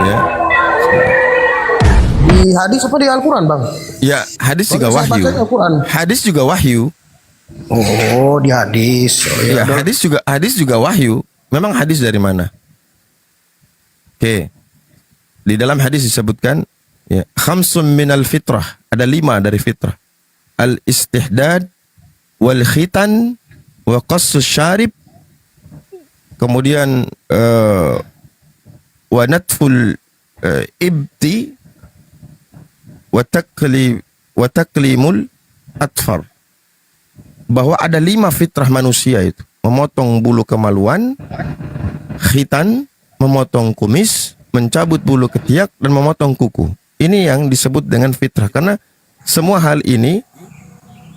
Ya. Di hadis apa di Al-Quran, Bang? Ya, hadis juga Saya wahyu. bacanya Al-Quran. Hadis juga wahyu. Oh, di hadis. Oh, Ya, ya. hadis juga wahyu. Memang hadis dari mana? Oke. Di dalam hadis disebutkan ya, khamsun minal fitrah, ada 5 dari fitrah. Al-istihdad wal khitan wa qassus syarib. Kemudian wa natful ibti wa taklimul atfar. Bahwa ada 5 fitrah manusia itu. Memotong bulu kemaluan, khitan, memotong kumis, mencabut bulu ketiak, dan memotong kuku. Ini yang disebut dengan fitrah. Karena semua hal ini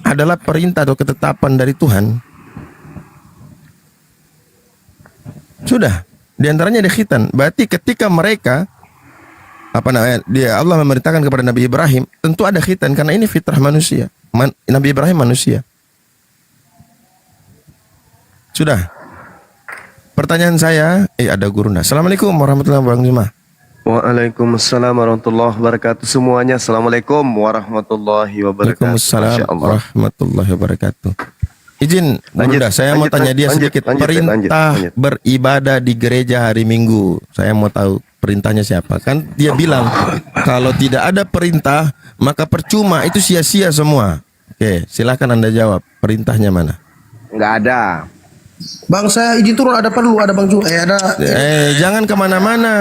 adalah perintah atau ketetapan dari Tuhan. Sudah. Di antaranya ada khitan. Berarti ketika mereka Allah memerintahkan kepada Nabi Ibrahim, tentu ada khitan karena ini fitrah manusia. Nabi Ibrahim manusia. Sudah. Pertanyaan saya, ada guruna. Assalamualaikum warahmatullahi wabarakatuh. Waalaikumsalam warahmatullahi wabarakatuh semuanya. Assalamualaikum warahmatullahi wabarakatuh. Waalaikumsalam warahmatullahi wabarakatuh. Izin, Gurunda, saya mau tanya dia sedikit. Perintah beribadah di gereja hari Minggu. Saya mau tahu perintahnya siapa. Kan dia bilang kalau tidak ada perintah maka percuma, itu sia-sia semua. Oke, silakan Anda jawab. Perintahnya mana? Nggak ada. Bang, saya izin turun, ada perlu, ada Bang Ju, ada. Jangan kemana-mana.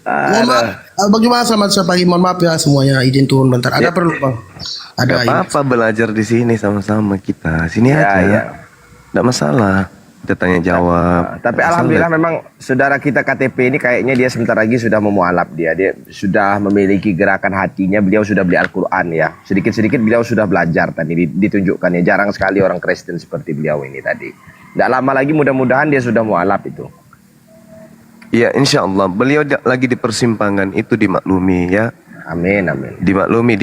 Mohon maaf, Bang Juma, selamat pagi. Mohon maaf ya semuanya, izin turun bentar. Ada perlu, Bang? Ada. Apa belajar di sini sama-sama kita. Sini aja. Ya. Nggak masalah. Kita tanya jawab. Tapi alhamdulillah memang saudara kita KTP ini kayaknya dia sebentar lagi sudah memualaf dia sudah memiliki gerakan hatinya, beliau sudah beli Al-Quran ya. Sedikit-sedikit beliau sudah belajar tadi ditunjukkannya. Jarang sekali orang Kristen seperti beliau ini tadi. Tidak lama lagi mudah-mudahan dia sudah mualaf itu. Ya insya Allah beliau lagi di persimpangan itu dimaklumi ya. Amin amin. Dimaklumi.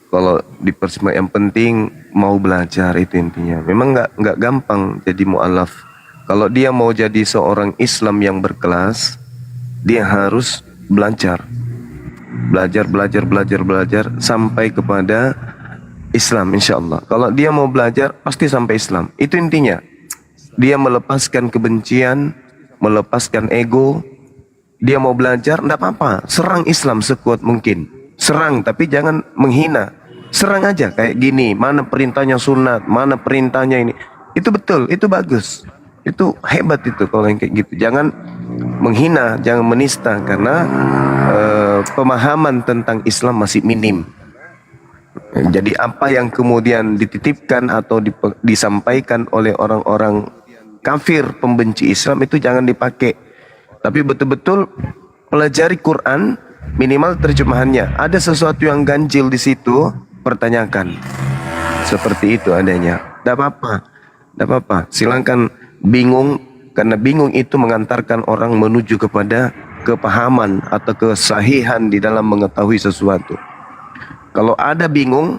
Kalau di persimpangan yang penting mau belajar itu intinya. Memang nggak gampang jadi mu'alaf. Kalau dia mau jadi seorang Islam yang berkelas, dia harus belajar sampai kepada Islam insya Allah. Kalau dia mau belajar pasti sampai Islam. Itu intinya. Dia melepaskan kebencian, melepaskan ego. Dia mau belajar, enggak apa-apa. Serang Islam sekuat mungkin. Serang tapi jangan menghina. Serang aja kayak gini, mana perintahnya sunat, mana perintahnya ini. Itu betul, itu bagus. Itu hebat itu kalau yang kayak gitu. Jangan menghina, jangan menista karena pemahaman tentang Islam masih minim. Jadi apa yang kemudian dititipkan atau disampaikan oleh orang-orang kafir pembenci Islam itu jangan dipakai. Tapi betul-betul pelajari Quran, minimal terjemahannya. Ada sesuatu yang ganjil di situ, pertanyakan. Seperti itu adanya. Tidak apa-apa. Silakan bingung, karena bingung itu mengantarkan orang menuju kepada kepahaman atau kesahihan di dalam mengetahui sesuatu. Kalau ada bingung,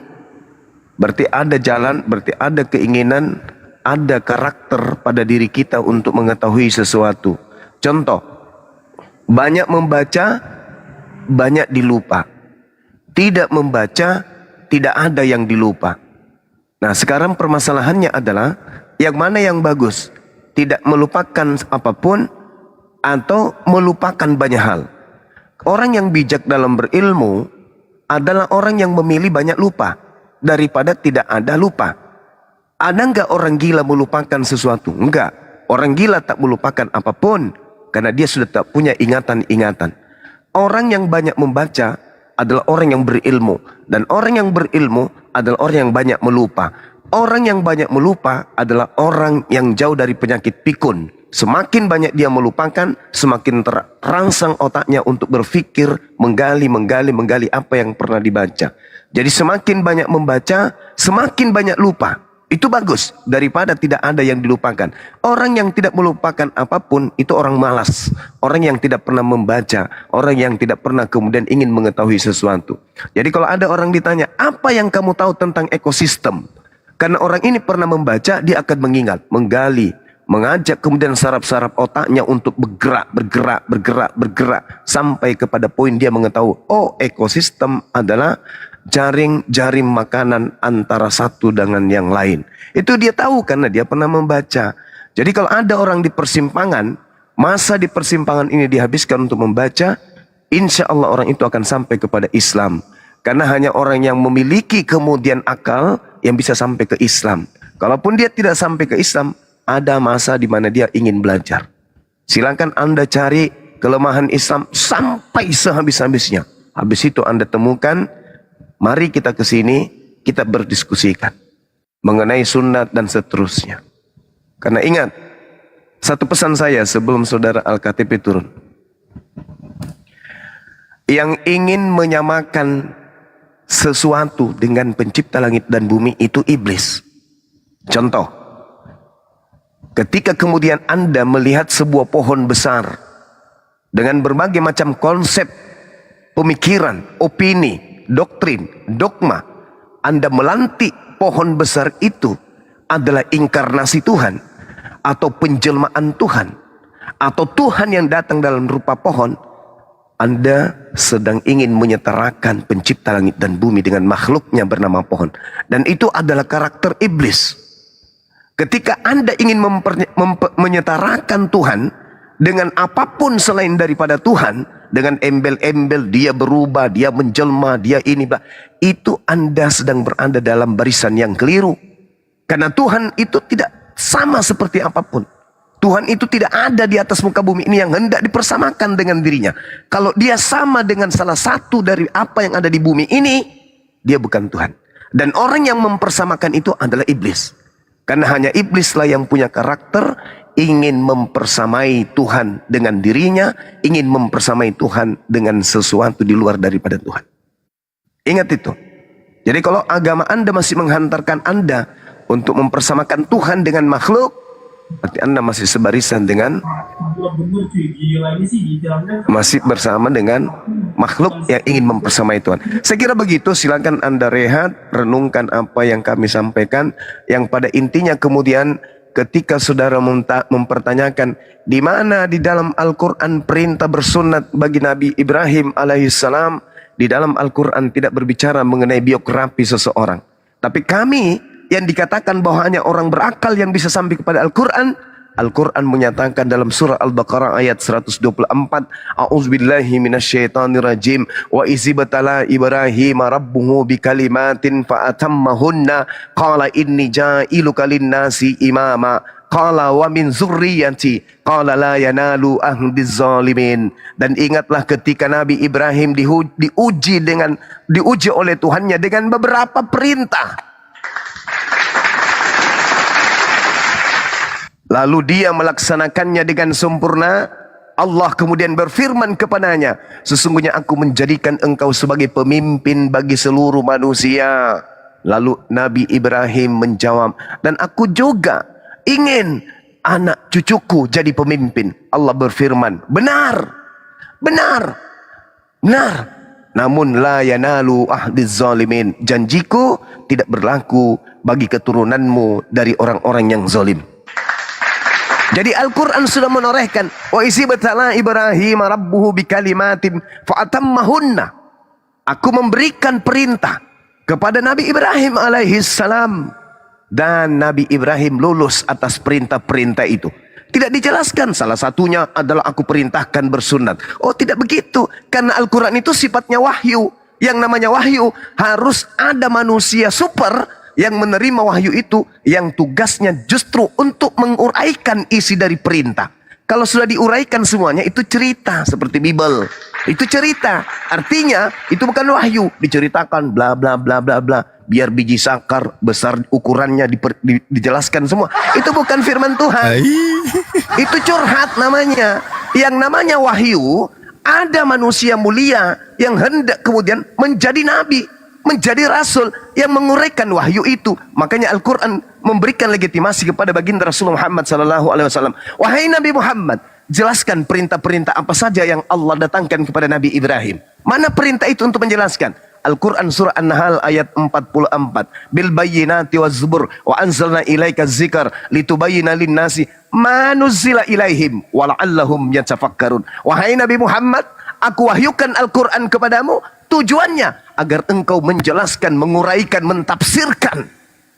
berarti ada jalan, berarti ada keinginan, ada karakter pada diri kita untuk mengetahui sesuatu. Contoh, banyak membaca, banyak dilupa. Tidak membaca, tidak ada yang dilupa. Nah sekarang permasalahannya adalah yang mana yang bagus? Tidak melupakan apapun atau melupakan banyak hal. Orang yang bijak dalam berilmu adalah orang yang memilih banyak lupa daripada tidak ada lupa. Ada enggak orang gila melupakan sesuatu? Enggak. Orang gila tak melupakan apapun karena dia sudah tak punya ingatan-ingatan. Orang yang banyak membaca adalah orang yang berilmu. Dan orang yang berilmu adalah orang yang banyak melupa. Orang yang banyak melupa adalah orang yang jauh dari penyakit pikun. Semakin banyak dia melupakan, semakin terangsang otaknya untuk berpikir, menggali apa yang pernah dibaca. Jadi semakin banyak membaca, semakin banyak lupa. Itu bagus daripada tidak ada yang dilupakan. Orang yang tidak melupakan apapun itu orang malas. Orang yang tidak pernah membaca, orang yang tidak pernah kemudian ingin mengetahui sesuatu. Jadi kalau ada orang ditanya, apa yang kamu tahu tentang ekosistem? Karena orang ini pernah membaca, dia akan mengingat, menggali, mengajak kemudian saraf-saraf otaknya untuk bergerak sampai kepada poin dia mengetahui, oh ekosistem adalah jaring makanan antara satu dengan yang lain. Itu dia tahu karena dia pernah membaca. Jadi kalau ada orang di persimpangan, masa di persimpangan ini dihabiskan untuk membaca, insya Allah orang itu akan sampai kepada Islam. Karena hanya orang yang memiliki kemudian akal yang bisa sampai ke Islam. Kalaupun dia tidak sampai ke Islam, ada masa di mana dia ingin belajar. Silakan Anda cari kelemahan Islam sampai sehabis-habisnya. Habis itu Anda temukan, mari kita ke sini, kita berdiskusikan mengenai sunnah dan seterusnya. Karena ingat, satu pesan saya sebelum saudara Al-KTP turun. Yang ingin menyamakan sesuatu dengan pencipta langit dan bumi itu iblis. Contoh, ketika kemudian Anda melihat sebuah pohon besar dengan berbagai macam konsep, pemikiran, opini, doktrin, dogma, Anda melantik pohon besar itu adalah inkarnasi Tuhan atau penjelmaan Tuhan atau Tuhan yang datang dalam rupa pohon, Anda sedang ingin menyetarakan pencipta langit dan bumi dengan makhluknya bernama pohon. Dan itu adalah karakter iblis. Ketika Anda ingin menyetarakan Tuhan dengan apapun selain daripada Tuhan, dengan embel-embel dia berubah, dia menjelma, dia ini, itu Anda sedang berada dalam barisan yang keliru. Karena Tuhan itu tidak sama seperti apapun. Tuhan itu tidak ada di atas muka bumi ini yang hendak dipersamakan dengan dirinya. Kalau dia sama dengan salah satu dari apa yang ada di bumi ini, dia bukan Tuhan. Dan orang yang mempersamakan itu adalah iblis. Karena hanya iblislah yang punya karakter ingin mempersamai Tuhan dengan dirinya, ingin mempersamai Tuhan dengan sesuatu di luar daripada Tuhan. Ingat itu. Jadi kalau agama Anda masih menghantarkan Anda untuk mempersamakan Tuhan dengan makhluk, berarti Anda masih sebarisan dengan, masih bersama dengan makhluk yang ingin mempersamai Tuhan. Saya kira begitu, silakan Anda rehat, renungkan apa yang kami sampaikan. Yang pada intinya kemudian ketika saudara mempertanyakan di mana di dalam Al-Quran perintah bersunat bagi Nabi Ibrahim alaihissalam, di dalam Al-Quran tidak berbicara mengenai biografi seseorang. Tapi kami yang dikatakan bahwa hanya orang berakal yang bisa sampai kepada Al-Quran, Al-Quran menyatakan dalam surah Al-Baqarah ayat 124, A'udzubillahi minasyaitonirrajim, wa izibtala Ibrahim rabbuhu bikalimatin fa'atammahunna qala inni ja'iluka linnasi imama qala wa min zurriyyati qala la yanalu ahdiz zalimin. Dan ingatlah ketika Nabi Ibrahim diuji oleh Tuhannya dengan beberapa perintah. Lalu dia melaksanakannya dengan sempurna. Allah kemudian berfirman kepadanya, sesungguhnya aku menjadikan engkau sebagai pemimpin bagi seluruh manusia. Lalu Nabi Ibrahim menjawab, dan aku juga ingin anak cucuku jadi pemimpin. Allah berfirman, benar. Namun la yanalu ahdiz zalimin, janjiku tidak berlaku bagi keturunanmu dari orang-orang yang zalim. Jadi Al-Quran sudah menorehkan, wa izibtala Ibrahim rabbuhu bikalimatin fa'atammahunna. Aku memberikan perintah kepada Nabi Ibrahim alaihissalam, dan Nabi Ibrahim lulus atas perintah-perintah itu. Tidak dijelaskan salah satunya adalah aku perintahkan bersunat. Oh, tidak begitu. Karena Al-Quran itu sifatnya wahyu. Yang namanya wahyu harus ada manusia super yang menerima wahyu itu, yang tugasnya justru untuk menguraikan isi dari perintah. Kalau sudah diuraikan semuanya, itu cerita seperti Bible. Itu cerita. Artinya itu bukan wahyu, diceritakan bla bla bla bla bla. Biar biji sakar besar ukurannya dijelaskan semua. Itu bukan firman Tuhan. Itu curhat namanya. Yang namanya wahyu, ada manusia mulia yang hendak kemudian menjadi nabi, menjadi rasul yang menguraikan wahyu itu. Makanya Al-Quran memberikan legitimasi kepada baginda Rasulullah Muhammad SAW. Wahai Nabi Muhammad, jelaskan perintah-perintah apa saja yang Allah datangkan kepada Nabi Ibrahim. Mana perintah itu untuk menjelaskan? Al-Quran surah An-Nahl ayat 44. Bil bayyinati waz zubur wa anzalna ilaika dzikr litubayyana lin-nasi ma nuzila ilaihim wa la'allahum yatafakkarun. Wahai Nabi Muhammad, aku wahyukan Al-Quran kepadamu tujuannya agar engkau menjelaskan, menguraikan, mentafsirkan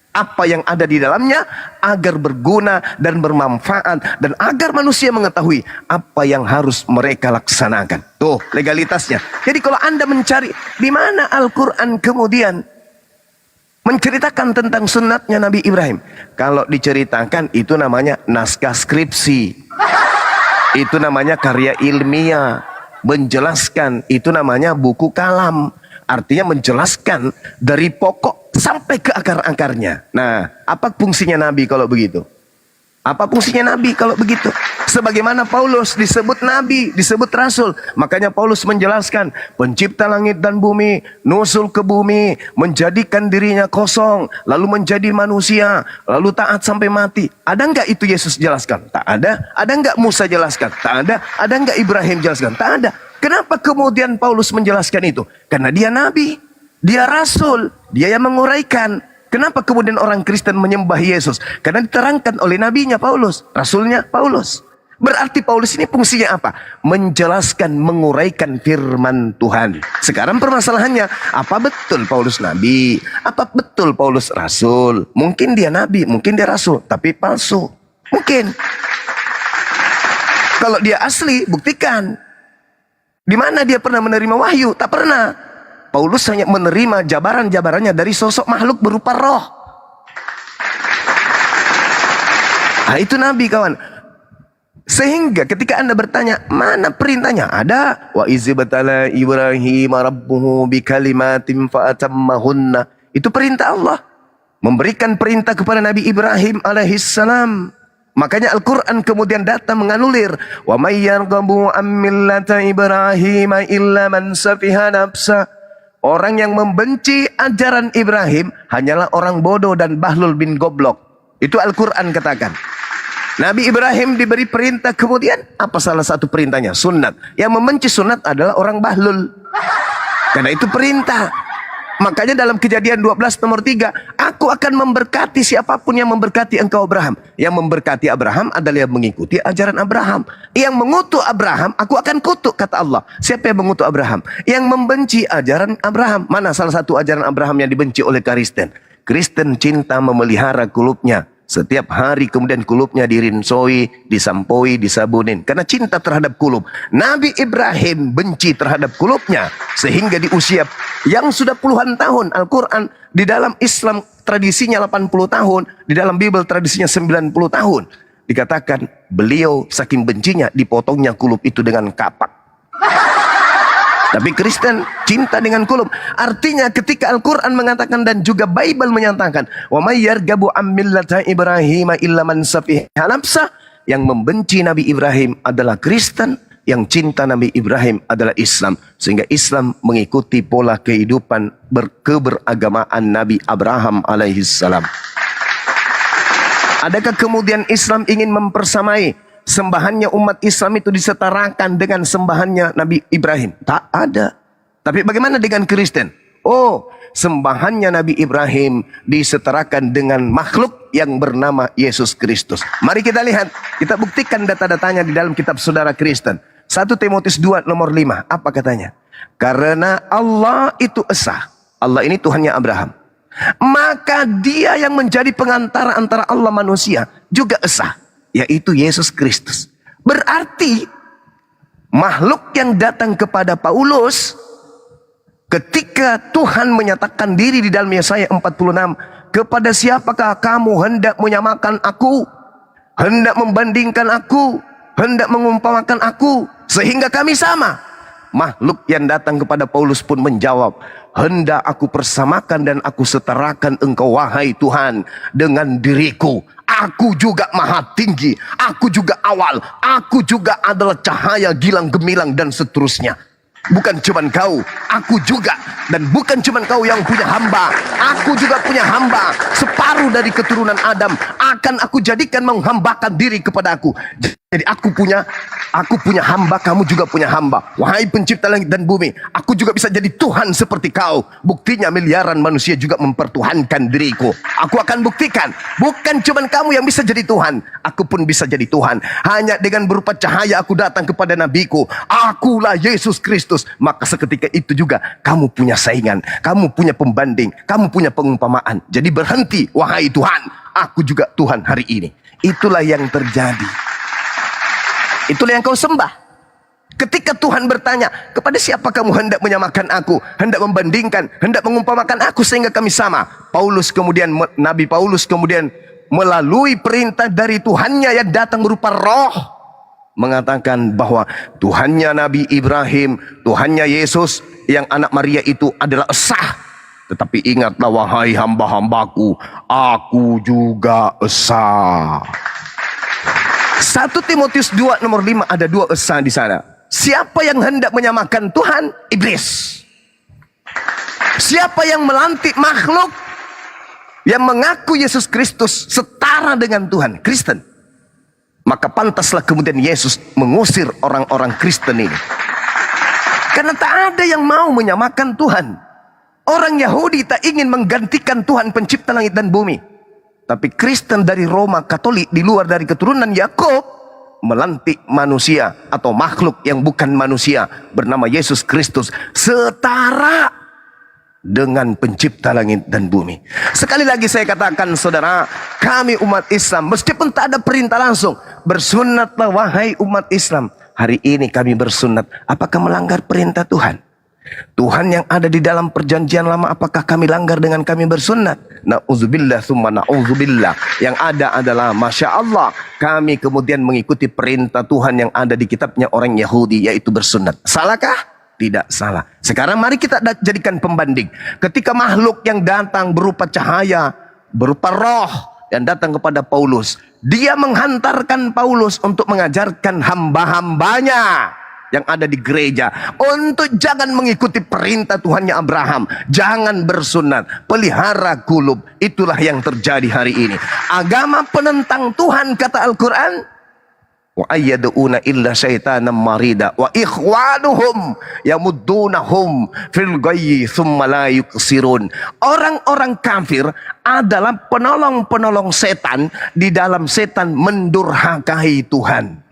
apa yang ada di dalamnya agar berguna dan bermanfaat dan agar manusia mengetahui apa yang harus mereka laksanakan. Tuh legalitasnya. Jadi kalau Anda mencari di mana Al-Quran kemudian menceritakan tentang sunatnya Nabi Ibrahim, kalau diceritakan itu namanya naskah skripsi, itu namanya karya ilmiah. Menjelaskan itu namanya buku kalam. Artinya menjelaskan dari pokok sampai ke akar-akarnya. Nah, apa fungsinya Nabi kalau begitu? Apa fungsinya Nabi kalau begitu? Sebagaimana Paulus disebut Nabi, disebut Rasul. Makanya Paulus menjelaskan, pencipta langit dan bumi, nusul ke bumi, menjadikan dirinya kosong, lalu menjadi manusia, lalu taat sampai mati. Ada enggak itu Yesus jelaskan? Tak ada. Ada enggak Musa jelaskan? Tak ada. Ada enggak Ibrahim jelaskan? Tak ada. Kenapa kemudian Paulus menjelaskan itu? Karena dia Nabi, dia Rasul, dia yang menguraikan. Kenapa kemudian orang Kristen menyembah Yesus? Karena diterangkan oleh nabinya Paulus, rasulnya Paulus. Berarti Paulus ini fungsinya apa? Menjelaskan, menguraikan firman Tuhan. Sekarang permasalahannya, apa betul Paulus nabi? Apa betul Paulus rasul? Mungkin dia nabi, mungkin dia rasul, tapi palsu. Mungkin. Kalau dia asli, buktikan. Di mana dia pernah menerima wahyu? Tak pernah. Paulus hanya menerima jabaran-jabarannya dari sosok makhluk berupa roh. Nah, itu Nabi, kawan. Sehingga ketika Anda bertanya, mana perintahnya? Ada. Wa izibtala Ibrahim rabbuhu bikalimatin fa'atammahunna. Itu perintah Allah. Memberikan perintah kepada Nabi Ibrahim alaihissalam. Makanya Al-Quran kemudian datang menganulir. Wa may yarghabu an millata Ibrahim illa man safiha nafsa. Orang yang membenci ajaran Ibrahim hanyalah orang bodoh dan bahlul bin goblok. Itu Al-Quran katakan. Nabi Ibrahim diberi perintah, kemudian apa salah satu perintahnya? Sunat. Yang membenci sunat adalah orang bahlul. Karena itu perintah. Makanya dalam Kejadian 12 nomor 3, aku akan memberkati siapapun yang memberkati engkau Abraham. Yang memberkati Abraham adalah yang mengikuti ajaran Abraham. Yang mengutuk Abraham, aku akan kutuk, kata Allah. Siapa yang mengutuk Abraham? Yang membenci ajaran Abraham. Mana salah satu ajaran Abraham yang dibenci oleh Kristen? Kristen cinta memelihara kulupnya. Setiap hari kemudian kulupnya dirinsoi, disampoi, disabunin. Karena cinta terhadap kulub. Nabi Ibrahim benci terhadap kulubnya. Sehingga di usia yang sudah puluhan tahun. Al-Quran di dalam Islam tradisinya 80 tahun. Di dalam Bible tradisinya 90 tahun. Dikatakan beliau saking bencinya dipotongnya kulub itu dengan kapak. Tapi Kristen cinta dengan kulub. Artinya ketika Al-Quran mengatakan dan juga Bible menyatakan, wa may yarghabu an millata Ibrahim illa man safiha nafsa, yang membenci Nabi Ibrahim adalah Kristen, yang cinta Nabi Ibrahim adalah Islam. Sehingga Islam mengikuti pola kehidupan keberagamaan Nabi Abraham alaihissalam. Adakah kemudian Islam ingin mempersamai sembahannya umat Islam itu disetarakan dengan sembahannya Nabi Ibrahim? Tak ada. Tapi bagaimana dengan Kristen? Oh, sembahannya Nabi Ibrahim disetarakan dengan makhluk yang bernama Yesus Kristus. Mari kita lihat, kita buktikan data-datanya di dalam kitab saudara Kristen. 1 Timotius 2 nomor 5, apa katanya? Karena Allah itu esa. Allah ini Tuhannya Abraham. Maka dia yang menjadi pengantara antara Allah manusia juga esa, yaitu Yesus Kristus. Berarti makhluk yang datang kepada Paulus ketika Tuhan menyatakan diri di dalam Yesaya 46, kepada siapakah kamu hendak menyamakan aku, hendak membandingkan aku, hendak mengumpamakan aku sehingga kami sama? Makhluk yang datang kepada Paulus pun menjawab, hendak aku persamakan dan aku setarakan engkau wahai Tuhan dengan diriku. Aku juga maha tinggi, aku juga awal, aku juga adalah cahaya gilang gemilang dan seterusnya. Bukan cuma kau, aku juga. Dan bukan cuma kau yang punya hamba, aku juga punya hamba. Separuh dari keturunan Adam akan aku jadikan menghambakan diri kepada aku. Jadi aku punya hamba, kamu juga punya hamba. Wahai pencipta langit dan bumi, aku juga bisa jadi Tuhan seperti kau. Buktinya miliaran manusia juga mempertuhankan diriku. Aku akan buktikan, bukan cuma kamu yang bisa jadi Tuhan, aku pun bisa jadi Tuhan. Hanya dengan berupa cahaya aku datang kepada nabiku. Akulah Yesus Kristus. Maka seketika itu juga kamu punya saingan, kamu punya pembanding, kamu punya pengumpamaan. Jadi berhenti, wahai Tuhan, aku juga Tuhan hari ini. Itulah yang terjadi. Itulah yang kau sembah. Ketika Tuhan bertanya, kepada siapa kamu hendak menyamakan aku, hendak membandingkan, hendak mengumpamakan aku sehingga kami sama? Nabi Paulus kemudian melalui perintah dari Tuhannya yang datang berupa roh, mengatakan bahwa Tuhannya Nabi Ibrahim, Tuhannya Yesus yang anak Maria itu adalah esa. Tetapi ingatlah wahai hamba-hambaku, aku juga esa. 1 Timotius 2 nomor 5 ada 2 esa di sana. Siapa yang hendak menyamakan Tuhan? Iblis. Siapa yang melantik makhluk yang mengaku Yesus Kristus setara dengan Tuhan, Kristen, maka pantaslah kemudian Yesus mengusir orang-orang Kristen ini. Karena tak ada yang mau menyamakan Tuhan. Orang Yahudi tak ingin menggantikan Tuhan pencipta langit dan bumi. Tapi Kristen dari Roma Katolik di luar dari keturunan Yakub melantik manusia atau makhluk yang bukan manusia bernama Yesus Kristus setara dengan pencipta langit dan bumi. Sekali lagi saya katakan saudara, kami umat Islam meskipun tak ada perintah langsung, bersunatlah wahai umat Islam. Hari ini kami bersunat. Apakah melanggar perintah Tuhan? Tuhan yang ada di dalam perjanjian lama, apakah kami langgar dengan kami bersunat? Na'udzubillah summa na'udzubillah. Yang ada adalah Masya Allah, kami kemudian mengikuti perintah Tuhan yang ada di kitabnya orang Yahudi, yaitu bersunat. Salahkah? Tidak salah. Sekarang mari kita jadikan pembanding. Ketika makhluk yang datang berupa cahaya, berupa roh yang datang kepada Paulus, dia menghantarkan Paulus untuk mengajarkan hamba-hambanya yang ada di gereja untuk jangan mengikuti perintah Tuhannya Abraham, jangan bersunat, pelihara kulub. Itulah yang terjadi hari ini. Agama penentang Tuhan, kata Al-Quran, wa ayyaduna illa syaitanan marida wa ikhwanuhum yamuddunahum fil ghayyi thumma la yuqsirun. Orang-orang kafir adalah penolong-penolong setan di dalam setan mendurhakai Tuhan.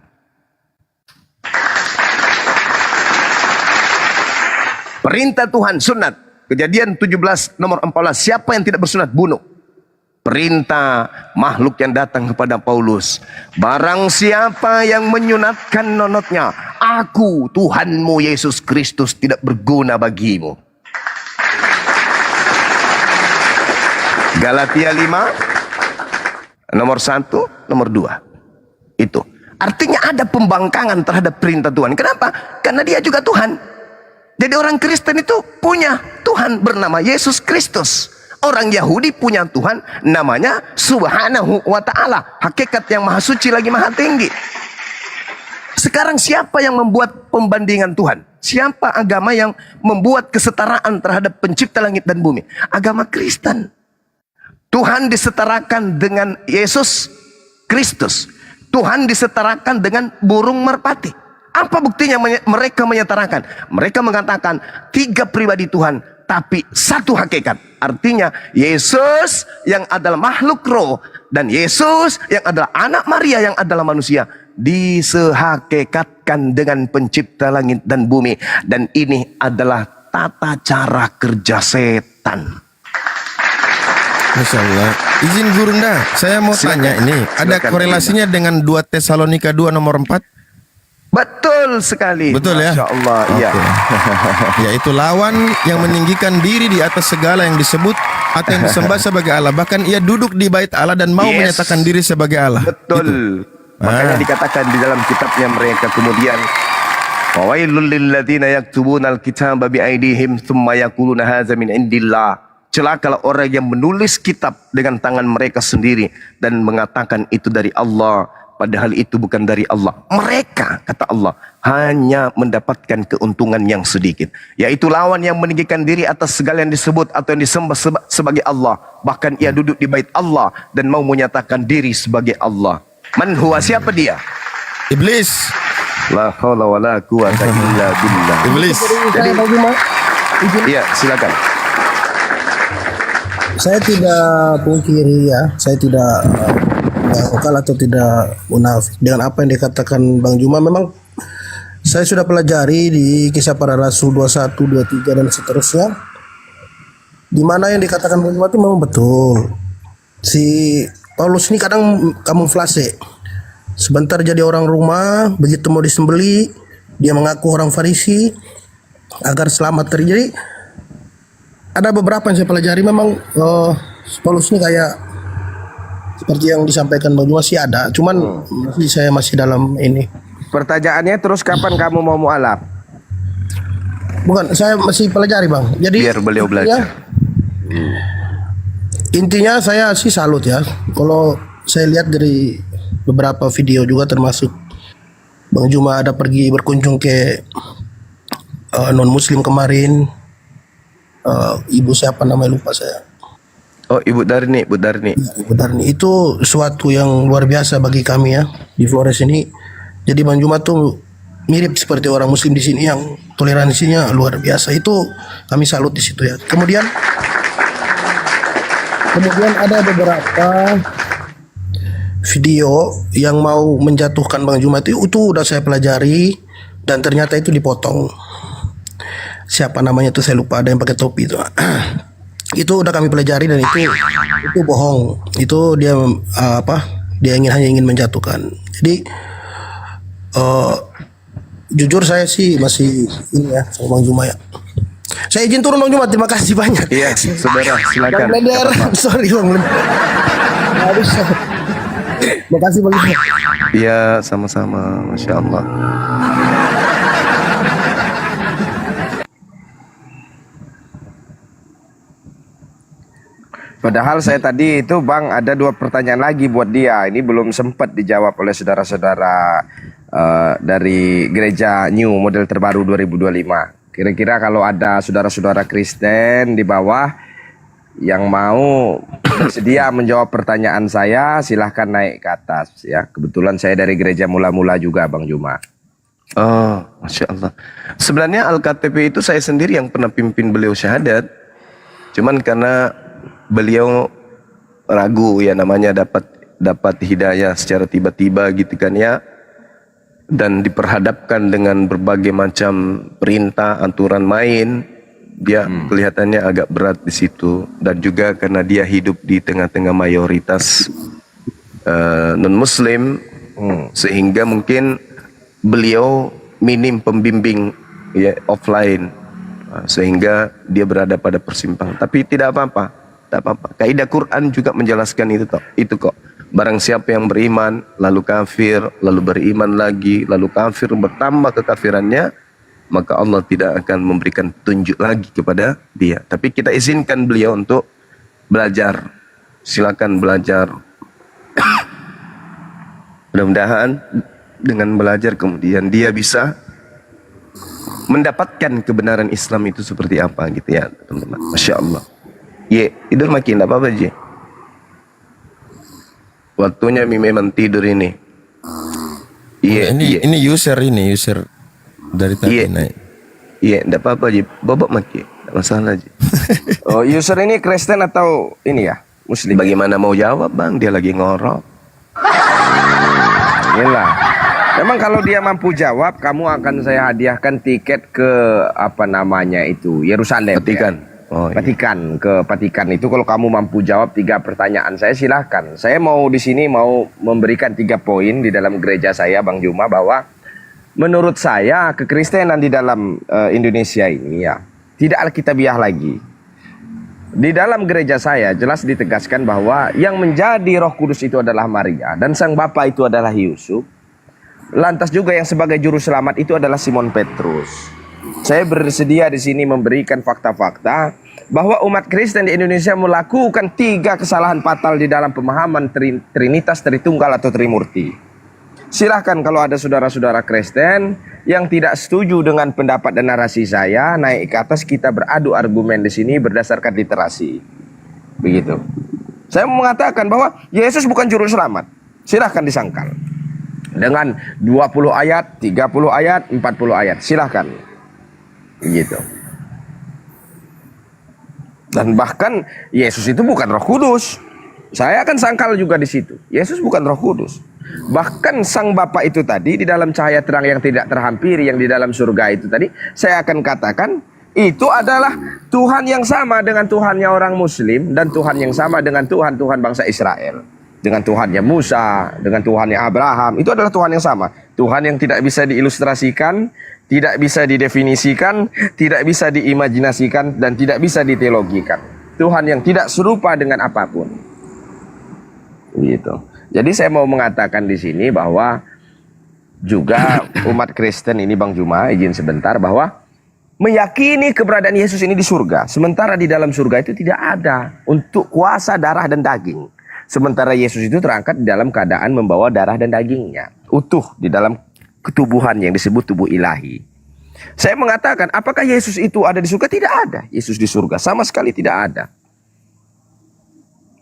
Perintah Tuhan, sunat. Kejadian 17 nomor 14. Siapa yang tidak bersunat, bunuh. Perintah makhluk yang datang kepada Paulus. Barang siapa yang menyunatkan nonotnya, aku Tuhanmu Yesus Kristus tidak berguna bagimu. Galatia 5 nomor 1, nomor 2. Itu. Artinya ada pembangkangan terhadap perintah Tuhan. Kenapa? Karena dia juga Tuhan. Jadi orang Kristen itu punya Tuhan bernama Yesus Kristus. Orang Yahudi punya Tuhan namanya Subhanahu wa ta'ala. Hakikat yang maha suci lagi maha tinggi. Sekarang siapa yang membuat pembandingan Tuhan? Siapa agama yang membuat kesetaraan terhadap pencipta langit dan bumi? Agama Kristen. Tuhan disetarakan dengan Yesus Kristus. Tuhan disetarakan dengan burung merpati. Apa buktinya mereka menyetarakan? Mereka mengatakan 3 pribadi Tuhan, tapi satu hakikat. Artinya Yesus yang adalah makhluk roh dan Yesus yang adalah anak Maria yang adalah manusia disehakikatkan dengan pencipta langit dan bumi. Dan ini adalah tata cara kerja setan. Masya Allah. Izin Gurunda, saya mau tanya ini, ada korelasinya dengan 2 Tesalonika 2 nomor 4? Betul sekali. Betul ya? Masya Allah, iya. Yaitu lawan yang meninggikan diri di atas segala yang disebut atau yang disembah sebagai Allah. Bahkan ia duduk di bait Allah dan mau menyatakan diri sebagai Allah. Betul. Gitu. Makanya dikatakan di dalam kitabnya mereka kemudian, wawailul lilladzina yaktubuna alkitaba biaidihim thumma yaquluna hadza min indillah. Celakalah orang yang menulis kitab dengan tangan mereka sendiri dan mengatakan itu dari Allah, padahal itu bukan dari Allah. Mereka, kata Allah, hanya mendapatkan keuntungan yang sedikit, yaitu lawan yang meninggikan diri atas segala yang disebut atau yang disembah sebagai Allah. Bahkan ia duduk di bait Allah dan mau menyatakan diri sebagai Allah. Man huwa, siapa dia? Iblis. La haula wala quwata illa billah. Iblis. Saya Bang Juma, izin. Iya, silakan. Saya tidak pungkiri ya, saya tidak mengakal atau tidak munafik dengan apa yang dikatakan Bang Juma. Memang saya sudah pelajari di Kisah Para Rasul 21, 23 dan seterusnya, di mana yang dikatakan Bang Juma itu memang betul. Si Paulus ini kadang kamuflase. Sebentar jadi orang rumah, begitu mau disembeli, dia mengaku orang Farisi agar selamat terjadi. Ada beberapa yang saya pelajari memang Paulus ini kayak seperti yang disampaikan Bang Juma sih ada, cuman saya masih dalam ini. Pertanyaannya terus kapan kamu mau mualaf? Bukan, saya masih pelajari Bang. Jadi Biar beliau belajar. Intinya saya sih salut ya. Kalau saya lihat dari beberapa video juga termasuk Bang Juma ada pergi berkunjung ke non muslim kemarin. Ibu siapa namanya lupa saya. Oh, Ibu Darni, Bu Darni. Ibu Darni itu suatu yang luar biasa bagi kami ya di Flores ini. Jadi Bang Juma tuh mirip seperti orang muslim di sini yang toleransinya luar biasa. Itu kami salut di situ ya. Kemudian ada beberapa video yang mau menjatuhkan Bang Juma itu udah saya pelajari dan ternyata itu dipotong. Siapa namanya tuh saya lupa, ada yang pakai topi itu. Itu udah kami pelajari dan itu bohong. Itu dia dia hanya ingin menjatuhkan. Jadi jujur saya sih masih ini ya sama Bang Juma ya. Saya izin turun Bang Juma, terima kasih banyak. Iya, saudara, silakan. Bang Blender, sorry Bang Blender. Nggak bisa. Terima kasih Bang Juma. Iya, sama-sama, masya Allah. Padahal saya tadi itu Bang ada 2 pertanyaan lagi buat dia. Ini belum sempat dijawab oleh saudara-saudara dari gereja New model terbaru 2025. Kira-kira kalau ada saudara-saudara Kristen di bawah yang mau bersedia menjawab pertanyaan saya, silahkan naik ke atas ya. Kebetulan saya dari gereja mula-mula juga Bang Juma. Oh, masya Allah. Sebenarnya Al-KTP itu saya sendiri yang pernah pimpin beliau syahadat. Cuman karena beliau ragu ya, namanya dapat hidayah secara tiba-tiba gitu kan ya, dan diperhadapkan dengan berbagai macam perintah aturan main, dia kelihatannya agak berat di situ. Dan juga karena dia hidup di tengah-tengah mayoritas non muslim, sehingga mungkin beliau minim pembimbing ya offline, sehingga dia berada pada persimpangan. Tapi tidak apa-apa. Tak apa-apa. Kaidah Quran juga menjelaskan itu kok. Barang siapa yang beriman lalu kafir, lalu beriman lagi, lalu kafir, bertambah kekafirannya, maka Allah tidak akan memberikan petunjuk lagi kepada dia. Tapi kita izinkan beliau untuk belajar. Silakan belajar. Mudah-mudahan dengan belajar kemudian dia bisa mendapatkan kebenaran Islam itu seperti apa gitu ya, teman-teman. Masya Allah. Ye, tidur makin tak apa-apa je. Waktunya memang tidur ini. Iya, Ini user dari tadi naik. Iya, tak apa-apa je. Bobok makin, tak masalah je. Oh, user ini Kristen atau ini ya, Muslim? Bagaimana mau jawab bang? Dia lagi ngorok. Inilah. Memang kalau dia mampu jawab, kamu akan saya hadiahkan tiket ke apa namanya itu Yerusalem. Vatikan. Ya? Oh, iya. Vatikan itu kalau kamu mampu jawab 3 pertanyaan saya, silahkan. Saya mau di sini mau memberikan 3 poin di dalam gereja saya Bang Juma, bahwa menurut saya kekristenan di dalam Indonesia ini ya tidak alkitabiah lagi. Di dalam gereja saya jelas ditegaskan bahwa yang menjadi Roh Kudus itu adalah Maria dan Sang Bapa itu adalah Yusuf. Lantas juga yang sebagai juru selamat itu adalah Simon Petrus. Saya bersedia di sini memberikan fakta-fakta bahwa umat Kristen di Indonesia melakukan 3 kesalahan fatal di dalam pemahaman Trinitas, Tritunggal atau Trimurti. Silahkan kalau ada saudara-saudara Kristen yang tidak setuju dengan pendapat dan narasi saya, naik ke atas, kita beradu argumen di sini berdasarkan literasi. Begitu. Saya mengatakan bahwa Yesus bukan juru selamat. Silahkan disangkal. dengan 20 ayat, 30 ayat, 40 ayat. Silahkan. Gitu. Dan bahkan Yesus itu bukan Roh Kudus. Saya akan sangkal juga di situ. Yesus bukan Roh Kudus. Bahkan Sang Bapa itu tadi di dalam cahaya terang yang tidak terhampiri yang di dalam surga itu tadi, saya akan katakan itu adalah Tuhan yang sama dengan Tuhannya orang Muslim dan Tuhan yang sama dengan Tuhan bangsa Israel. Dengan Tuhannya Musa, dengan Tuhannya Abraham, itu adalah Tuhan yang sama. Tuhan yang tidak bisa diilustrasikan, tidak bisa didefinisikan, tidak bisa diimajinasikan, dan tidak bisa diteologikan. Tuhan yang tidak serupa dengan apapun. Gitu. Jadi saya mau mengatakan di sini bahwa juga umat Kristen ini, Bang Juma, izin sebentar, bahwa meyakini keberadaan Yesus ini di surga. Sementara di dalam surga itu tidak ada untuk kuasa darah dan daging. Sementara Yesus itu terangkat di dalam keadaan membawa darah dan dagingnya. Utuh di dalam ketubuhan yang disebut tubuh ilahi. Saya mengatakan, apakah Yesus itu ada di surga? Tidak ada Yesus di surga. Sama sekali tidak ada.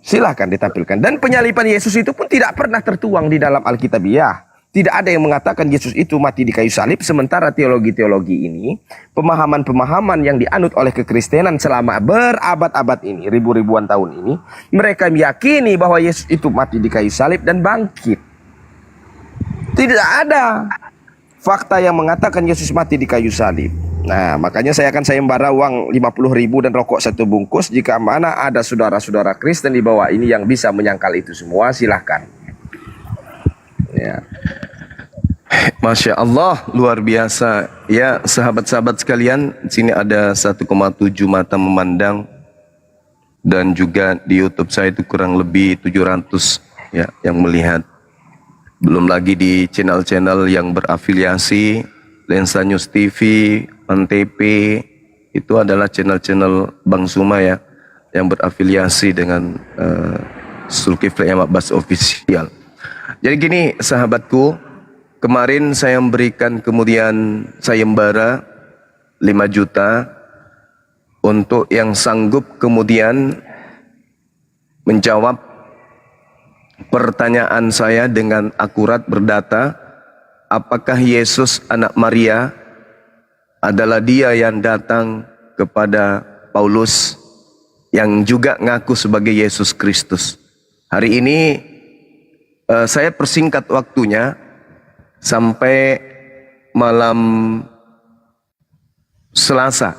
Silahkan ditampilkan. Dan penyaliban Yesus itu pun tidak pernah tertuang di dalam Alkitabiah. Tidak ada yang mengatakan Yesus itu mati di kayu salib. Sementara teologi-teologi ini, pemahaman-pemahaman yang dianut oleh kekristenan selama berabad-abad ini, ribu-ribuan tahun ini, mereka meyakini bahwa Yesus itu mati di kayu salib dan bangkit. Tidak ada fakta yang mengatakan Yesus mati di kayu salib. Nah, makanya saya akan sayembara uang 50.000 dan rokok 1 bungkus. Jika mana ada saudara-saudara Kristen di bawah ini yang bisa menyangkal itu semua, silahkan. Ya. Masya Allah, luar biasa. Ya, sahabat-sahabat sekalian, di sini ada 1,7 mata memandang. Dan juga di YouTube saya itu kurang lebih 700 ya yang melihat. Belum lagi di channel-channel yang berafiliasi, Lensa News TV, Antp, itu adalah channel-channel Bang Suma ya, yang berafiliasi dengan Zulkifli Abbas Official. Jadi gini sahabatku, kemarin saya memberikan kemudian sayembara 5 juta untuk yang sanggup kemudian menjawab pertanyaan saya dengan akurat berdata, apakah Yesus anak Maria adalah dia yang datang kepada Paulus yang juga ngaku sebagai Yesus Kristus. Hari ini saya persingkat waktunya sampai malam Selasa.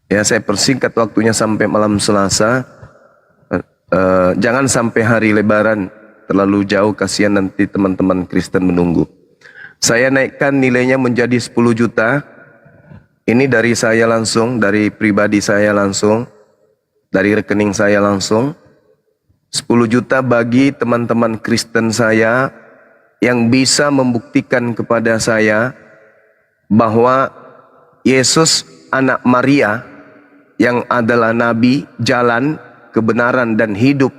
Ya, saya persingkat waktunya sampai malam Selasa. Jangan sampai hari Lebaran terlalu jauh, kasihan nanti teman-teman Kristen menunggu. Saya naikkan nilainya menjadi 10 juta. Ini dari saya langsung, dari pribadi saya langsung, dari rekening saya langsung. 10 juta bagi teman-teman Kristen saya yang bisa membuktikan kepada saya bahwa Yesus anak Maria yang adalah nabi, jalan, kebenaran dan hidup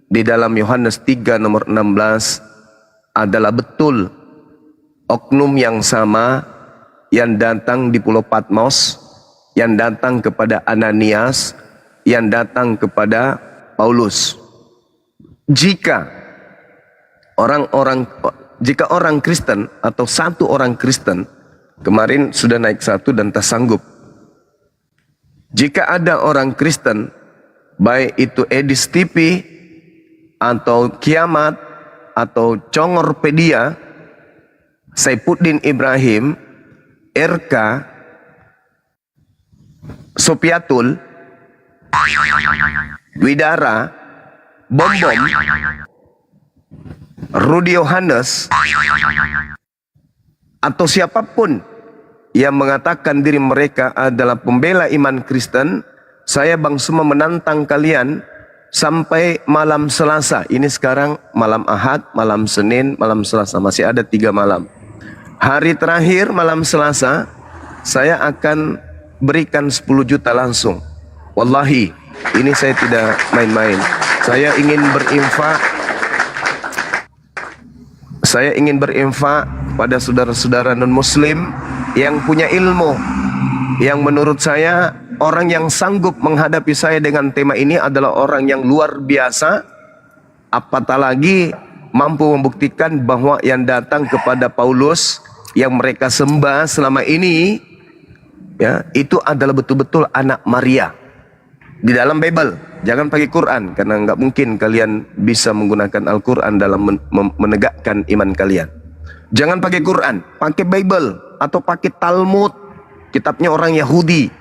di dalam Yohanes 3 nomor 16 adalah betul oknum yang sama yang datang di Pulau Patmos, yang datang kepada Ananias, yang datang kepada Paulus. Jika orang Kristen atau satu orang Kristen, kemarin sudah naik 1 dan tak sanggup. Jika ada orang Kristen, baik itu Edis TV atau Kiamat atau Congorpedia, Saipuddin Ibrahim, RK, Sopiatul, Widara, Bom, Rudi Yohanes, atau siapapun yang mengatakan diri mereka adalah pembela iman Kristen, saya Bang Suma menantang kalian sampai malam Selasa. Ini sekarang malam Ahad, malam Senin, malam Selasa, masih ada 3 malam. Hari terakhir malam Selasa, saya akan berikan 10 juta langsung. Wallahi, ini saya tidak main-main. Saya ingin berinfak pada saudara-saudara non-muslim yang punya ilmu, yang menurut saya orang yang sanggup menghadapi saya dengan tema ini adalah orang yang luar biasa. Apatah lagi mampu membuktikan bahwa yang datang kepada Paulus yang mereka sembah selama ini ya itu adalah betul-betul anak Maria di dalam Bible. Jangan pakai Quran karena nggak mungkin kalian bisa menggunakan Al-Quran dalam menegakkan iman kalian. Jangan pakai Quran, pakai Bible atau pakai Talmud, kitabnya orang Yahudi.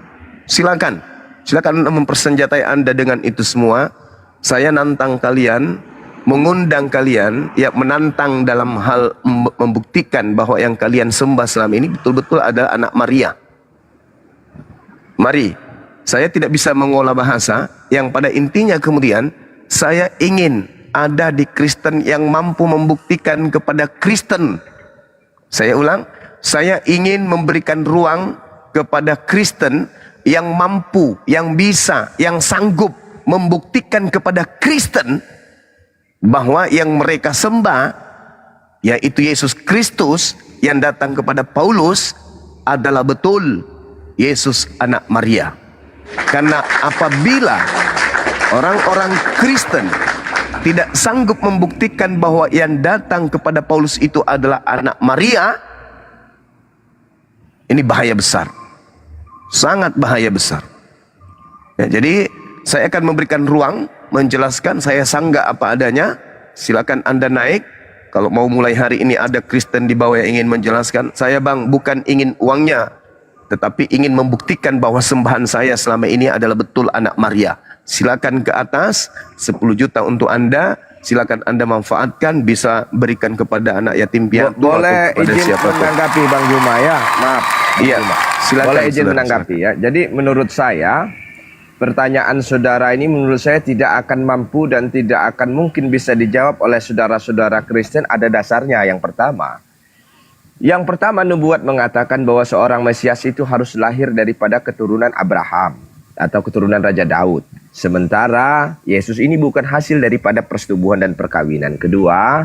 Silakan Anda mempersenjatai Anda dengan itu semua. Saya nantang kalian, mengundang kalian, ya menantang dalam hal membuktikan bahwa yang kalian sembah selama ini betul-betul adalah anak Maria. Mari, saya tidak bisa mengolah bahasa, yang pada intinya kemudian saya ingin ada di Kristen yang mampu membuktikan kepada Kristen. Saya ulang, saya ingin memberikan ruang kepada Kristen yang mampu, yang bisa, yang sanggup membuktikan kepada Kristen bahwa yang mereka sembah, yaitu Yesus Kristus yang datang kepada Paulus, adalah betul Yesus anak Maria. Karena apabila orang-orang Kristen tidak sanggup membuktikan bahwa yang datang kepada Paulus itu adalah anak Maria, ini bahaya besar, sangat bahaya besar. Ya, jadi saya akan memberikan ruang menjelaskan. Saya sanggah apa adanya. Silakan Anda naik. Kalau mau mulai hari ini ada Kristen di bawah yang ingin menjelaskan, saya bang bukan ingin uangnya, tetapi ingin membuktikan bahwa sembahan saya selama ini adalah betul anak Maria. Silakan ke atas, 10 juta untuk Anda. Silakan Anda manfaatkan, bisa berikan kepada anak yatim piatu. Boleh izin menanggapi Bang Juma ya? Maaf. Iya, silakan. Boleh izin menanggapi ya. Jadi menurut saya, pertanyaan saudara ini menurut saya tidak akan mampu dan tidak akan mungkin bisa dijawab oleh saudara-saudara Kristen. Ada dasarnya. Yang pertama, nubuat mengatakan bahwa seorang Mesias itu harus lahir daripada keturunan Abraham atau keturunan Raja Daud. Sementara Yesus ini bukan hasil daripada persetubuhan dan perkawinan. Kedua,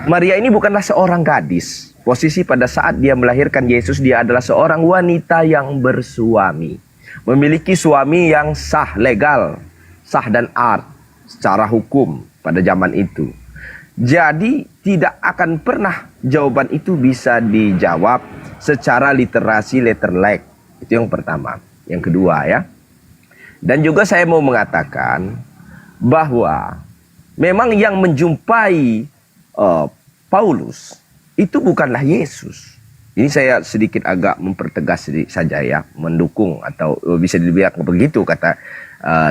Maria ini bukanlah seorang gadis. Posisi pada saat dia melahirkan Yesus, dia adalah seorang wanita yang bersuami. Memiliki suami yang sah, legal, sah dan art secara hukum pada zaman itu. Jadi tidak akan pernah jawaban itu bisa dijawab secara literasi letterlek. Itu yang pertama. Yang kedua ya. Dan juga saya mau mengatakan bahwa memang yang menjumpai Paulus itu bukanlah Yesus. Ini saya sedikit agak mempertegas saja ya, mendukung atau bisa dibilang begitu kata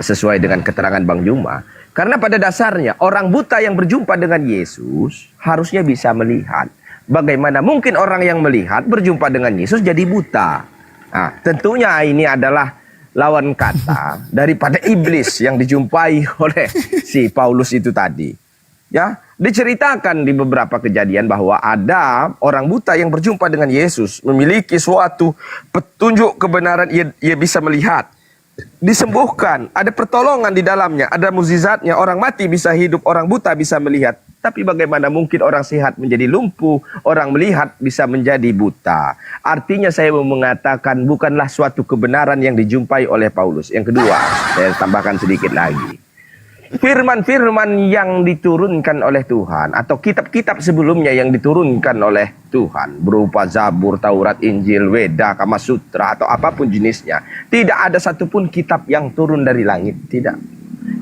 sesuai dengan keterangan Bang Juma. Karena pada dasarnya orang buta yang berjumpa dengan Yesus harusnya bisa melihat. Bagaimana mungkin orang yang melihat berjumpa dengan Yesus jadi buta? Nah, tentunya ini adalah lawan kata daripada iblis yang dijumpai oleh si Paulus itu tadi. Ya, diceritakan di beberapa kejadian bahwa ada orang buta yang berjumpa dengan Yesus, memiliki suatu petunjuk kebenaran, ia bisa melihat, disembuhkan, ada pertolongan di dalamnya, ada mukjizatnya, orang mati bisa hidup, orang buta bisa melihat. Tapi bagaimana mungkin orang sehat menjadi lumpuh, orang melihat bisa menjadi buta? Artinya saya mau mengatakan bukanlah suatu kebenaran yang dijumpai oleh Paulus. Yang kedua, saya tambahkan sedikit lagi. Firman-firman yang diturunkan oleh Tuhan atau kitab-kitab sebelumnya yang diturunkan oleh Tuhan berupa Zabur, Taurat, Injil, Weda, Kama Sutra atau apapun jenisnya, tidak ada satupun kitab yang turun dari langit, tidak.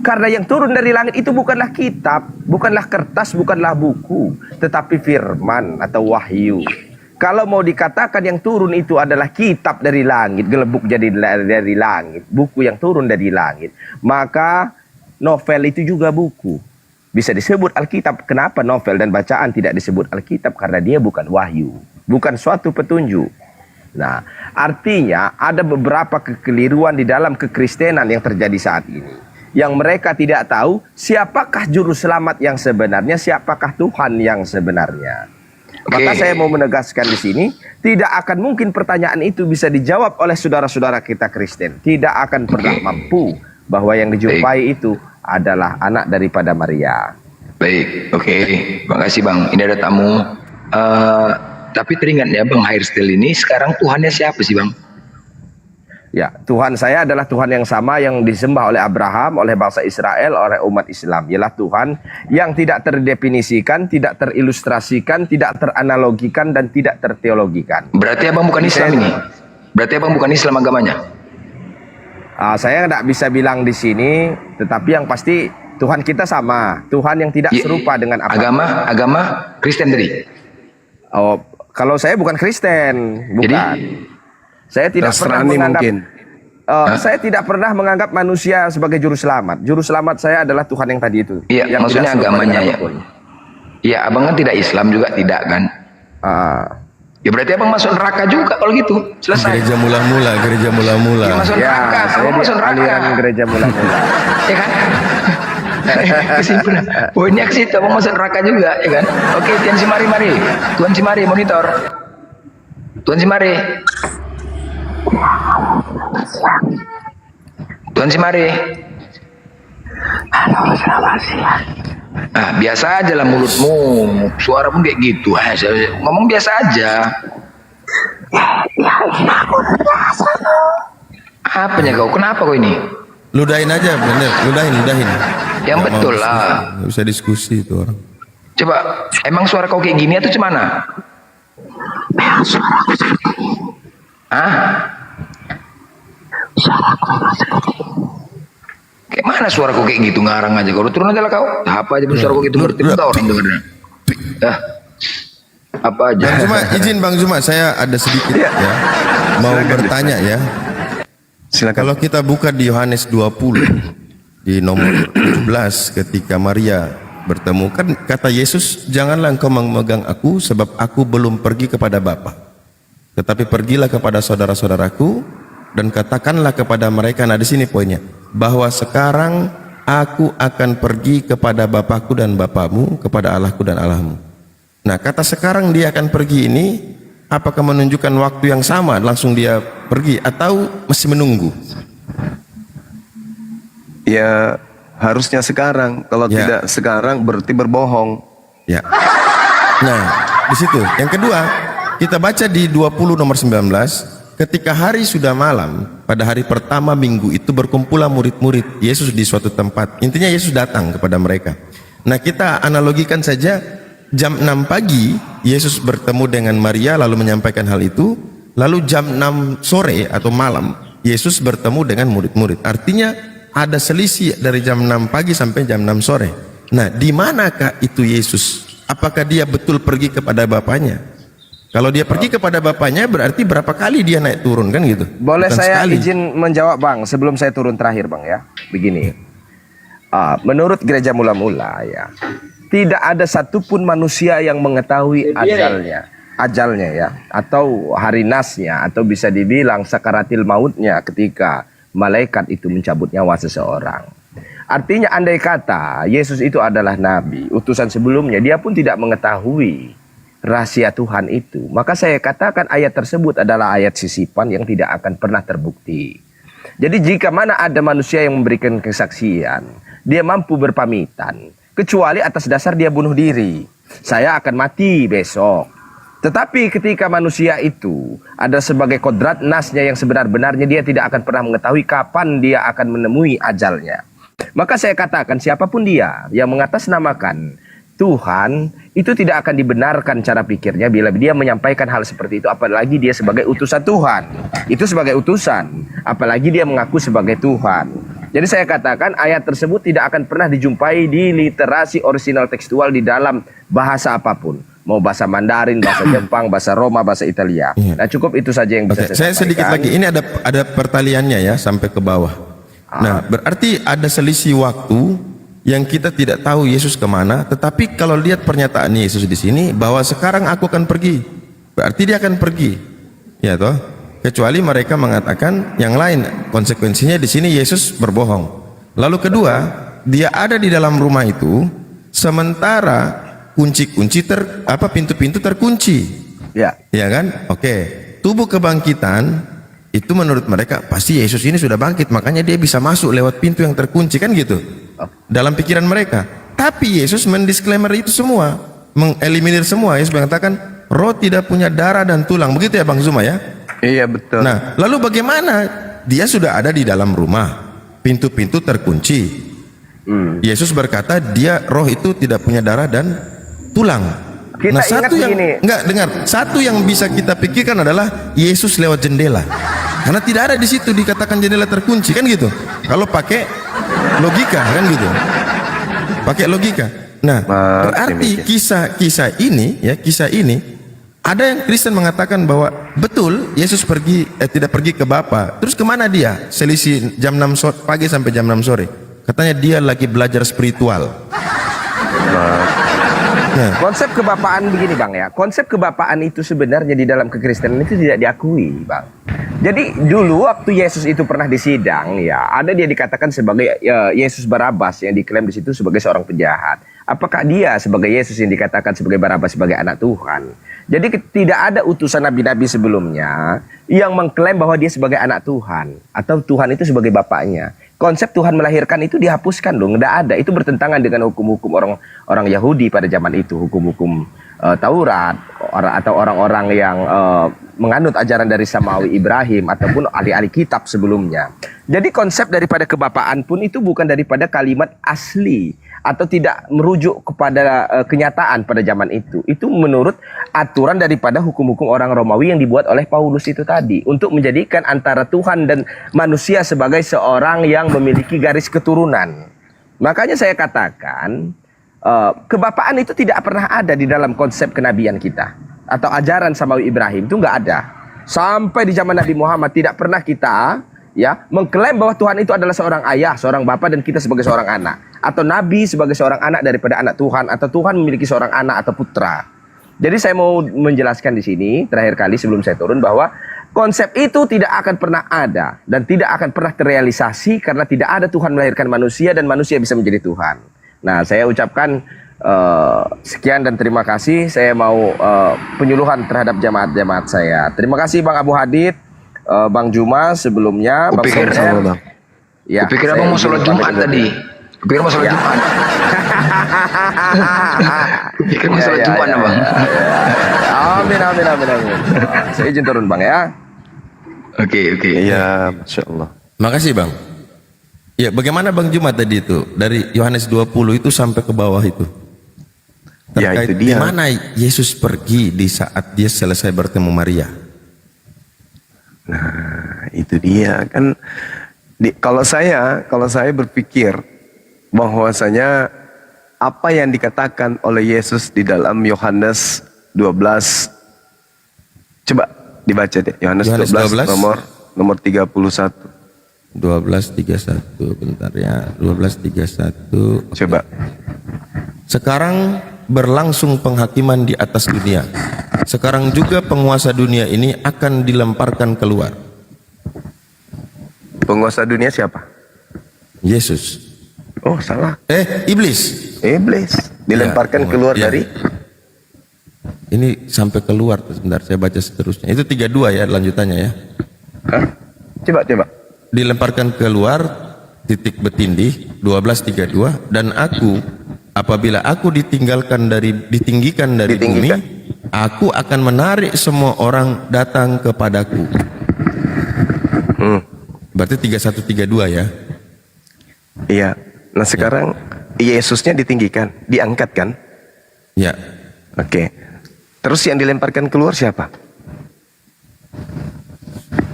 Karena yang turun dari langit itu bukanlah kitab, bukanlah kertas, bukanlah buku, tetapi firman atau wahyu. Kalau mau dikatakan yang turun itu adalah kitab dari langit, gelebuk jadi dari langit, buku yang turun dari langit, maka novel itu juga buku. Bisa disebut Alkitab. Kenapa novel dan bacaan tidak disebut Alkitab? Karena dia bukan wahyu, bukan suatu petunjuk. Nah, artinya ada beberapa kekeliruan di dalam kekristenan yang terjadi saat ini. Yang mereka tidak tahu siapakah juru selamat yang sebenarnya, siapakah Tuhan yang sebenarnya. Maka saya mau menegaskan di sini, tidak akan mungkin pertanyaan itu bisa dijawab oleh saudara-saudara kita Kristen. Tidak akan pernah mampu bahwa yang dijumpai itu adalah anak daripada Maria. Baik, oke. Makasih Bang. Ini ada tamu. Tapi teringat ya Bang, Hairstyle ini sekarang Tuhannya siapa sih Bang? Ya, Tuhan saya adalah Tuhan yang sama yang disembah oleh Abraham, oleh bangsa Israel, oleh umat Islam. Ialah Tuhan yang tidak terdefinisikan, tidak terilustrasikan, tidak teranalogikan, dan tidak terteologikan. Berarti abang bukan Islam ini? Berarti abang bukan Islam agamanya? Saya tidak bisa bilang di sini, tetapi yang pasti Tuhan kita sama. Tuhan yang tidak serupa dengan apa. Agama Kristen tadi? Oh, kalau saya bukan Kristen, bukan. Jadi? Saya tidak pernah Nasrani menganggap, mungkin. saya tidak pernah menganggap manusia sebagai juru selamat. Juru selamat saya adalah Tuhan yang tadi itu. Iya, yang maksudnya tidak serupa agamanya dengan ya. apapun. Iya, abang kan tidak Islam juga tidak kan? Ya berarti abang masuk neraka juga kalau gitu. Selesai. Gereja mula-mula, gereja mula-mula. Ya, masuk Ya, neraka. saya Abang di masuk neraka. aliran gereja mula-mula. Ya kan? Kesimpulan. Poinnya ke situ, abang masuk neraka juga, ya kan? Oke, Tuan Simari, mari. Tuan Simari, monitor. Tuan Simari. Tuan Simari. Halo, selamat siang. Biasa aja lah mulutmu. Suara pun kayak gitu. Ngomong biasa aja. Ya, aku udah biasa loh. Apanya kau? Kenapa kau ini? Ludahin aja, bener. Ludahin. Yang Nggak betul mau lah. diskusi. Nggak bisa diskusi itu orang. Coba, emang suara kau kayak gini atau gimana? Ya, suaraku seperti ini. Suaraku memang seperti ini. Kayak mana suara kau kayak gitu ngarang aja? Kau turun aja lah kau. Apa aja pun suara kau gitu ngerti pun tahu orang dengarnya. Apa aja? Bang Zuma, izin Bang Zuma, saya ada sedikit ya. Mau bertanya ya. Silakan. Kalau kita buka di Yohanes 20 di nomor 17 ketika Maria bertemu, kan kata Yesus, janganlah engkau memegang aku sebab aku belum pergi kepada Bapa. Tetapi pergilah kepada saudara-saudaraku dan katakanlah kepada mereka, nah di sini poinnya, bahwa sekarang aku akan pergi kepada Bapakku dan Bapamu, kepada Allahku dan Allahmu. Nah, kata sekarang dia akan pergi ini, apakah menunjukkan waktu yang sama langsung dia pergi atau masih menunggu? Ya harusnya sekarang. Kalau Ya. tidak sekarang berarti berbohong. Ya. Nah, di situ. Yang kedua, kita baca di 20 nomor 19, ketika hari sudah malam, pada hari pertama minggu itu berkumpullah murid-murid Yesus di suatu tempat. Intinya Yesus datang kepada mereka. Nah, kita analogikan saja jam 6 pagi Yesus bertemu dengan Maria lalu menyampaikan hal itu, lalu jam 6 sore atau malam Yesus bertemu dengan murid-murid. Artinya ada selisih dari jam 6 pagi sampai jam 6 sore. Nah, di manakah itu Yesus? Apakah dia betul pergi kepada Bapaknya? Kalau dia pergi kepada Bapaknya berarti berapa kali dia naik turun kan gitu? Boleh Bukan saya sekali. izin menjawab Bang sebelum saya turun terakhir Bang ya. Begini, menurut gereja mula-mula ya, tidak ada satupun manusia yang mengetahui ajalnya ya, atau hari nasnya, atau bisa dibilang sakaratil mautnya ketika malaikat itu mencabut nyawa seseorang. Artinya andai kata Yesus itu adalah nabi, utusan sebelumnya, dia pun tidak mengetahui rahasia Tuhan itu. Maka saya katakan ayat tersebut adalah ayat sisipan yang tidak akan pernah terbukti. Jadi jika mana ada manusia yang memberikan kesaksian, dia mampu berpamitan, kecuali atas dasar dia bunuh diri. Saya akan mati besok. Tetapi ketika manusia itu ada sebagai kodrat nasnya yang sebenar-benarnya, dia tidak akan pernah mengetahui kapan dia akan menemui ajalnya. Maka saya katakan siapapun dia yang mengatasnamakan Tuhan, itu tidak akan dibenarkan cara pikirnya bila dia menyampaikan hal seperti itu, apalagi dia sebagai utusan Tuhan. Itu sebagai utusan, apalagi dia mengaku sebagai Tuhan. Jadi saya katakan ayat tersebut tidak akan pernah dijumpai di literasi orisinal tekstual di dalam bahasa apapun. Mau bahasa Mandarin, bahasa Jepang, bahasa Roma, bahasa Italia. Nah cukup itu saja yang bisa Oke, saya sedikit sampaikan. lagi. Ini ada pertaliannya ya sampai ke bawah. Nah, berarti ada selisih waktu yang kita tidak tahu Yesus kemana. Tetapi kalau lihat pernyataan Yesus di sini bahwa sekarang aku akan pergi, berarti dia akan pergi, ya toh. Kecuali mereka mengatakan yang lain. Konsekuensinya di sini Yesus berbohong. Lalu kedua, dia ada di dalam rumah itu, sementara kunci-kunci pintu-pintu terkunci. Ya. Ya kan? Oke. Tubuh kebangkitan itu menurut mereka pasti Yesus ini sudah bangkit, makanya dia bisa masuk lewat pintu yang terkunci kan gitu. Dalam pikiran mereka. Tapi Yesus mendisklaimer itu semua, mengeliminir semua. Yesus mengatakan roh tidak punya darah dan tulang. Begitu ya Bang Zuma ya? Iya betul. Nah, lalu bagaimana dia sudah ada di dalam rumah, pintu-pintu terkunci. Yesus berkata dia roh itu tidak punya darah dan tulang. Kita Nah, ingat satu yang begini. enggak dengar, satu yang bisa kita pikirkan adalah Yesus lewat jendela. Karena tidak ada di situ dikatakan jendela terkunci, kan gitu. Kalau pakai logika kan gitu. Pakai logika. Nah, berarti kisah ini ada yang Kristen mengatakan bahwa betul Yesus tidak pergi ke Bapa. Terus kemana dia? Selisih jam 6 pagi sampai jam 6 sore. Katanya dia lagi belajar spiritual. Nah, Konsep kebapaan begini Bang ya. Konsep kebapaan itu sebenarnya di dalam kekristenan itu tidak diakui Bang. Jadi dulu waktu Yesus itu pernah disidang ya, ada dia dikatakan sebagai Yesus Barabas yang diklaim di situ sebagai seorang penjahat. Apakah dia sebagai Yesus yang dikatakan sebagai Barabas sebagai anak Tuhan? Jadi tidak ada utusan nabi-nabi sebelumnya yang mengklaim bahwa dia sebagai anak Tuhan atau Tuhan itu sebagai bapaknya. Konsep Tuhan melahirkan itu dihapuskan loh, nggak ada. Itu bertentangan dengan hukum-hukum orang Yahudi pada zaman itu, hukum-hukum Taurat atau orang-orang yang menganut ajaran dari Samawi Ibrahim ataupun ahli-ahli kitab sebelumnya. Jadi konsep daripada kebapaan pun itu bukan daripada kalimat asli atau tidak merujuk kepada kenyataan pada zaman itu. Itu menurut aturan daripada hukum-hukum orang Romawi yang dibuat oleh Paulus itu tadi untuk menjadikan antara Tuhan dan manusia sebagai seorang yang memiliki garis keturunan. Makanya saya katakan kebapaan itu tidak pernah ada di dalam konsep kenabian kita atau ajaran Samawi Ibrahim itu nggak ada. Sampai di zaman Nabi Muhammad tidak pernah kita ya mengklaim bahwa Tuhan itu adalah seorang ayah, seorang bapa dan kita sebagai seorang anak, atau nabi sebagai seorang anak daripada anak Tuhan, atau Tuhan memiliki seorang anak atau putra. Jadi saya mau menjelaskan di sini terakhir kali sebelum saya turun bahwa konsep itu tidak akan pernah ada dan tidak akan pernah terrealisasi karena tidak ada Tuhan melahirkan manusia dan manusia bisa menjadi Tuhan. Nah, saya ucapkan sekian dan terima kasih. Saya mau penyuluhan terhadap jamaat-jamaat saya. Terima kasih Bang Abu Hadid, Bang Juma sebelumnya, Bang Kupikir Soner. Ya, Kupikir saya abang mau sholat izin Jumat pamit dulu. tadi. Kupikir mau sholat Ya. Jumat. Kupikir mau Ya, sholat ya, Jumat ya, abang. Amin. Saya izin turun Bang ya. Oke. Iya, Masya Allah. makasih Bang. Ya, bagaimana Bang Jumat tadi itu dari Yohanes 20 itu sampai ke bawah itu? Ya, Terkait itu dia. di mana Yesus pergi di saat dia selesai bertemu Maria? Nah, itu dia kan. Kalau saya berpikir bahwasanya apa yang dikatakan oleh Yesus di dalam Yohanes 12, coba dibaca deh, Yohanes Yohanes 12 12. nomor 31. 12:31 bentar ya. 12:31. Coba. Sekarang berlangsung penghakiman di atas dunia. Sekarang juga penguasa dunia ini akan dilemparkan keluar. Penguasa dunia siapa? Yesus. Oh, salah. Iblis. Iblis dilemparkan Ya, keluar ya. dari. Ini sampai keluar sebentar saya baca seterusnya. Itu 32 ya lanjutannya ya. Hah? Coba. Dilemparkan keluar titik bertindih 12:32 dan aku apabila aku ditinggikan dari bumi, aku akan menarik semua orang datang kepadaku. Berarti 31:32 ya. Iya. Nah, sekarang Yesusnya ditinggikan, diangkat kan? Ya. Oke. Terus yang dilemparkan keluar siapa?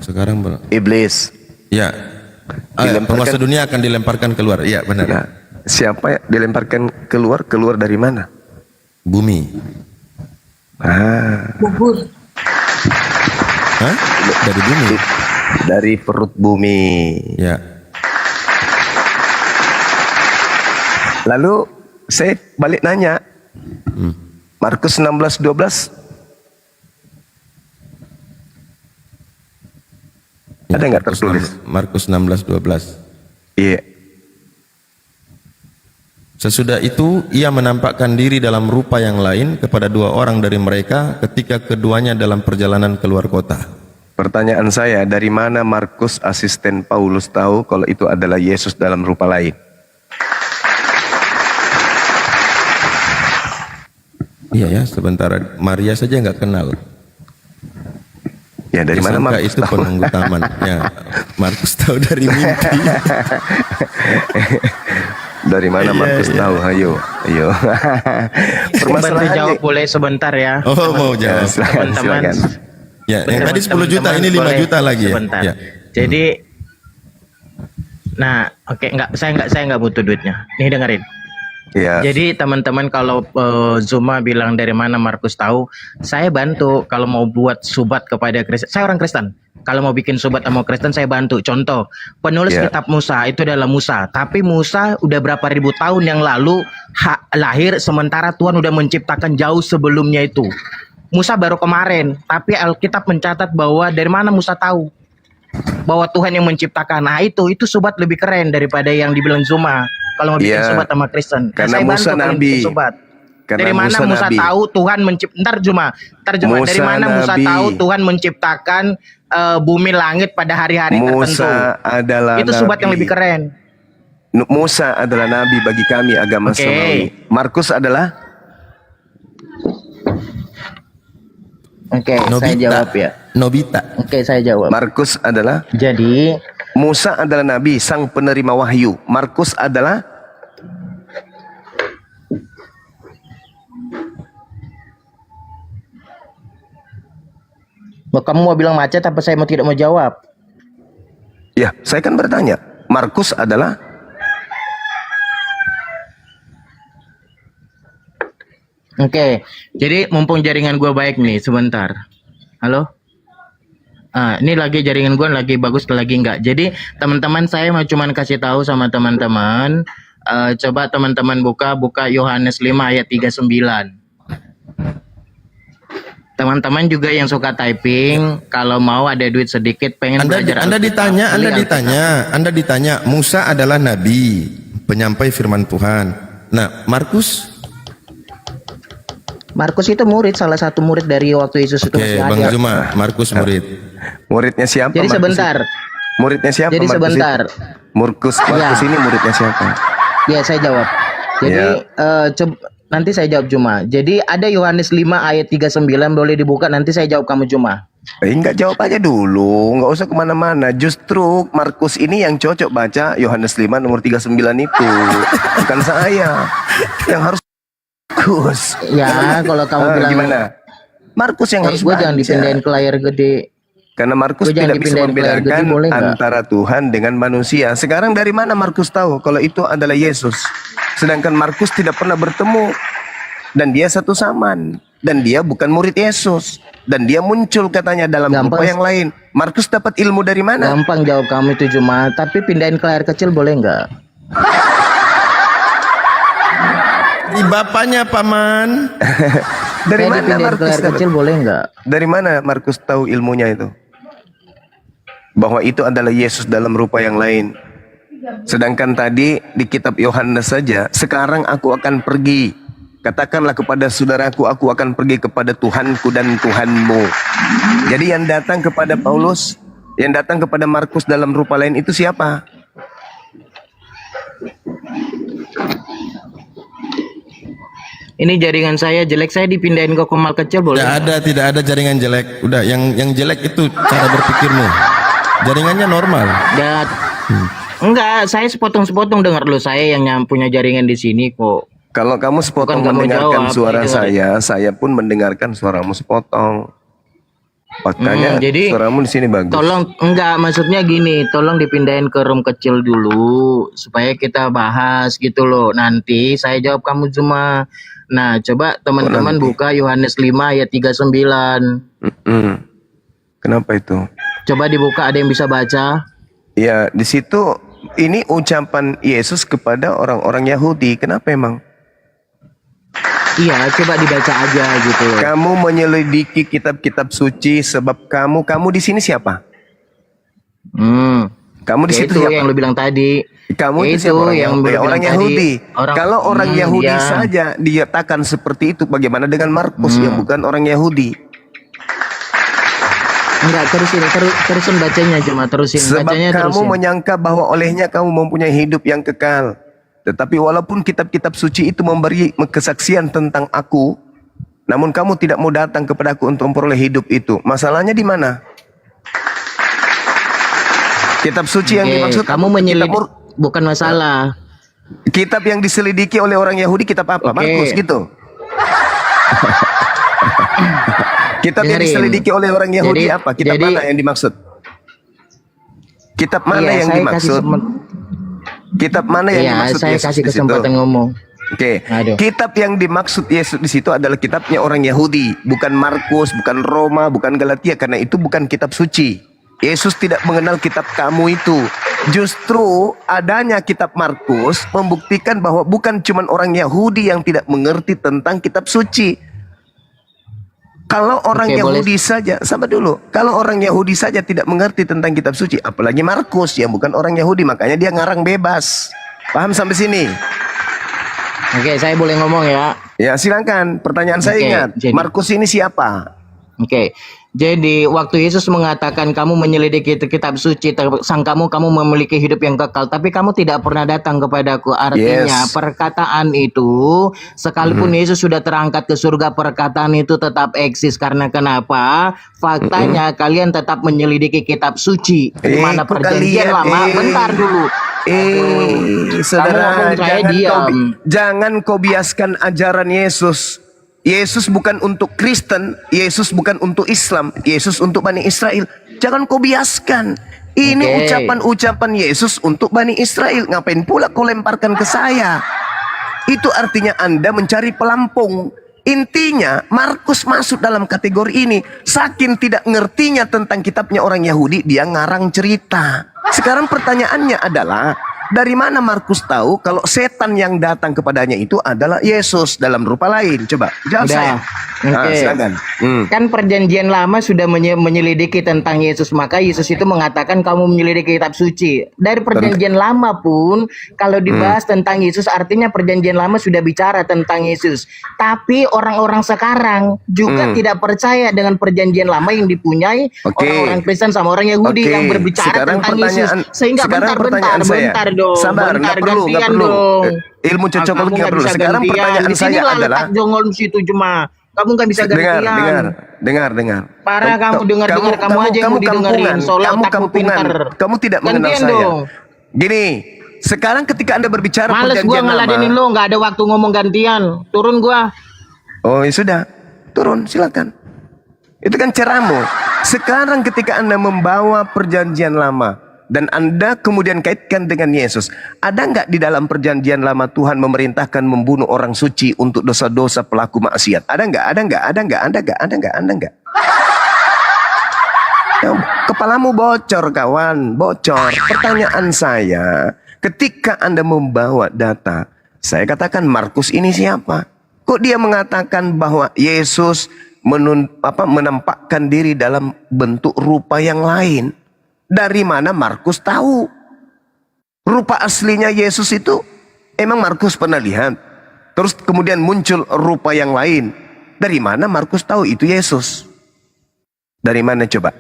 Sekarang Iblis. ya. Penguasa dunia akan dilemparkan keluar. Iya, benar. Ya. Siapa yang dilemparkan keluar? Keluar dari mana? Bumi. Bubur. Hah? Dari bumi. Dari perut bumi. Ya. Lalu saya balik nanya. Markus 16:12. Ada nggak tertulis? Markus 16:12. Iya. Sesudah itu ia menampakkan diri dalam rupa yang lain kepada dua orang dari mereka ketika keduanya dalam perjalanan keluar kota. Pertanyaan saya, dari mana Markus asisten Paulus tahu kalau itu adalah Yesus dalam rupa lain? Iya ya, sebentar. Maria saja nggak kenal. Ya dari mana Disangka Markus itu tahu? penunggu taman. Ya, Markus tahu dari mimpi. Dari mana Markus tahu? Ayo. Bantu Permasalahannya. jawab boleh sebentar ya. Oh, mau Ya, jawab. silakan, Teman-teman. silakan. Ya, yang tadi 10 juta ini 5 Boleh juta lagi ya. sebentar. Ya. Jadi nah, oke, saya nggak butuh duitnya. Nih dengerin. Ya. Jadi teman-teman kalau Zuma bilang dari mana Markus tahu, saya bantu kalau mau buat subat kepada Kristen. Saya orang Kristen. Kalau mau bikin subat sama Kristen saya bantu. Contoh, penulis Ya. kitab Musa itu adalah Musa. Tapi Musa udah berapa ribu tahun yang lalu lahir, sementara Tuhan udah menciptakan jauh sebelumnya itu. Musa baru kemarin, tapi Alkitab mencatat bahwa dari mana Musa tahu bahwa Tuhan yang menciptakan. Nah itu subat lebih keren daripada yang dibilang Zuma. Kalau mau bikin Iya. subat sama Kristen, nah, Karena saya Musa bantu kalian nabi. bikin subat. Karena Dari mana Musa Musa nabi. tahu Tuhan mencipta? Ntar Juma. Dari Musa mana Musa nabi. tahu Tuhan menciptakan bumi langit pada hari-hari tertentu? Musa adalah Itu subat yang nabi. lebih keren. Musa adalah nabi bagi kami agama Oke. Samawi. Markus adalah Oke, saya Nobita. jawab ya. Nobita. Oke, saya jawab. Markus adalah Jadi Musa adalah nabi, sang penerima wahyu. Markus adalah kamu mau bilang macet apa saya mau tidak mau jawab? ya, saya kan bertanya. Markus adalah Oke, jadi mumpung jaringan gua baik nih, sebentar. Halo? Ini lagi jaringan gua lagi bagus lagi enggak. Jadi teman-teman saya mau cuman kasih tahu sama teman-teman, coba teman-teman buka Yohanes 5 ayat 39. Teman-teman juga yang suka typing, kalau mau ada duit sedikit pengen belajar Anda Alkitab, beli Alkitab. Anda ditanya, Musa adalah nabi, penyampai firman Tuhan. Nah, Markus, Markus itu murid, salah satu murid dari waktu Yesus itu oke, masih Bang ada. Zuma, Markus murid. muridnya siapa? Jadi Markus sebentar. itu? Muridnya siapa? Jadi Markus sebentar. itu? Markus Ya. ini muridnya siapa? Ya, saya jawab. Jadi nanti saya jawab Juma. Jadi ada Yohanes 5 ayat 39 boleh dibuka, nanti saya jawab kamu Juma. Enggak, jawab aja dulu, nggak usah kemana-mana. Justru Markus ini yang cocok baca Yohanes 5 nomor 39 itu, bukan saya yang harus Markus. Ya, kalau kamu bilang Gimana? Markus yang harus gue baca. jangan dipindahin ke layar gede. Karena Markus Gua jangan tidak bisa dipindahin ke layar membedakan gede, boleh nggak? antara Tuhan dengan manusia. Sekarang dari mana Markus tahu kalau itu adalah Yesus? Sedangkan Markus tidak pernah bertemu dan dia satu zaman dan dia bukan murid Yesus dan dia muncul katanya dalam Gampang. rupa yang lain. Markus dapat ilmu dari mana? Gampang jawab kamu itu Juma, tapi pindahin ke layar kecil boleh nggak? Di bapaknya paman. Dari Saya mana dipindahin ke Markus layar dapat? kecil boleh nggak? Dari mana Markus tahu ilmunya itu? Bahwa itu adalah Yesus dalam rupa yang lain. Sedangkan tadi di kitab Yohanes saja, sekarang aku akan pergi. Katakanlah kepada saudaraku, aku akan pergi kepada Tuhanku dan Tuhanmu. Jadi yang datang kepada Paulus, yang datang kepada Markus dalam rupa lain itu siapa? Ini jaringan saya jelek, saya dipindahin ke komal kecil boleh? Tidak ada jaringan jelek. Udah, yang jelek itu cara berpikirmu. Jaringannya normal. Dan enggak, saya sepotong-sepotong dengar lo, saya yang punya jaringan di sini kok. Kalau kamu sepotong Bukan kamu mendengarkan jawab, suara itu saya pun mendengarkan suaramu sepotong. Makanya jadi suaramu di sini bagus. Tolong, enggak, maksudnya gini, tolong dipindahin ke room kecil dulu supaya kita bahas gitu loh. Nanti saya jawab kamu cuma. Nah, coba teman-teman buka Yohanes 5 ayat 39. Kenapa itu? Coba dibuka, ada yang bisa baca? Ya, di situ ini ucapan Yesus kepada orang-orang Yahudi. Kenapa emang? Iya, coba dibaca aja gitu loh. Kamu menyelidiki kitab-kitab suci sebab kamu di sini siapa? Kamu di Ya situ itu siapa? yang lu bilang tadi. Kamu Ya itu siapa? yang Orang, lu orang bilang Yahudi. tadi. Kalau orang Yahudi ya. saja dikatakan seperti itu, bagaimana dengan Markus yang bukan orang Yahudi? Enggak, terusin bacanya cuma terusin Sebab bacanya kamu terusin. menyangka bahwa olehnya kamu mempunyai hidup yang kekal. Tetapi walaupun kitab-kitab suci itu memberi kesaksian tentang aku, namun kamu tidak mau datang kepada aku untuk memperoleh hidup itu. Masalahnya di mana? Kitab suci yang Oke, dimaksud kamu kitab, menyelidik bukan masalah. kitab yang diselidiki oleh orang Yahudi kitab apa? Oke. Markus gitu. Kitab yang Dengerin. diselidiki oleh orang Yahudi Jadi- apa? Kitab jadi- mana yang dimaksud? Kitab mana Iya, yang saya dimaksud? Kitab mana yang Iya, dimaksud saya Yesus kasih di situ? kesempatan ngomong. Oke, Aduh. kitab yang dimaksud Yesus di situ adalah kitabnya orang Yahudi, bukan Markus, bukan Roma, bukan Galatia, karena itu bukan kitab suci. Yesus tidak mengenal kitab kamu itu. Justru adanya kitab Markus membuktikan bahwa bukan cuma orang Yahudi yang tidak mengerti tentang kitab suci. Kalau orang Oke, boleh. Yahudi saja, sabar dulu. Kalau orang Yahudi saja tidak mengerti tentang kitab suci, apalagi Markus yang bukan orang Yahudi, makanya dia ngarang bebas. Paham sampai sini? Oke, saya boleh ngomong ya. Ya silakan. Pertanyaan saya Oke, ingat, jadi- Markus ini siapa? Oke. Jadi waktu Yesus mengatakan kamu menyelidiki kitab suci kamu memiliki hidup yang kekal, tapi kamu tidak pernah datang kepadaku. Artinya Yes. perkataan itu sekalipun Yesus sudah terangkat ke surga, perkataan itu tetap eksis. Karena kenapa? Faktanya kalian tetap menyelidiki kitab suci di mana kok perjanjian kalian, lama. Bentar dulu. Saudara, ngomong, saya diam. jangan kau biaskan ajaran Yesus. Yesus bukan untuk Kristen, Yesus bukan untuk Islam, Yesus untuk Bani Israel. Jangan kau biaskan. Ini Oke. ucapan-ucapan Yesus untuk Bani Israel. Ngapain pula kau lemparkan ke saya? Itu artinya Anda mencari pelampung. Intinya Markus masuk dalam kategori ini. Saking tidak ngertinya tentang kitabnya orang Yahudi, dia ngarang cerita. Sekarang pertanyaannya adalah, dari mana Markus tahu kalau setan yang datang kepadanya itu adalah Yesus dalam rupa lain? Coba jawab Udah. saya. Oke. Silakan. Kan perjanjian lama sudah menyelidiki tentang Yesus, maka Yesus itu mengatakan kamu menyelidiki kitab suci. Dari perjanjian lama pun kalau dibahas tentang Yesus, artinya perjanjian lama sudah bicara tentang Yesus. Tapi orang-orang sekarang juga tidak percaya dengan perjanjian lama yang dipunyai Oke. orang-orang Kristen sama orang Yahudi Oke, yang berbicara sekarang tentang Yesus. pertanyaan- Sehingga sekarang bentar pertanyaan saya. bentar dong. Sabar, bentar, nggak perlu, nggak gantian perlu. dong. Ilmu cocokologi Kamu nggak nggak perlu. bisa Sekarang gantian. pertanyaan Di sini saya lah adalah, letak jongol situ cuma. Kamu nggak bisa gantian. dengar. Parah kamu dengar kamu aja yang mau didengerin. Soalnya kamu otakmu kampungan. pintar. Kamu tidak mengenal Gantian saya. dong. Gini, sekarang ketika Anda berbicara Males gua perjanjian ngeladenin lama. lo, nggak ada waktu ngomong gantian. Turun gua. Oh ya sudah, turun silakan. Itu kan caramu. Sekarang ketika Anda membawa perjanjian lama dan Anda kemudian kaitkan dengan Yesus, ada nggak di dalam perjanjian lama Tuhan memerintahkan membunuh orang suci untuk dosa-dosa pelaku maksiat? Ada nggak? Ada nggak? Ya, kepalamu bocor kawan, bocor. Pertanyaan saya, ketika Anda membawa data, saya katakan Markus ini siapa? Kok dia mengatakan bahwa Yesus menampakkan diri dalam bentuk rupa yang lain? Dari mana Markus tahu? Rupa aslinya Yesus itu emang Markus pernah lihat. Terus kemudian muncul rupa yang lain. Dari mana Markus tahu itu Yesus? Dari mana coba?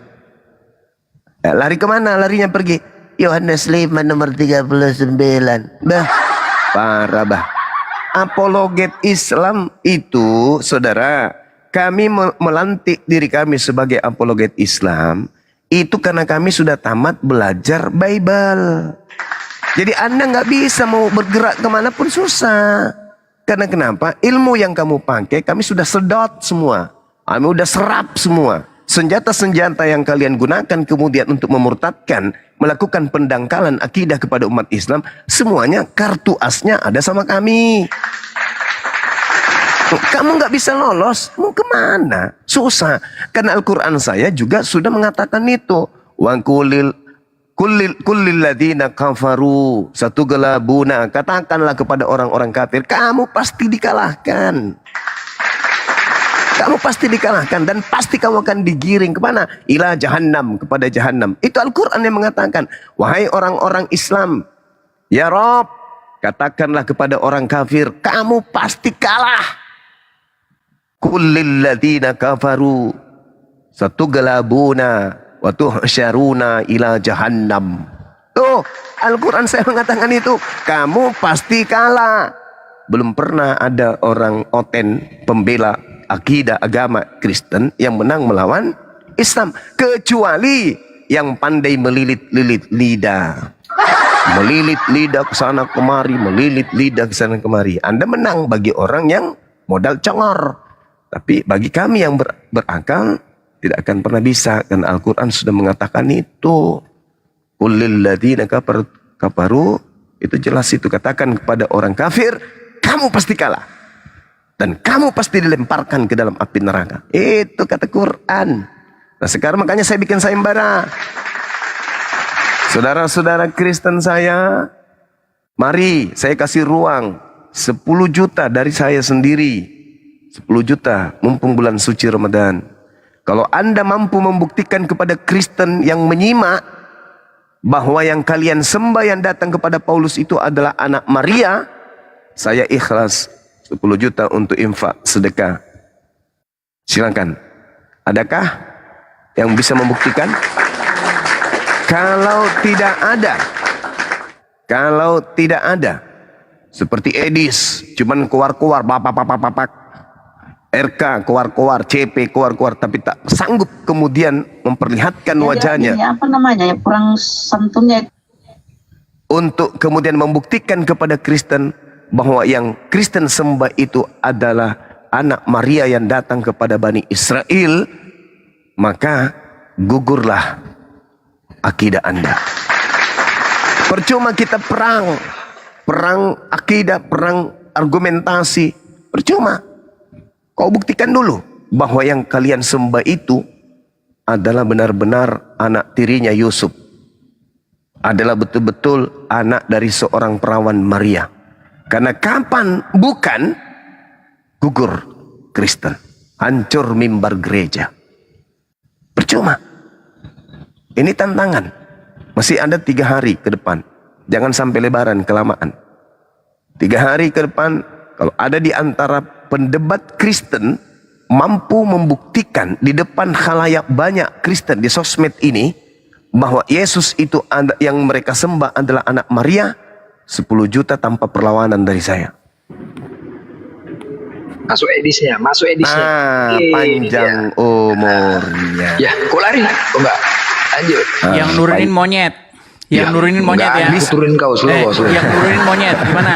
Lari kemana? Larinya pergi. Yohanes 5 nomor 39. Bah, parah bah. Apologet Islam itu, saudara, kami melantik diri kami sebagai apologet Islam itu karena kami sudah tamat belajar Bible. Jadi Anda nggak bisa mau bergerak kemanapun susah. Karena kenapa? Ilmu yang kamu pakai kami sudah sedot semua. Kami sudah serap semua. Senjata-senjata yang kalian gunakan kemudian untuk memurtadkan, melakukan pendangkalan akidah kepada umat Islam, semuanya kartu asnya ada sama kami. Kamu nggak bisa lolos, mau kemana? Susah. Karena Al-Quran saya juga sudah mengatakan itu. Wa kulil ladina kafaru satuglabuna. Katakanlah kepada orang-orang kafir, kamu pasti dikalahkan. Kamu pasti dikalahkan dan pasti kamu akan digiring kemana? Ila jahannam, kepada jahannam. Itu Al-Quran yang mengatakan, wahai orang-orang Islam, ya Rob, katakanlah kepada orang kafir, kamu pasti kalah. Kullil ladina kafaru satuglabuna wa tuhsyaruna ila jahannam. Tuh, Al-Quran saya mengatakan itu, kamu pasti kalah. Belum pernah ada orang oten pembela akidah agama Kristen yang menang melawan Islam, kecuali yang pandai melilit-lilit lidah. Melilit lidah ke sana kemari, melilit lidah ke sana kemari. Anda menang bagi orang yang modal congor. Tapi bagi kami yang berakal, tidak akan pernah bisa. Karena Al-Quran sudah mengatakan itu. Qulil ladzina kafaru, itu jelas itu. Katakan kepada orang kafir, kamu pasti kalah. Dan kamu pasti dilemparkan ke dalam api neraka. Itu kata Quran. Nah sekarang makanya saya bikin sayembara. Saudara-saudara Kristen saya, mari saya kasih ruang 10 juta dari saya sendiri. 10 juta mumpung bulan suci Ramadan. Kalau Anda mampu membuktikan kepada Kristen yang menyimak bahwa yang kalian sembah yang datang kepada Paulus itu adalah anak Maria, saya ikhlas 10 juta untuk infak sedekah. Silakan. Adakah yang bisa membuktikan? Kalau tidak ada, seperti Edis, cuman keluar-keluar, bapak, RK keluar-keluar, CP keluar-keluar, tapi tak sanggup kemudian memperlihatkan wajahnya. Apa namanya, kurang santunnya. Untuk kemudian membuktikan kepada Kristen bahwa yang Kristen sembah itu adalah anak Maria yang datang kepada Bani Israel, maka gugurlah akidah Anda. Percuma kita perang akidah, perang argumentasi, percuma. Kau buktikan dulu bahwa yang kalian sembah itu adalah benar-benar anak tirinya Yusuf, adalah betul-betul anak dari seorang perawan Maria. Karena kapan bukan, gugur Kristen, hancur mimbar gereja. Percuma. Ini tantangan. Masih ada 3 hari ke depan. Jangan sampai lebaran kelamaan. 3 hari ke depan, kalau ada di antara pendebat Kristen mampu membuktikan di depan khalayak banyak Kristen di sosmed ini bahwa Yesus itu yang mereka sembah adalah anak Maria, 10 juta tanpa perlawanan dari saya. Masuk edisinya. Panjang umurnya. Ya, kok lari? Kok enggak? Lanjut. Yang nurunin monyet. Yang nurunin monyet ya. Aku turunin kau slow. Yang nurunin monyet gimana?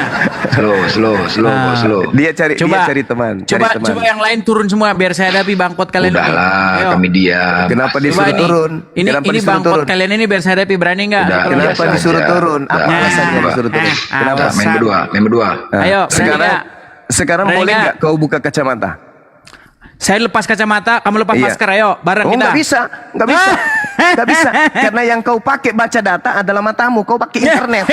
Slow. Dia cari teman. Coba yang lain turun semua biar saya hadapi bangkot kalian. Udahlah, Ayo. kami diam. Kenapa disuruh turun? Ini bangkot kalian ini biar saya hadapi, berani nggak? Udah, Kenapa biasa disuruh aja. turun? Apa Udah. alasannya disuruh turun? Kenapa? Main berdua. Ayo, Sekarang Berani boleh nggak? nggak kau buka kacamata? Saya lepas kacamata, kamu lepas Iya. masker, ayo bareng Oh, kita. nggak bisa. Nggak bisa. Karena yang kau pakai baca data adalah matamu. Kau pakai internet.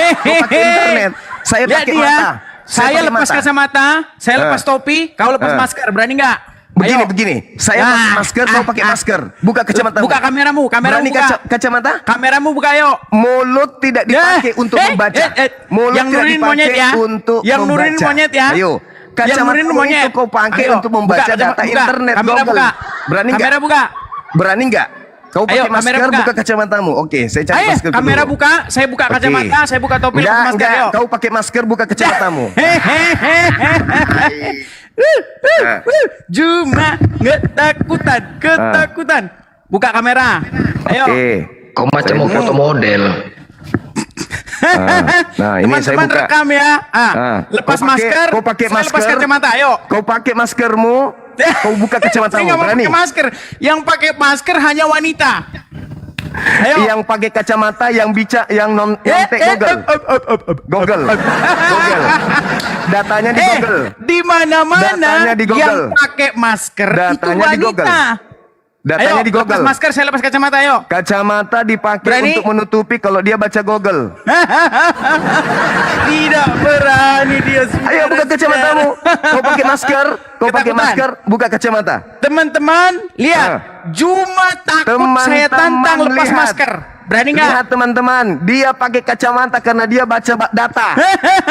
Saya Lihat pakai dia. mata. Saya pakai lepas mata. kacamata, saya lepas topi, kau lepas masker, berani nggak? Ayo. Begini. Saya pakai masker, kau pakai masker. Buka kacamata. Buka kameramu Berani buka. kacamata? Kameramu buka, ayo. Mulut tidak dipakai untuk membaca. Yang Mulut tidak nurunin dipakai monyet ya. untuk Yang membaca. nurunin monyet ya. Ayo. Yang Kacamata nurunin monyet. itu kau pakai Ayo, untuk membaca buka, data buka. internet. Kamera Google. buka. Berani nggak? Kamera buka. Berani nggak? Kau pakai Ayo, kamera masker, buka. buka kacamatamu. Oke, saya cari Ayo, masker kamera dulu. buka, saya buka Oke. kacamata, saya buka topi, lepas masker, Enggak. ayo. Kau pakai masker, buka kacamatamu. Cuma ketakutan. Buka kamera. Ayo. Oke. Kau macam mau foto model. Nah, ini saya Teman-teman buka. rekam ya. Lepas masker. Kau pakai saya masker. lepas kacamata, ayo. Kau pakai maskermu. Kau buka Saya kacamatamu. nggak mau Berani. pakai masker. Yang pakai masker hanya wanita. Ayo. Yang pakai kacamata, yang nyontek Google. Google. Datanya di Google. Di mana-mana Datanya di Google. yang pakai masker itu Datanya di Google. wanita. Datanya Ayo, di Google. lepas masker, saya lepas kacamata, ayo. Kacamata dipakai Berani? untuk menutupi kalau dia baca Google. Tidak berani dia. Ayo buka kacamatamu. Kau pakai masker. Kau pakai Ketakutan. masker. Buka kacamata. Teman-teman, lihat. Cuma takut saya tantang lepas lihat. masker. Berani nggak? Lihat teman-teman, dia pakai kacamata karena dia baca data.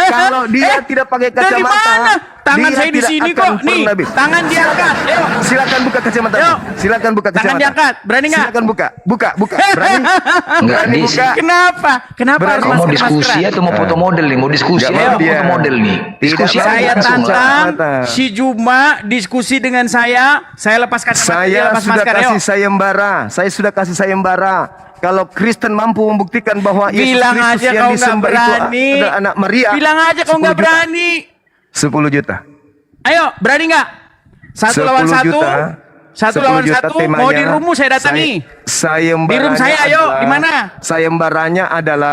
Kalau dia tidak pakai Dari kacamata, mana? Tangan dia saya di tidak sini akan kok. Nih, pernah bisa. tangan diangkat. Ayo. Silakan buka kacamata. Yuk. Silakan buka kacamata. Tangan diangkat. Berani nggak? Silakan buka. Buka. Berani? Enggak, Berani Dis. buka. Kenapa? Kenapa Berani. harus Kau mau masker diskusi maskeran? atau mau foto model nih? Mau diskusi Nggak atau mau mau dia. foto model nih? Diskusi Tidak apa? Saya langsung. tantang kacamata. si Juma diskusi dengan saya lepas kacamata, dia Saya lepas sudah masker. Ayo. kasih sayembara. Saya sudah kasih sayembara. kalau Kristen mampu membuktikan bahwa Yesus Bilang Kristus aja yang kau nggak disembah itu berani. adalah anak Maria. Bilang aja kau 10 nggak juta. berani. 10 juta. Ayo, berani nggak? 1 lawan 10 1. juta. 1 10 lawan juta 1. temanya. Mau di rumah saya datangi. Sayembaranya Di room saya, ayo, adalah- di mana? Sayembaranya adalah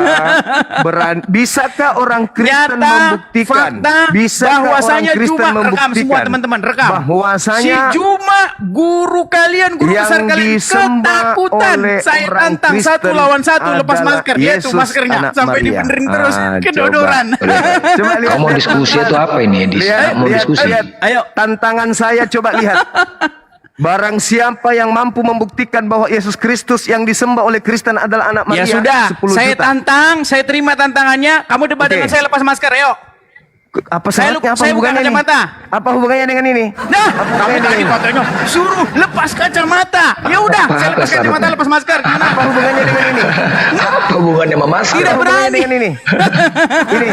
bisakah orang Kristen Nyata, membuktikan? fakta, Bisakah bahwasanya orang Kristen Juma, rekam semua membuktikan teman-teman, rekam. bahwasanya Si Juma, guru kalian, guru yang besar kalian, disembah ketakutan. oleh Saya orang tantang Kristen 1 lawan 1 lepas adalah masker. Dia tuh Yesus, maskernya anak sampai Maria. dibenerin terus. Kedodoran. Coba lihat. Kamu mau diskusi itu apa ini, Edis? Lihat, Mau lihat, diskusi? lihat. Ayo. Tantangan saya coba lihat. Barang siapa yang mampu membuktikan bahwa Yesus Kristus yang disembah oleh Kristen adalah anak Maria, Ya sudah, 10 saya juta. tantang, saya terima tantangannya. Kamu debat Oke. dengan saya lepas masker, ayo. Apa Saya syaratnya? Apa buka hubungannya ini? kacamata. Apa hubungannya dengan ini? Nah, Apa kamu hubungannya tadi dengan ini? katanya suruh lepas kacamata. Ya udah, Apa- saya apa lepas kacamata, syaratnya? lepas masker. Gimana? Apa hubungannya dengan ini? Apa hubungannya sama masker? Tidak Apa hubungannya berani. dengan ini? Ini.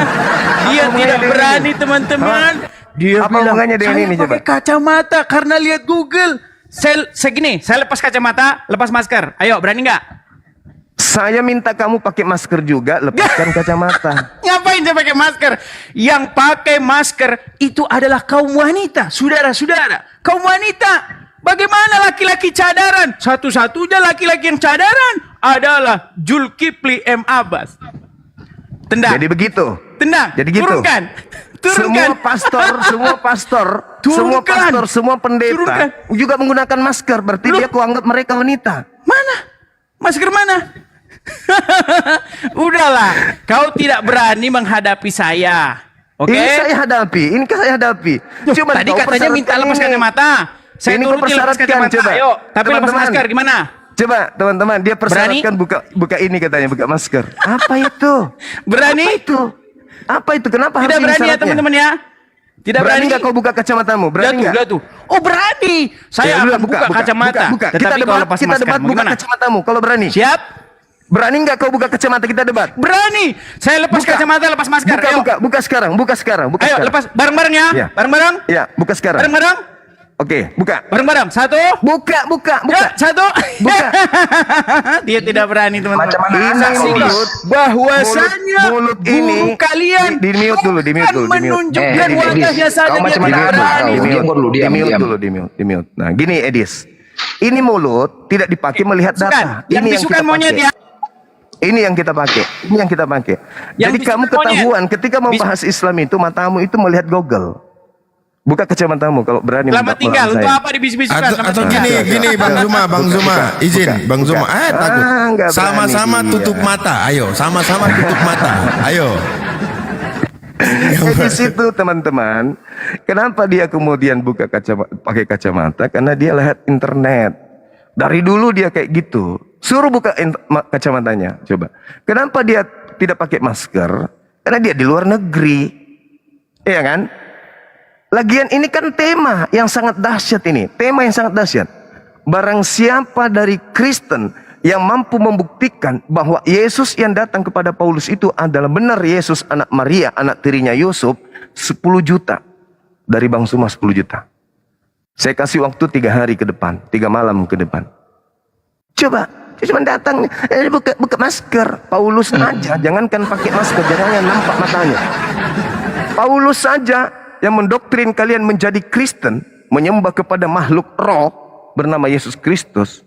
Dia hubungannya tidak dengan berani, ini? teman-teman. Dia Apa bilang, hubungannya dengan saya ini, pakai coba? kacamata karena lihat Google. Saya gini, saya lepas kacamata, lepas masker. Ayo, berani nggak? Saya minta kamu pakai masker juga, lepaskan kacamata. Ngapain saya pakai masker? Yang pakai masker itu adalah kaum wanita, saudara-saudara. Kaum wanita. Bagaimana laki-laki cadaran? Satu-satunya laki-laki yang cadaran adalah Zulkifli M. Abbas. Tendang. Jadi begitu. Tendang. Jadi gitu. Turunkan. Turunkan. Semua pastor, Turunkan. semua pendeta Turunkan. juga menggunakan masker. Berarti Loh. dia kuanggap mereka wanita. Mana? Masker mana? Udahlah, kau tidak berani menghadapi saya. Oke? Ini saya hadapi, ini kan saya hadapi. Loh, Cuma tadi kau katanya minta persyaratkan lepas ini. kacamata. Saya Ini kau turuti lepas persyaratkan, kacamata. coba. Ayo, tapi lepas Teman-teman. masker gimana? Coba teman-teman, dia persyaratkan buka ini katanya, buka masker. Apa itu? Berani? Apa itu? Apa itu? Kenapa Tidak harus ini berani ya syaratnya? teman-teman ya? Tidak Berani berani. nggak kau buka kacamatamu? Berani nggak? Lihat tuh. Oh berani. Saya Ya, udah, akan buka kacamata. buka. Tetapi Kita kau debat, lepas kita masker. debat, Mau buka gimana? kacamatamu kalau berani. Siap? Berani nggak kau buka kacamata, kita debat? Berani. Saya lepas Buka. kacamata, lepas masker. Buka, Ayo. buka sekarang, buka sekarang, buka Ayo sekarang. lepas bareng-bareng ya. Ya. Bareng-bareng. Ya, buka sekarang. Bareng-bareng. Oke, buka. Bareng-bareng. 1. Buka. Ya, 1. Buka. Dia tidak berani teman-teman. Macam mana Ini asal sih, Dis? mulut, Bahwasanya mulut guru ini kalian di mute dulu, di mute akan dulu, di mute. menunjukkan Edis, wajahnya saja kau dia macam tidak mana berani. kau? Diam dulu, diam, di mute diam. dulu, di mute. Nah, gini Edis. Ini mulut tidak dipakai melihat Bisukan. data. Yang Ini yang bisukan kita monyet pakai. ya. Ini yang kita pakai. Ini yang kita pakai. Yang Jadi kamu bisukan monyet. ketahuan ketika membahas Islam itu matamu itu melihat Google. Buka kacamatamu kalau berani Selamat minta tinggal. melawan Untuk saya. apa dibisik-bisikan? Atau, Selamat atau tinggal. gini Bang Zuma, Bang Buka, Zuma, buka, izin buka, Bang Zuma. buka. Takut. Nggak berani Sama-sama dia. tutup mata. Ayo, sama-sama tutup mata. Ayo. Di situ teman-teman, kenapa dia kemudian buka pakai kacamata? Karena dia lihat internet. Dari dulu dia kayak gitu. Suruh buka kacamatanya, coba. Kenapa dia tidak pakai masker? Karena dia di luar negeri. Iya kan? Lagian ini kan tema yang sangat dahsyat ini. Tema yang sangat dahsyat. Barang siapa dari Kristen yang mampu membuktikan bahwa Yesus yang datang kepada Paulus itu adalah benar Yesus anak Maria, anak tirinya Yusuf, 10 juta. Dari Bang Suma 10 juta. Saya kasih waktu 3 hari ke depan, 3 malam ke depan. Coba, cuma datang, buka masker. Paulus aja, jangankan pakai masker, jangan nampak matanya. Paulus saja yang mendoktrin kalian menjadi Kristen, menyembah kepada makhluk roh bernama Yesus Kristus.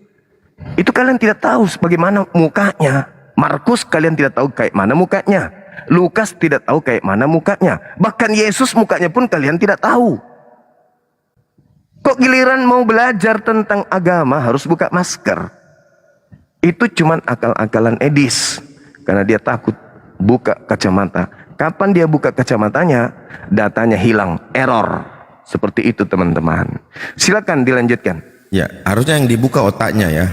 Itu kalian tidak tahu bagaimana mukanya. Markus kalian tidak tahu kayak mana mukanya. Lukas tidak tahu kayak mana mukanya. Bahkan Yesus mukanya pun kalian tidak tahu. Kok giliran mau belajar tentang agama harus buka masker? Itu cuman akal-akalan Edis. Karena dia takut buka kacamata. Kapan dia buka kacamatanya, datanya hilang, error. Seperti itu teman-teman. Silakan dilanjutkan. Ya, harusnya yang dibuka otaknya ya.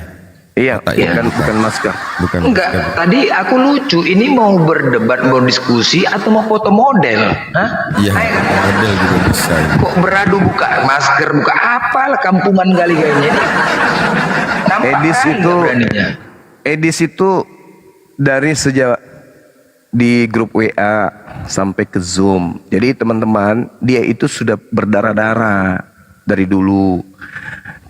Iya, bukan masker. Bukan. Enggak, tadi aku lucu. Ini mau berdebat, mau diskusi atau mau foto model? Hah? Iya, model juga bisa. Kok beradu buka masker, buka apalah kampungan kali kayaknya ini. Nampak Edis kali itu, nggak beraninya. Edis itu dari sejak di grup WA sampai ke Zoom. Jadi teman-teman, dia itu sudah berdarah-darah dari dulu.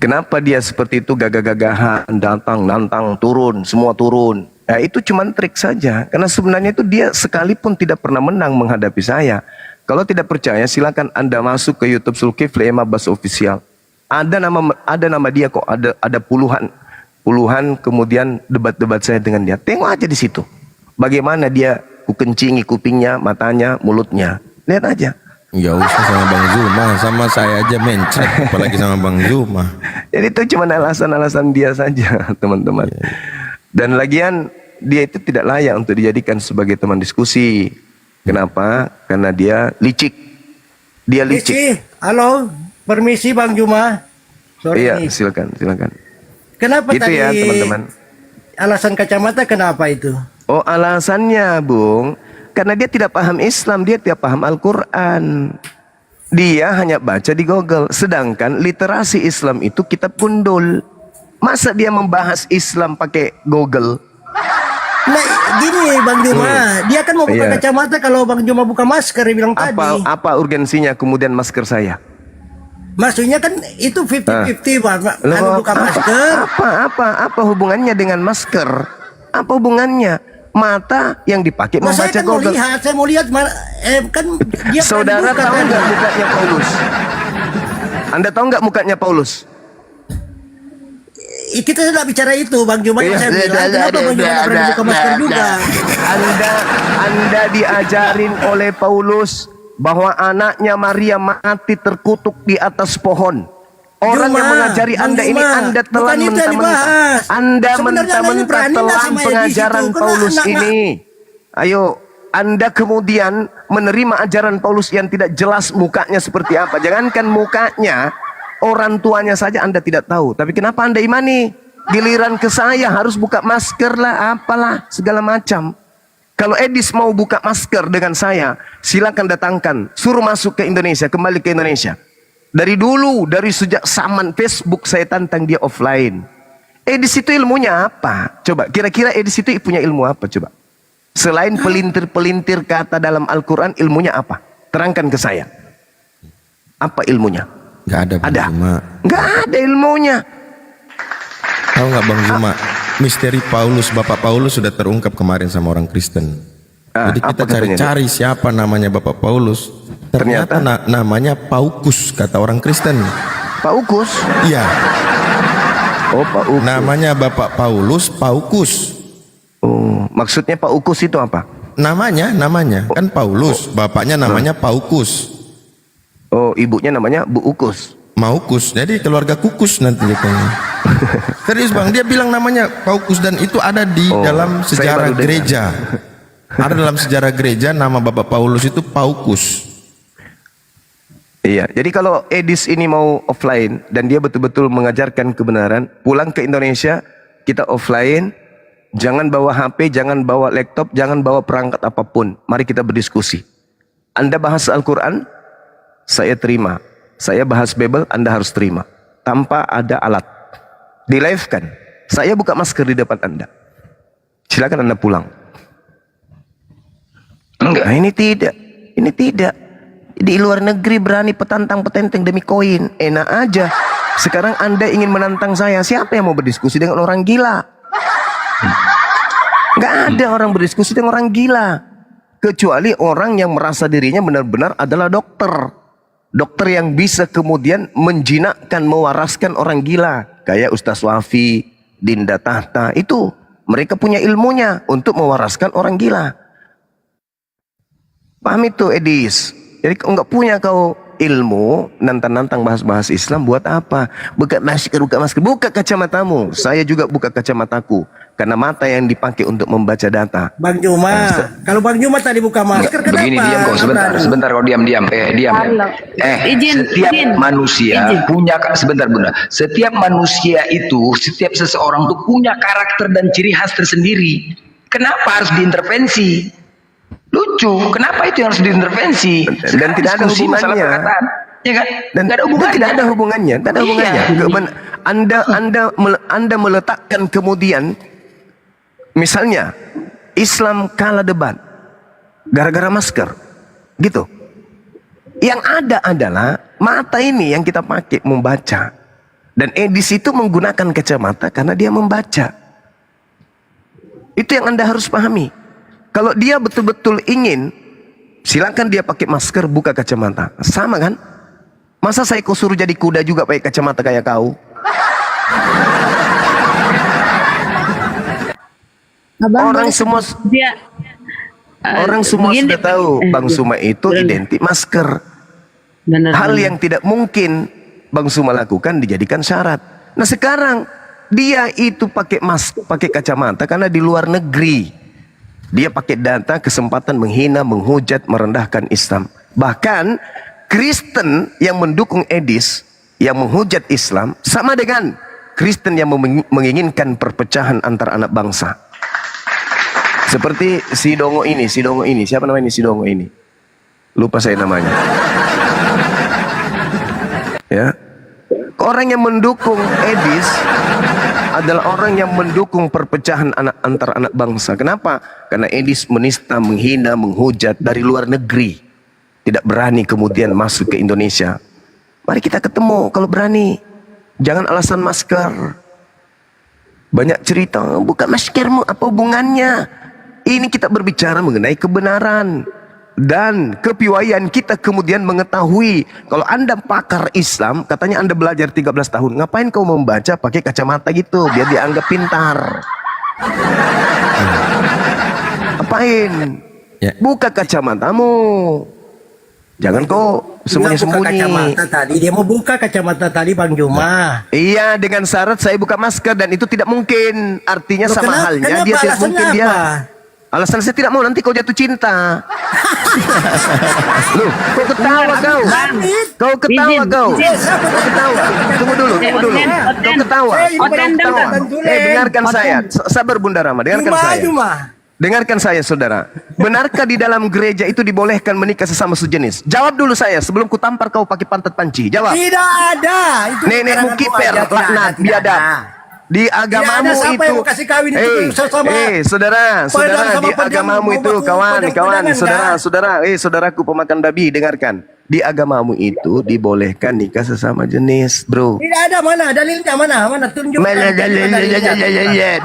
Kenapa dia seperti itu gagah-gagahan, datang, nantang, turun, semua turun. Ya, itu cuma trik saja. Karena sebenarnya itu dia sekalipun tidak pernah menang menghadapi saya. Kalau tidak percaya silakan Anda masuk ke YouTube Zulkifli M. Abbas Official. Ada nama dia kok, ada puluhan kemudian debat-debat saya dengan dia. Tengok aja di situ. Bagaimana dia kukencingi kupingnya, matanya, mulutnya. Lihat aja. Nggak usah sama Bang Zuma, sama saya aja mencret, apalagi sama Bang Zuma. Jadi itu cuma alasan-alasan dia saja, teman-teman. Dan lagian dia itu tidak layak untuk dijadikan sebagai teman diskusi. Kenapa? Karena dia licik. Dia licik. Halo, permisi Bang Juma. Sorry Iya, nih. silakan. Kenapa Gitu tadi ya, teman-teman. alasan kacamata kenapa itu? Oh, alasannya, Bung, karena dia tidak paham Islam, dia tidak paham Al-Quran. Dia hanya baca di Google. Sedangkan literasi Islam itu kitab gundul. Masa dia membahas Islam pakai Google? Nah, gini Bang Juma, dia kan mau buka Iya. kacamata kalau Bang Juma buka masker, dia bilang tadi. Apa urgensinya kemudian masker saya? Maksudnya kan itu 50-50 Bang. Anu buka masker. Apa hubungannya dengan masker? Apa hubungannya? Mata yang dipakai Nah, saya membaca kan mau Google. lihat, saya mau lihat kan dia Saudara pernah tahu dibuka, nggak kan? mukanya Paulus? Anda tahu nggak mukanya Paulus? Kita tidak bicara itu Bang Juma, yang saya bilang kenapa Bang Juma tidak pernah buka masker juga? Anda diajarin oleh Paulus bahwa anaknya Maria mati terkutuk di atas pohon. Orang yang mengajari Bang Anda ini Juma, Anda bukan telan itu yang mentah-mentah. dibahas. Anda Sebenarnya anaknya mentah-mentah berani nggak telan sama Edis pengajaran itu? Karena Paulus anak- ini. Ayo, Anda kemudian menerima ajaran Paulus yang tidak jelas mukanya seperti apa. Jangankan mukanya, orang tuanya saja Anda tidak tahu. Tapi kenapa Anda imani? Giliran ke saya harus buka masker lah, apalah, segala macam. Kalau Edis mau buka masker dengan saya, silakan datangkan. Suruh masuk ke Indonesia, kembali ke Indonesia. Dari dulu, dari sejak zaman Facebook saya tantang dia offline. Edis itu ilmunya apa? Coba, kira-kira Edis itu punya ilmu apa? Coba. Selain pelintir-pelintir kata dalam Al-Quran, ilmunya apa? Terangkan ke saya. Apa ilmunya? Nggak ada Bang Ada? Zuma. Nggak ada ilmunya. Tahu nggak Bang Zuma? Misteri Paulus, Bapak Paulus sudah terungkap kemarin sama orang Kristen. Jadi apa kita katanya cari-cari siapa namanya Bapak Paulus. Ternyata namanya Paukus kata orang Kristen. Pak Ukus? Iya, Oh, Pak Ukus. namanya Bapak Paulus Paukus. Oh, maksudnya Pak Ukus itu apa? Namanya kan Paulus, bapaknya namanya Paukus. Oh, ibunya namanya Bu Ukus. Maukus, jadi keluarga kukus nanti katanya. Serius Bang, dia bilang namanya Paukus dan itu ada di dalam saya sejarah baru dengar. gereja. Ada dalam sejarah gereja nama Bapak Paulus itu Paukus. Iya, jadi kalau Edis ini mau offline dan dia betul-betul mengajarkan kebenaran, pulang ke Indonesia, kita offline, jangan bawa HP, jangan bawa laptop, jangan bawa perangkat apapun. Mari kita berdiskusi. Anda bahas Al-Quran, saya terima. Saya bahas Bible, Anda harus terima. Tanpa ada alat. Di live kan, saya buka masker di depan Anda. Silakan Anda pulang. Enggak. Nah, ini tidak. Di luar negeri berani petantang-petenteng demi koin. Enak aja. Sekarang Anda ingin menantang saya. Siapa yang mau berdiskusi dengan orang gila? Nggak ada orang berdiskusi dengan orang gila. Kecuali orang yang merasa dirinya benar-benar adalah dokter. Dokter yang bisa kemudian menjinakkan, mewaraskan orang gila. Kayak Ustaz Wafi, Dinda Tahta. Itu mereka punya ilmunya untuk mewaraskan orang gila. Paham itu Edis? Jadi kau nggak punya kau ilmu, nantang-nantang bahas-bahas Islam buat apa? Buka masker. Buka kacamatamu. Saya juga buka kacamataku. Karena mata yang dipakai untuk membaca data. Bang Juma, kalau Bang Juma tadi buka masker kenapa? Begini, diam kau nggak berani? sebentar kau diam. Diam. Setiap manusia punya sebentar Bunda. Setiap manusia itu, setiap seseorang tuh punya karakter dan ciri khas tersendiri. Kenapa harus diintervensi? Lucu, kenapa itu yang harus diintervensi? Dan tidak ada Diskusi masalah hubungannya. perkataan. Ya kan? Dan Nggak ada hubungannya. tidak ada hubungannya. Tak ada hubungannya. Iya. Anda meletakkan kemudian, misalnya Islam kalah debat gara-gara masker, gitu. Yang ada adalah mata ini yang kita pakai membaca. Dan Edis itu menggunakan kacamata karena dia membaca. Itu yang Anda harus pahami. Kalau dia betul-betul ingin, silakan dia pakai masker, buka kacamata. Sama kan? Masa saya kau suruh jadi kuda juga pakai kacamata kayak kau? Orang semua sudah tahu Bang Suma itu identik masker. Hal yang tidak mungkin Bang Suma lakukan dijadikan syarat. Nah sekarang dia itu pakai masker, pakai kacamata karena di luar negeri dia pakai data kesempatan menghina, menghujat, merendahkan Islam. Bahkan Kristen yang mendukung Edis, yang menghujat Islam, sama dengan Kristen yang menginginkan perpecahan antar anak bangsa. Seperti si Dongo ini. Siapa namanya si Dongo ini? Lupa saya namanya. Ya. Orang yang mendukung Edis adalah orang yang mendukung perpecahan antar anak bangsa. Kenapa? Karena Edis menista, menghina, menghujat dari luar negeri. Tidak berani kemudian masuk ke Indonesia. Mari kita ketemu kalau berani. Jangan alasan masker. Banyak cerita, buka maskermu, apa hubungannya? Ini kita berbicara mengenai kebenaran. Dan kepiawaian kita kemudian mengetahui. Kalau Anda pakar Islam, katanya Anda belajar 13 tahun, ngapain kau membaca pakai kacamata gitu biar dianggap pintar? Apain? Ya. Buka kacamatamu. Jangan kau sembunyi-sembunyi. Kacamata tadi dia mau buka kacamata tadi Bang Juma. Iya, dengan syarat saya buka masker dan itu tidak mungkin. Artinya Loh, sama halnya dia tidak mungkin apa? dia. Alasan saya tidak mau nanti kau jatuh cinta. Loh, kau ketawa kau. Kau ketawa kau. Kau ketawa. Tunggu dulu. Kau ketawa. Dengarkan saya. Sabar Bunda Rama, dengarkan saya. Dengarkan saya saudara. Benarkah di dalam gereja itu dibolehkan menikah sesama sejenis? Jawab dulu saya sebelum ku tampar kau pakai pantat panci. Jawab. Tidak ada. Itu Nenekmu kiper, laknat, biadab. Di agamamu itu, saudara, di agamamu itu, saudaraku pemakan babi, dengarkan. Di agamamu itu dibolehkan nikah sesama jenis, bro. Tidak ada, mana dalilnya, mana tunjukkan. Mana dalilnya?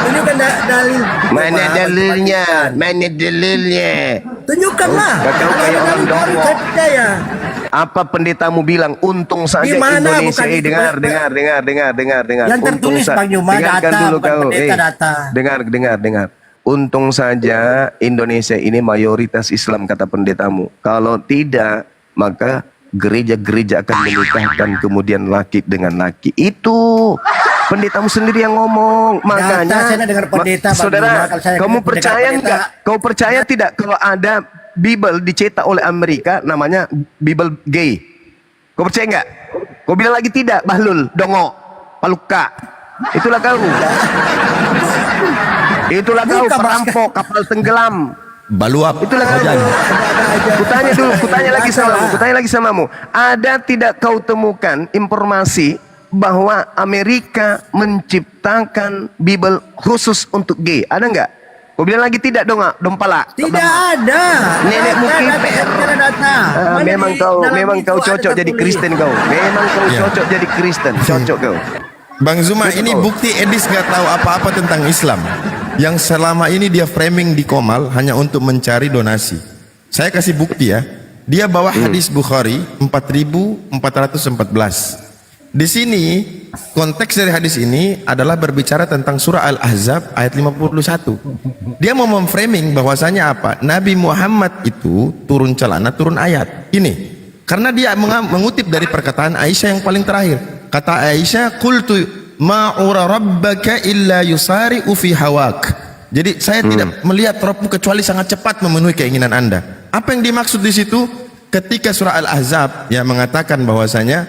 Tunjukkan dalil. Mana dalilnya? Tunjukkanlah. Kau kayak orang dongo. Saya percaya. Apa pendetamu bilang? Untung saja Gimana? Indonesia. Bukan Dengar. Yang tertulis Bang Juma, dengarkan data, dulu bukan kau. pendeta, data. Dengar. Untung saja Indonesia ini mayoritas Islam kata pendetamu. Kalau tidak, maka gereja-gereja akan menikahkan kemudian laki dengan laki. Itu pendetamu sendiri yang ngomong. Makanya, saya dengar pendeta, Bang saudara, Juma, kalau saya kamu dengar percaya pendeta. enggak? Kau percaya tidak kalau ada Bible dicetak oleh Amerika namanya Bible gay? Kau percaya enggak? Kau bilang lagi tidak, Bahlul, Dongo, Paluka. Itulah kau. Itulah kau perampok kapal tenggelam. Baluap. Itulah kau. Kutanya lagi samamu. Ada tidak kau temukan informasi bahwa Amerika menciptakan Bible khusus untuk gay? Ada enggak? Kau bilang lagi tidak dong, Dompala. Tidak ada. Nenekmu kiper. Memang kau cocok jadi Kristen kau. Memang kau cocok jadi Kristen. Cocok kau. Bang Zuma, ini bukti Edis nggak tahu apa-apa tentang Islam. Yang selama ini dia framing di Komal hanya untuk mencari donasi. Saya kasih bukti ya. Dia bawa hadis Bukhari 4414. Di sini konteks dari hadis ini adalah berbicara tentang surah Al-Ahzab ayat 51. Dia mau memframing bahwasanya apa? Nabi Muhammad itu turun celana, turun ayat. Ini karena dia mengutip dari perkataan Aisyah yang paling terakhir. Kata Aisyah, "Qultu ma'ura rabbaka illa yusari'u fi hawak." Jadi saya tidak melihat Rabbmu kecuali sangat cepat memenuhi keinginan Anda. Apa yang dimaksud di situ? Ketika surah Al-Ahzab yang mengatakan bahwasanya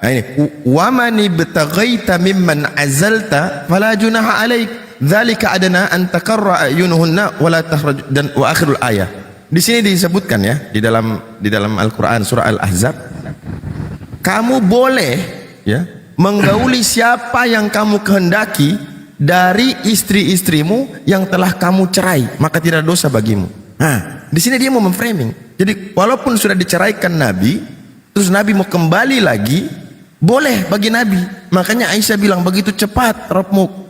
ini wa man ibtaghaita mimman azalta fala junaha alaik dzalika adna an takarra ayunuhunna wala tahraj, dan wa akhirul ayat. Di sini disebutkan ya di dalam Al-Qur'an surah Al-Ahzab, kamu boleh ya menggauli siapa yang kamu kehendaki dari istri-istrimu yang telah kamu cerai, maka tidak ada dosa bagimu. Nah, di sini dia mau memframing. Jadi walaupun sudah diceraikan Nabi, terus Nabi mau kembali lagi, Boleh bagi Nabi. Makanya Aisyah bilang begitu cepat Rabbmu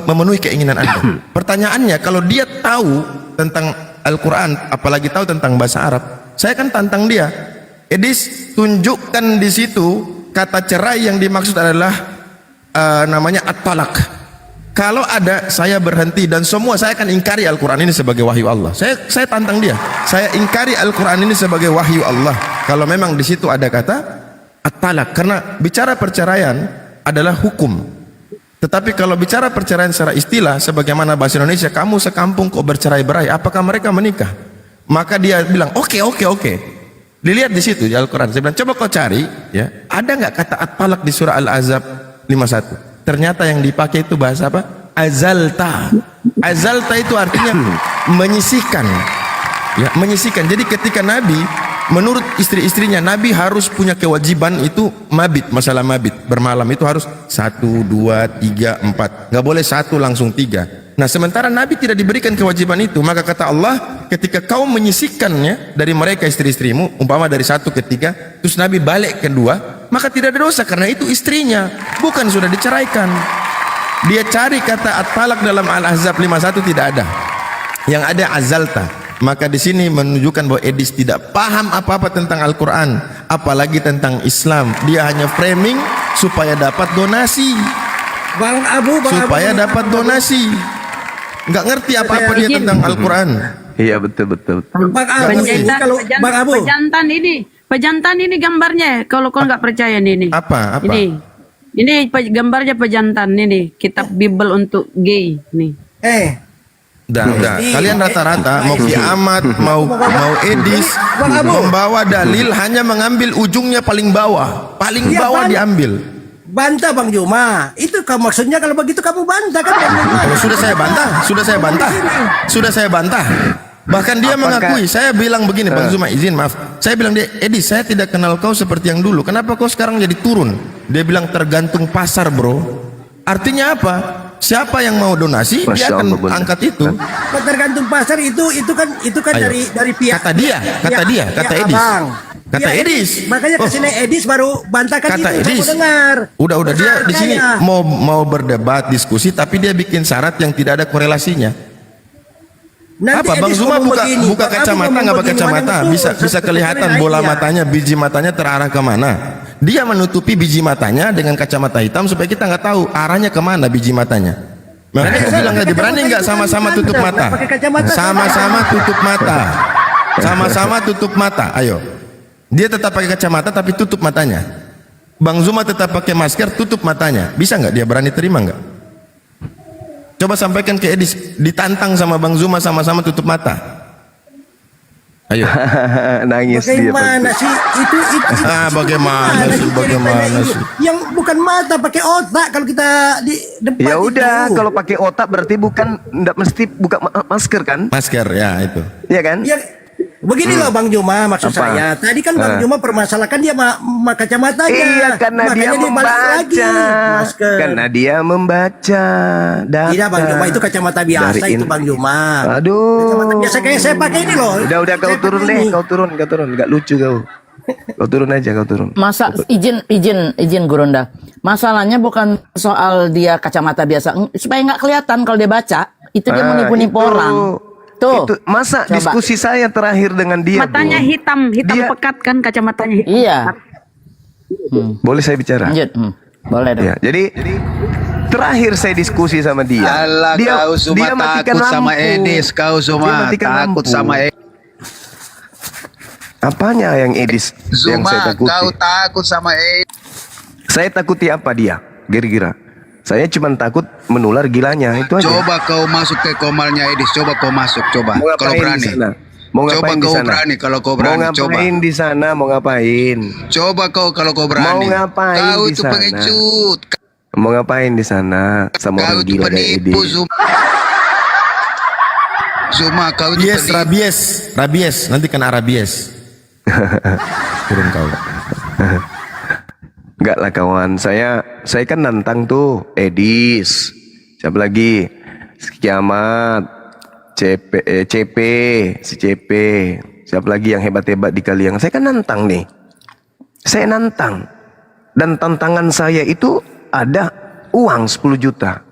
memenuhi keinginan Anda. Pertanyaannya, kalau dia tahu tentang Al-Quran, apalagi tahu tentang bahasa Arab, saya kan tantang dia. Edis, tunjukkan di situ kata cerai yang dimaksud adalah namanya at-talak. Kalau ada, saya berhenti dan semua saya akan ingkari Al-Quran ini sebagai wahyu Allah. Saya tantang dia. Saya ingkari Al-Quran ini sebagai wahyu Allah. Kalau memang di situ ada kata at-talak, karena bicara perceraian adalah hukum. Tetapi kalau bicara perceraian secara istilah, sebagaimana bahasa Indonesia, kamu sekampung kok bercerai-berai, apakah mereka menikah? Maka dia bilang, oke. Dilihat di situ di Al-Quran. Saya bilang, coba kau cari, ya, ada nggak kata at-talak di surah Al-Ahzab 51? Ternyata yang dipakai itu bahasa apa? Azalta. Azalta itu artinya menyisihkan. Ya, menyisihkan. Jadi ketika Nabi, menurut istri-istrinya, Nabi harus punya kewajiban itu mabit, masalah mabit, bermalam itu harus 1, 2, 3, 4, nggak boleh 1 langsung 3. Nah sementara Nabi tidak diberikan kewajiban itu, maka kata Allah, ketika kau menyisihkannya dari mereka istri-istrimu, umpama dari 1 ke 3, terus Nabi balik ke 2, maka tidak ada dosa karena itu istrinya, bukan sudah diceraikan. Dia cari kata at-talak dalam Al-Ahzab 51 tidak ada. Yang ada azalta. Maka di sini menunjukkan bahwa Edis tidak paham apa-apa tentang Al-Quran, apalagi tentang Islam. Dia hanya framing supaya dapat donasi. Bang Abu, Supaya dapat donasi. Nggak ngerti apa-apa dia tentang Al-Quran. Iya betul. Bang Abu, ini kalau Bang Abu. Pejantan ini gambarnya. Kalau kau nggak percaya ini. Apa? Ini gambarnya pejantan ini. Kitab Bible untuk gay nih. Udah. Kalian rata-rata mau kiamat, mau Edis, membawa dalil hanya mengambil ujungnya paling bawah diambil. Bantah Bang Juma. Itu kamu maksudnya kalau begitu kamu bantah kan? Kalau sudah saya bantah. Bahkan dia mengakui. Saya bilang begini, Bang Zuma izin maaf. Saya bilang dia, Edis, saya tidak kenal kau seperti yang dulu. Kenapa kau sekarang jadi turun? Dia bilang tergantung pasar, bro. Artinya apa? Siapa yang mau donasi, dia akan angkat itu. Tergantung pasar itu kan dari pihak. Kata Edis. Kata Edis. Makanya kesini Edis baru bantahkan kata itu. Edis. Dengar. Udah dia di sini mau berdebat, diskusi, tapi dia bikin syarat yang tidak ada korelasinya. Nanti apa Bang Zuma buka kacamata nggak pakai kacamata, bisa kelihatan bola matanya, biji matanya terarah kemana. Dia menutupi biji matanya dengan kacamata hitam supaya kita nggak tahu arahnya kemana biji matanya. Makanya aku bilang tadi, berani nggak sama-sama tutup mata? Sama-sama tutup mata. Sama-sama tutup mata. Ayo. Dia tetap pakai kacamata tapi tutup matanya. Bang Zuma tetap pakai masker, tutup matanya. Bisa nggak dia berani terima nggak? Coba sampaikan ke Edis, ditantang sama Bang Zuma sama-sama tutup mata. Ayo. Nangis bagaimana dia. Sih? Itu. Bagaimana sih? Yang bukan mata, pakai otak kalau kita di depan. Ya udah, kalau pakai otak berarti enggak mesti buka masker kan? Masker ya itu. Iya kan? Ya, begini loh Bang Juma, maksud saya. Tadi kan Bang Juma permasalahkan dia kacamatanya. Iya, karena dia membaca. Karena dia membaca. Tidak Bang Juma, itu kacamata biasa itu Bang Juma. Aduh. Kacamata biasa kayak saya pakai ini loh. Udah kau turun deh, kau turun. Enggak lucu kau. Kau turun aja, kau turun. Masa izin Gurunda. Masalahnya bukan soal dia kacamata biasa, supaya nggak kelihatan kalau dia baca. Itu dia menipu-nipu orang. Tuh, itu masa coba. Diskusi saya terakhir dengan dia. Matanya hitam pekat kan kacamatanya. Iya. Boleh saya bicara? Lanjut. Boleh dong. Ya, jadi terakhir saya diskusi sama dia. Alah, kau semua takut sama Edis, kau semua takut sama Edis. Apanya yang Edis yang saya takuti? Kau takut sama Edis. Saya takuti apa dia? Kira-kira. Saya cuma takut menular gilanya, itu aja. Coba kau masuk ke komalnya Edis, coba kau masuk, coba. Kalau berani. Mau ngapain di sana? Berani, kalau kau berani, mau ngapain di sana? Mau ngapain? Coba kau kalau kau berani. Mau ngapain kau di itu sana? pengecut. Mau ngapain di sana? Sama kau orang gila kayak Edis. Zuma, kau itu rabies, nanti kena rabies. Turun kau. Enggak lah kawan, saya kan nantang tuh Edis, siapa lagi, Kiamat, CP, siapa lagi yang hebat-hebat di kalian. Saya kan nantang nih, saya nantang. Dan tantangan saya itu ada uang 10 juta.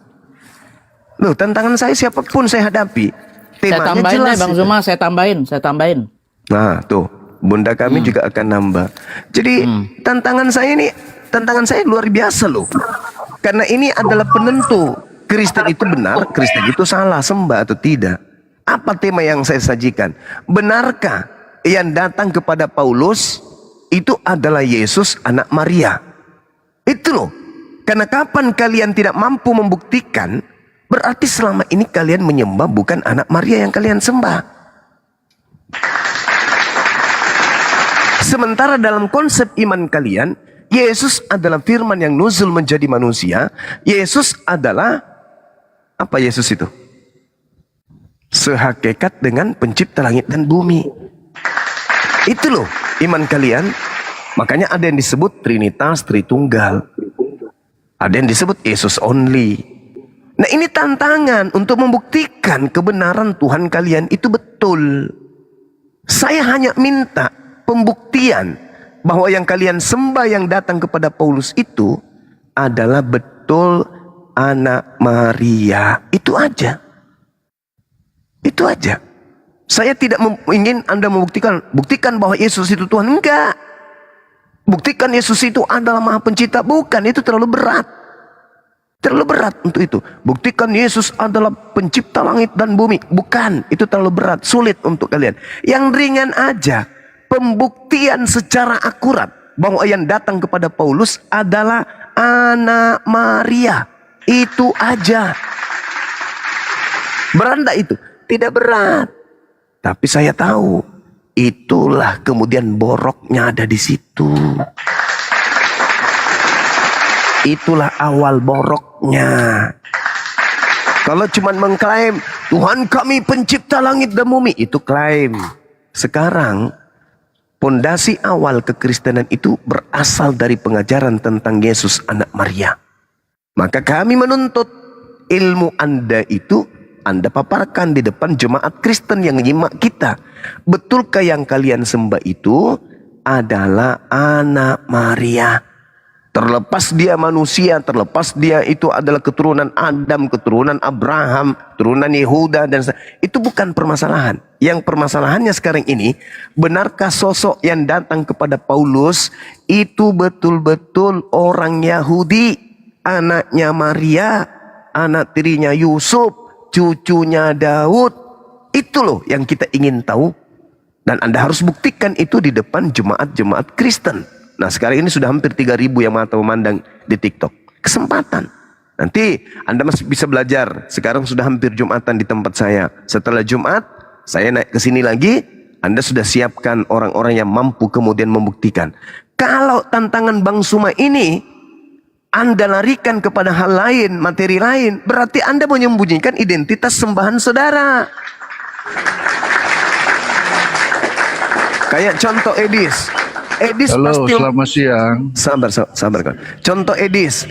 Loh, tantangan saya siapapun saya hadapi. Saya Temanya tambahin jelas deh Bang itu. Zuma, saya tambahin. Nah, tuh, bunda kami juga akan nambah. Jadi tantangan saya luar biasa loh. Karena ini adalah penentu Kristen itu benar, Kristen itu salah, sembah atau tidak. Apa tema yang saya sajikan? Benarkah yang datang kepada Paulus itu adalah Yesus anak Maria? Itu loh. Karena kapan kalian tidak mampu membuktikan, berarti selama ini kalian menyembah bukan anak Maria yang kalian sembah. Sementara dalam konsep iman kalian, Yesus adalah firman yang nuzul menjadi manusia. Yesus adalah, apa Yesus itu? Sehakikat dengan pencipta langit dan bumi. Itu loh iman kalian. Makanya ada yang disebut Trinitas, Tritunggal. Ada yang disebut Yesus only. Nah, ini tantangan untuk membuktikan kebenaran Tuhan kalian itu betul. Saya hanya minta pembuktian bahwa yang kalian sembah yang datang kepada Paulus itu adalah betul anak Maria. Itu aja. Itu aja. Saya tidak ingin Anda buktikan bahwa Yesus itu Tuhan. Enggak. Buktikan Yesus itu adalah Maha Pencipta. Bukan, itu terlalu berat. Terlalu berat untuk itu. Buktikan Yesus adalah pencipta langit dan bumi. Bukan, itu terlalu berat, sulit untuk kalian. Yang ringan aja, pembuktian secara akurat bahwa yang datang kepada Paulus adalah anak Maria. Itu aja. Berat enggak itu? Tidak berat. Tapi saya tahu, itulah kemudian boroknya ada di situ. Itulah awal boroknya. Kalau cuma mengklaim Tuhan kami pencipta langit dan bumi, itu klaim. Sekarang pondasi awal kekristenan itu berasal dari pengajaran tentang Yesus anak Maria. Maka kami menuntut ilmu Anda itu Anda paparkan di depan jemaat Kristen yang menyimak kita. Betulkah yang kalian sembah itu adalah anak Maria? Terlepas dia manusia, terlepas dia itu adalah keturunan Adam, keturunan Abraham, keturunan Yehuda, dan itu bukan permasalahan. Yang permasalahannya sekarang ini, benarkah sosok yang datang kepada Paulus itu betul-betul orang Yahudi, anaknya Maria, anak tirinya Yusuf, cucunya Daud? Itu loh yang kita ingin tahu. Dan Anda harus buktikan itu di depan jemaat-jemaat Kristen. Nah, sekarang ini sudah hampir 3.000 yang mata memandang di TikTok. Kesempatan. Nanti Anda masih bisa belajar. Sekarang sudah hampir Jumatan di tempat saya. Setelah Jumat, saya naik ke sini lagi. Anda sudah siapkan orang-orang yang mampu kemudian membuktikan. Kalau tantangan Bang Suma ini Anda larikan kepada hal lain, materi lain, berarti Anda menyembunyikan identitas sembahan saudara. Kayak contoh Edis. Edis Halo, pasti selamat siang. sabar kan. Contoh Edis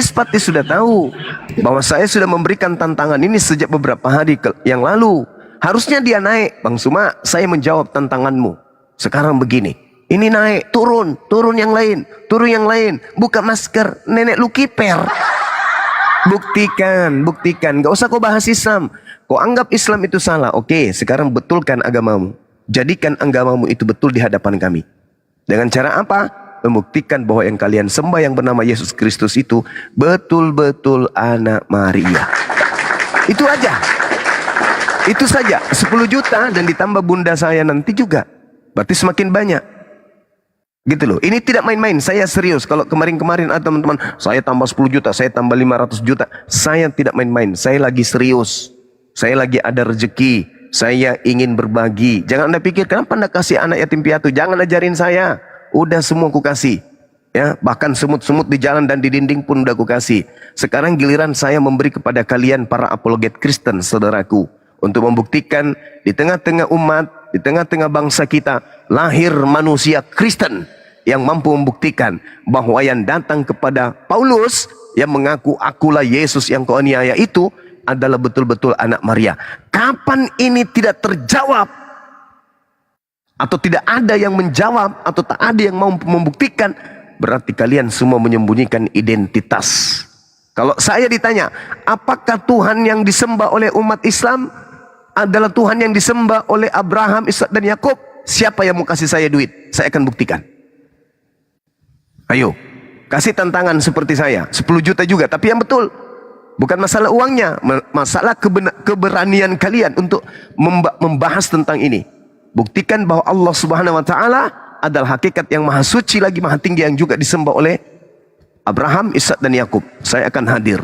pasti sudah tahu bahwa saya sudah memberikan tantangan ini sejak beberapa hari yang lalu. Harusnya dia naik, Bang Suma, saya menjawab tantanganmu. Sekarang begini, ini naik, turun yang lain, buka masker, nenek lu kiper. Buktikan, gak usah kau bahas Islam. Kau anggap Islam itu salah, oke, sekarang betulkan agamamu. Jadikan agamamu itu betul di hadapan kami. Dengan cara apa? Membuktikan bahwa yang kalian sembah yang bernama Yesus Kristus itu betul-betul anak Maria. Itu aja. Itu saja. 10 juta dan ditambah bunda saya nanti juga. Berarti semakin banyak. Gitu loh. Ini tidak main-main. Saya serius. Kalau kemarin-kemarin ada teman-teman, saya tambah 10 juta, saya tambah 500 juta. Saya tidak main-main. Saya lagi serius. Saya lagi ada rezeki. Saya ingin berbagi. Jangan Anda pikir, kenapa Anda kasih anak yatim piatu? Jangan ajarin saya. Udah semua aku kasih. Ya, bahkan semut-semut di jalan dan di dinding pun udah aku kasih. Sekarang giliran saya memberi kepada kalian para apologet Kristen, saudaraku. Untuk membuktikan di tengah-tengah umat, di tengah-tengah bangsa kita, lahir manusia Kristen yang mampu membuktikan bahwa yang datang kepada Paulus, yang mengaku akulah Yesus yang kau aniaya itu, adalah betul-betul anak Maria. Kapan ini tidak terjawab, atau tidak ada yang menjawab, atau tak ada yang mau membuktikan, berarti kalian semua menyembunyikan identitas. Kalau saya ditanya, apakah Tuhan yang disembah oleh umat Islam adalah Tuhan yang disembah oleh Abraham, Ishak dan Yakub? Siapa yang mau kasih saya duit? Saya akan buktikan. Ayo, kasih tantangan seperti saya, 10 juta juga, tapi yang betul. Bukan masalah uangnya, masalah keberanian kalian untuk membahas tentang ini. Buktikan bahwa Allah Subhanahu wa taala adalah hakikat yang maha suci lagi maha tinggi yang juga disembah oleh Abraham, Ishak dan Yakub. Saya akan hadir.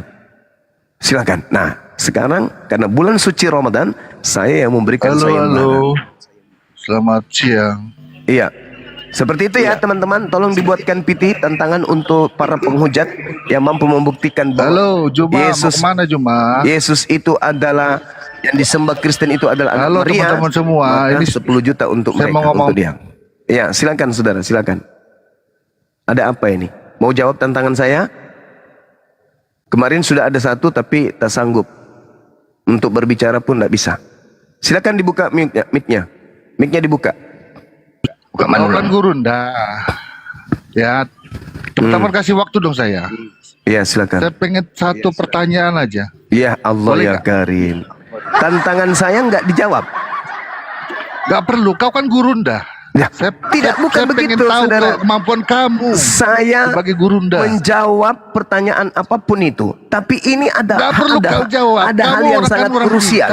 Silakan. Nah, sekarang karena bulan suci Ramadan, saya yang memberikan Halo. Selamat siang. Iya. Seperti itu ya teman-teman, tolong dibuatkan PT tantangan untuk para penghujat yang mampu membuktikan bahwa Yesus, mau kemana Juma? Yesus itu adalah yang disembah Kristen itu adalah anak Maria. Teman-teman semua, Maka ini 10 juta untuk saya mereka, mau ngomong. untuk dia. Ya, silakan saudara, silakan. Ada apa ini? Mau jawab tantangan saya? Kemarin sudah ada satu tapi tak sanggup untuk berbicara pun tidak bisa. Silakan dibuka mic-nya. Mic-nya dibuka. Kan Gurunda. Ya, teman kasih waktu dong saya. Iya, silakan. Saya pengen satu pertanyaan aja. Ya Allah Boleh ya gak? Karim. Tantangan saya nggak dijawab. Gak perlu, kau kan Gurunda. Ya, bukan begitu, saudara. Kemampuan kamu. Saya sebagai Gurunda menjawab pertanyaan apapun itu. Tapi ini ada Gak perlu kau jawab. ada hal yang sangat krusial.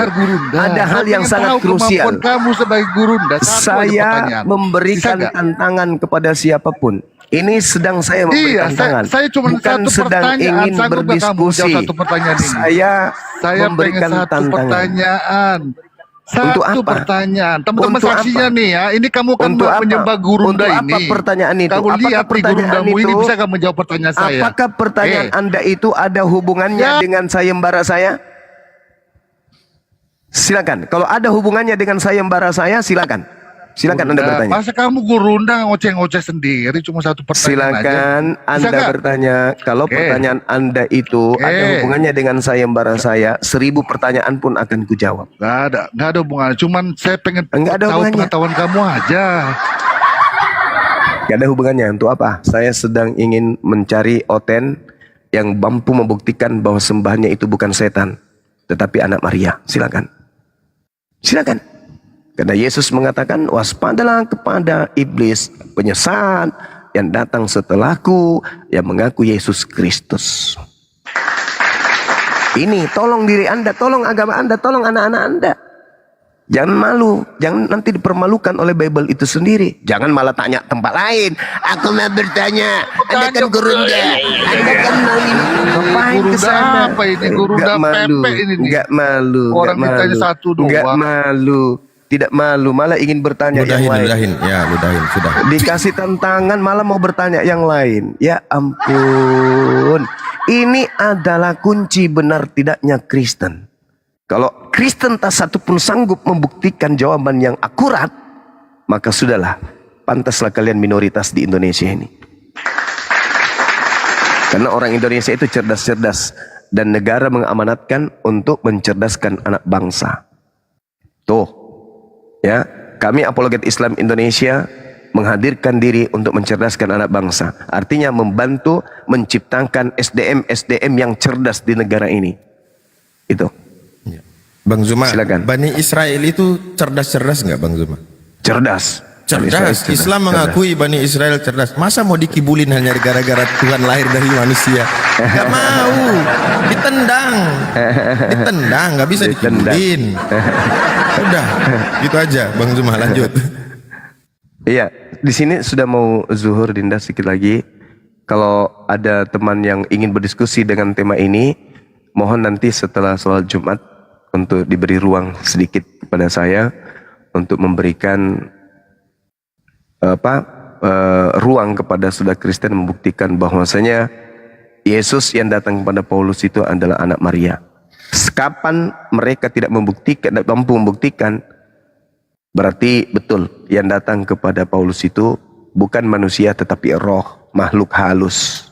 Ada hal yang sangat krusial. Kamu sebagai Gurunda. Saya memberikan tantangan kepada siapapun. Ini sedang saya memberikan tantangan. Saya cuma bukan satu sedang pertanyaan. ingin Sanggup gak kamu berdiskusi. jawab satu pertanyaan ini? Saya memberikan pengen satu tantangan. pertanyaan. Untuk Satu apa? pertanyaan. Teman-teman Untuk saksinya apa? nih ya. Ini kamu kan Untuk apa? menyembah Gurunda Untuk ini. apa pertanyaan itu? Kamu Apakah lihat nih pertanyaan Gurundamu ini itu- bisa kamu menjawab pertanyaan saya. Apakah pertanyaan Anda itu ada hubungannya dengan sayembara saya? Silakan. Kalau ada hubungannya dengan sayembara saya, silakan. Silakan Anda bertanya. Masa kamu Gurunda ngoceh-ngoceh sendiri cuma satu pertanyaan Silakan aja. Anda Bisa nggak? bertanya. Kalau pertanyaan Anda itu ada hubungannya dengan sayembara saya, 1000 pertanyaan pun akan kujawab. Nggak ada hubungannya. Cuman saya pengen Nggak ada tahu hubungannya. pengetahuan kamu aja. Gak ada hubungannya. Untuk apa? Saya sedang ingin mencari oten yang mampu membuktikan bahwa sembahannya itu bukan setan, tetapi anak Maria. Silakan. Silakan. Karena Yesus mengatakan, waspadalah kepada iblis penyesat yang datang setelahku, yang mengaku Yesus Kristus. Ini tolong diri Anda, tolong agama Anda, tolong anak-anak Anda. Jangan malu, jangan nanti dipermalukan oleh Bible itu sendiri. Jangan malah tanya tempat lain. Aku mau bertanya, Anda kan Gurunda, Anda kan mau ini. Ngapain ke sana? Apa ini Gurunda pepek ini nih? Enggak malu, Orang enggak ditanya malu. satu doang. Enggak malu. Tidak malu, malah ingin bertanya yang lain. Ludahin. Ya, ludahin. Sudah. Dikasih tantangan malah mau bertanya yang lain. Ya ampun. Ini adalah kunci benar tidaknya Kristen. Kalau Kristen tak satu pun sanggup membuktikan jawaban yang akurat, maka sudahlah, pantaslah kalian minoritas di Indonesia ini. Karena orang Indonesia itu cerdas-cerdas dan negara mengamanatkan untuk mencerdaskan anak bangsa. Tuh. Ya, kami apologet Islam Indonesia menghadirkan diri untuk mencerdaskan anak bangsa. Artinya membantu menciptakan SDM yang cerdas di negara ini. Itu. Bang Zuma, silakan. Bani Israel itu cerdas-cerdas nggak Bang Zuma? Cerdas. Cerdas. Islam mengakui Bani Israel cerdas. Masa mau dikibulin hanya gara-gara Tuhan lahir dari manusia? Gak mau. Ditendang. Ditendang. Gak bisa dikibulin. Udah. Gitu aja Bang Zuma, lanjut. Iya. Di sini sudah mau zuhur, Dinda, sedikit lagi. Kalau ada teman yang ingin berdiskusi dengan tema ini, mohon nanti setelah sholat Jumat untuk diberi ruang sedikit kepada saya untuk memberikan ruang kepada saudara Kristen membuktikan bahwasanya Yesus yang datang kepada Paulus itu adalah anak Maria. Kapan mereka tidak mampu membuktikan, berarti betul yang datang kepada Paulus itu bukan manusia tetapi roh, makhluk halus.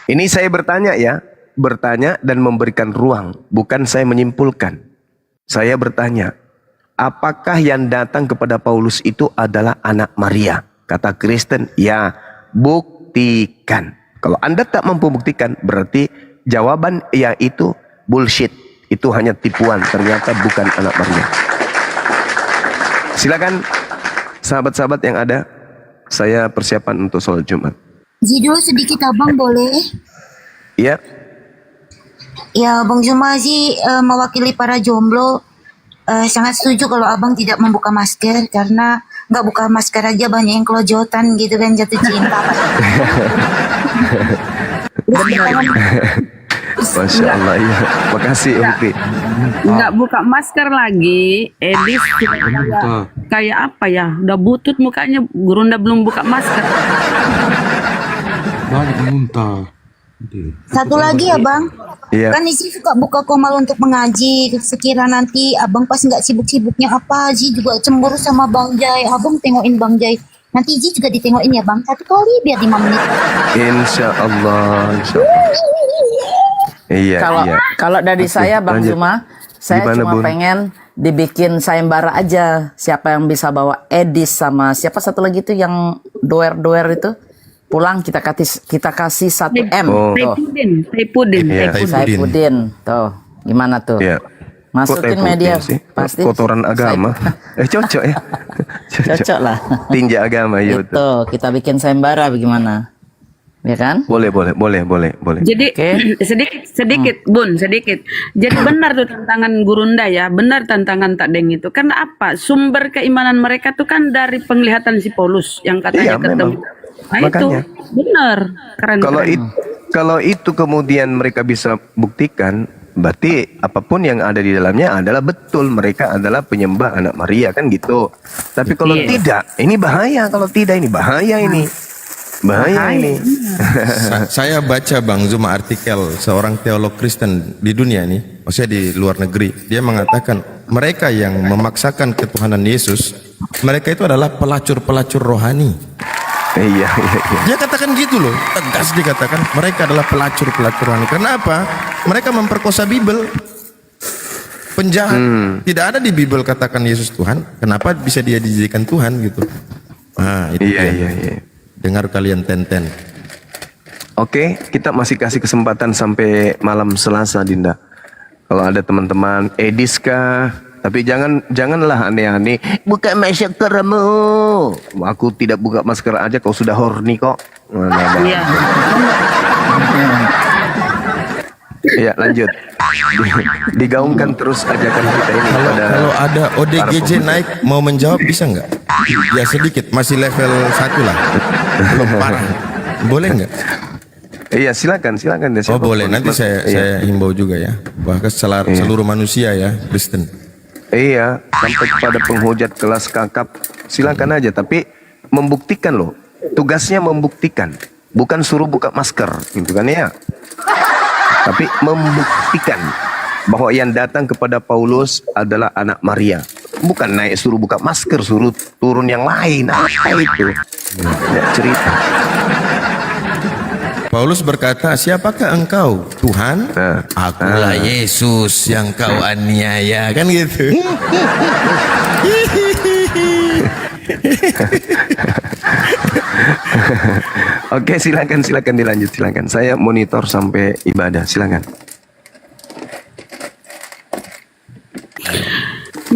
Ini saya bertanya ya, bertanya dan memberikan ruang, bukan saya menyimpulkan. Saya bertanya, apakah yang datang kepada Paulus itu adalah anak Maria? Kata Kristen, ya, buktikan. Kalau Anda tak mampu buktikan, berarti jawaban ya itu bullshit. Itu hanya tipuan, ternyata bukan anak Maria. Silakan sahabat-sahabat yang ada, saya persiapan untuk sholat Jumat. Dulu sedikit abang boleh? Ya. Ya, Bang Juma mewakili para jomblo sangat setuju kalau abang tidak membuka masker, karena nggak buka masker aja banyak yang kelojotan gitu kan, jatuh cinta. Masya Allah, ya. Makasih Ukti. Nggak buka masker lagi, Edis kayak apa ya? Udah butut mukanya, Gurunda belum buka masker. Banyak muntah. Satu lagi ya Bang, kan Iji suka buka komal untuk mengaji. Sekira nanti abang pas nggak sibuk-sibuknya apa, Iji juga cemburu sama Bang Jai. Abang tengokin Bang Jai. Nanti Iji juga ditengokin ya Bang, 1 kali biar 5 menit. Insya Allah, insya Allah. Kalau dari saya Bang Juma, saya Gimana, cuma Bun? pengen dibikin sayembara aja. Siapa yang bisa bawa Edis sama siapa satu lagi tuh yang doer itu pulang, kita kasih 1 M. Saipudin. Tuh, gimana tuh? Ya. Masukin media pasti. Kotoran agama. Cocok ya. Cocok lah. Tinja agama ya. Itu kita bikin sayembara bagaimana? Ya kan? Boleh. Jadi sedikit Bun, sedikit. Jadi benar tuh tantangan Gurunda ya, benar tantangan Tak Deng itu. Karena apa? Sumber keimanan mereka tuh kan dari penglihatan si Paulus yang katanya ketemu. Nah Makanya. itu benar, keren. Kalau itu kemudian mereka bisa buktikan, berarti apapun yang ada di dalamnya adalah betul, mereka adalah penyembah anak Maria, kan gitu. Tapi kalau tidak, ini bahaya. Kalau tidak, ini bahaya ini. Bahaya ini. Saya baca Bang Zuma artikel seorang teolog Kristen di dunia ini, maksudnya di luar negeri. Dia mengatakan mereka yang memaksakan ketuhanan Yesus, mereka itu adalah pelacur-pelacur rohani. Iya. Dia katakan gitu loh, tegas dikatakan mereka adalah pelacur-pelacur rohani. Kenapa? Mereka memperkosa Bible. Penjahat. Tidak ada di Bible katakan Yesus Tuhan. Kenapa bisa dia dijadikan Tuhan gitu? Nah, itu iya. Dengar kalian Tenten. Oke, kita masih kasih kesempatan sampai malam Selasa, Dinda. Kalau ada teman-teman Edis kah? Tapi janganlah aneh-aneh. Buka maskermu. Aku tidak buka masker aja, kau sudah horny kok. Iya. Ya, lanjut. Digaungkan terus ajakan kita ini. Kalau ada ODGJ naik mau menjawab bisa nggak? Ya sedikit, masih level 1 lah. Belum parah. Boleh nggak? Iya, silakan. Oh boleh, nanti saya himbau juga ya. Bahkan seluruh manusia ya, Kristen. Iya, sampai kepada penghujat kelas kakap, silakan aja. Tapi membuktikan loh, tugasnya membuktikan, bukan suruh buka masker, gitu kan ya. Tapi membuktikan bahwa yang datang kepada Paulus adalah anak Maria. Bukan naik suruh buka masker, suruh turun yang lain. Apa itu? Ya, cerita. Paulus berkata, siapakah engkau? Tuhan? Akulah Yesus yang kau aniaya. Kan gitu. Oke, silakan dilanjut, silakan. Saya monitor sampai ibadah, silakan.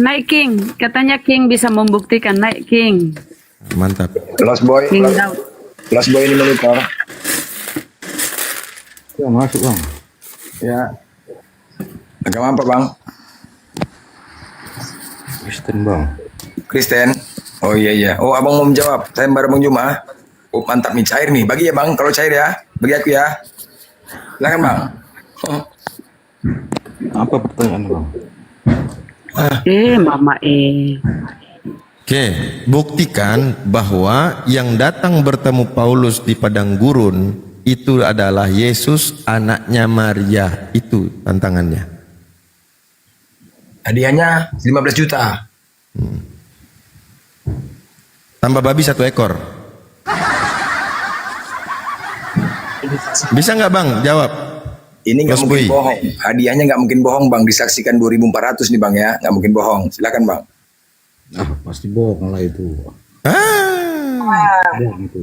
Naik King, katanya King bisa membuktikan. Naik King. Mantap. Lost boy ini monitor. Ya, masuk Bang. Ya. Agama apa Bang? Kristen Bang. Kristen. Oh iya. Oh abang mau menjawab. Saya baru Bang Juma. Oh mantap nih, cair nih. Bagi ya Bang, kalau cair ya. Bagi aku ya. Silakan Bang. Apa pertanyaan Bang? Mama Oke, buktikan bahwa yang datang bertemu Paulus di padang gurun itu adalah Yesus anaknya Maria. Itu tantangannya. Hadiahnya 15 juta. Tambah babi 1 ekor. Bisa nggak Bang jawab? Ini nggak mungkin bohong. Hadiahnya nggak mungkin bohong Bang. Disaksikan 2.400 nih Bang ya. Nggak mungkin bohong. Silakan Bang. Pasti bohong lah itu. Bohong itu.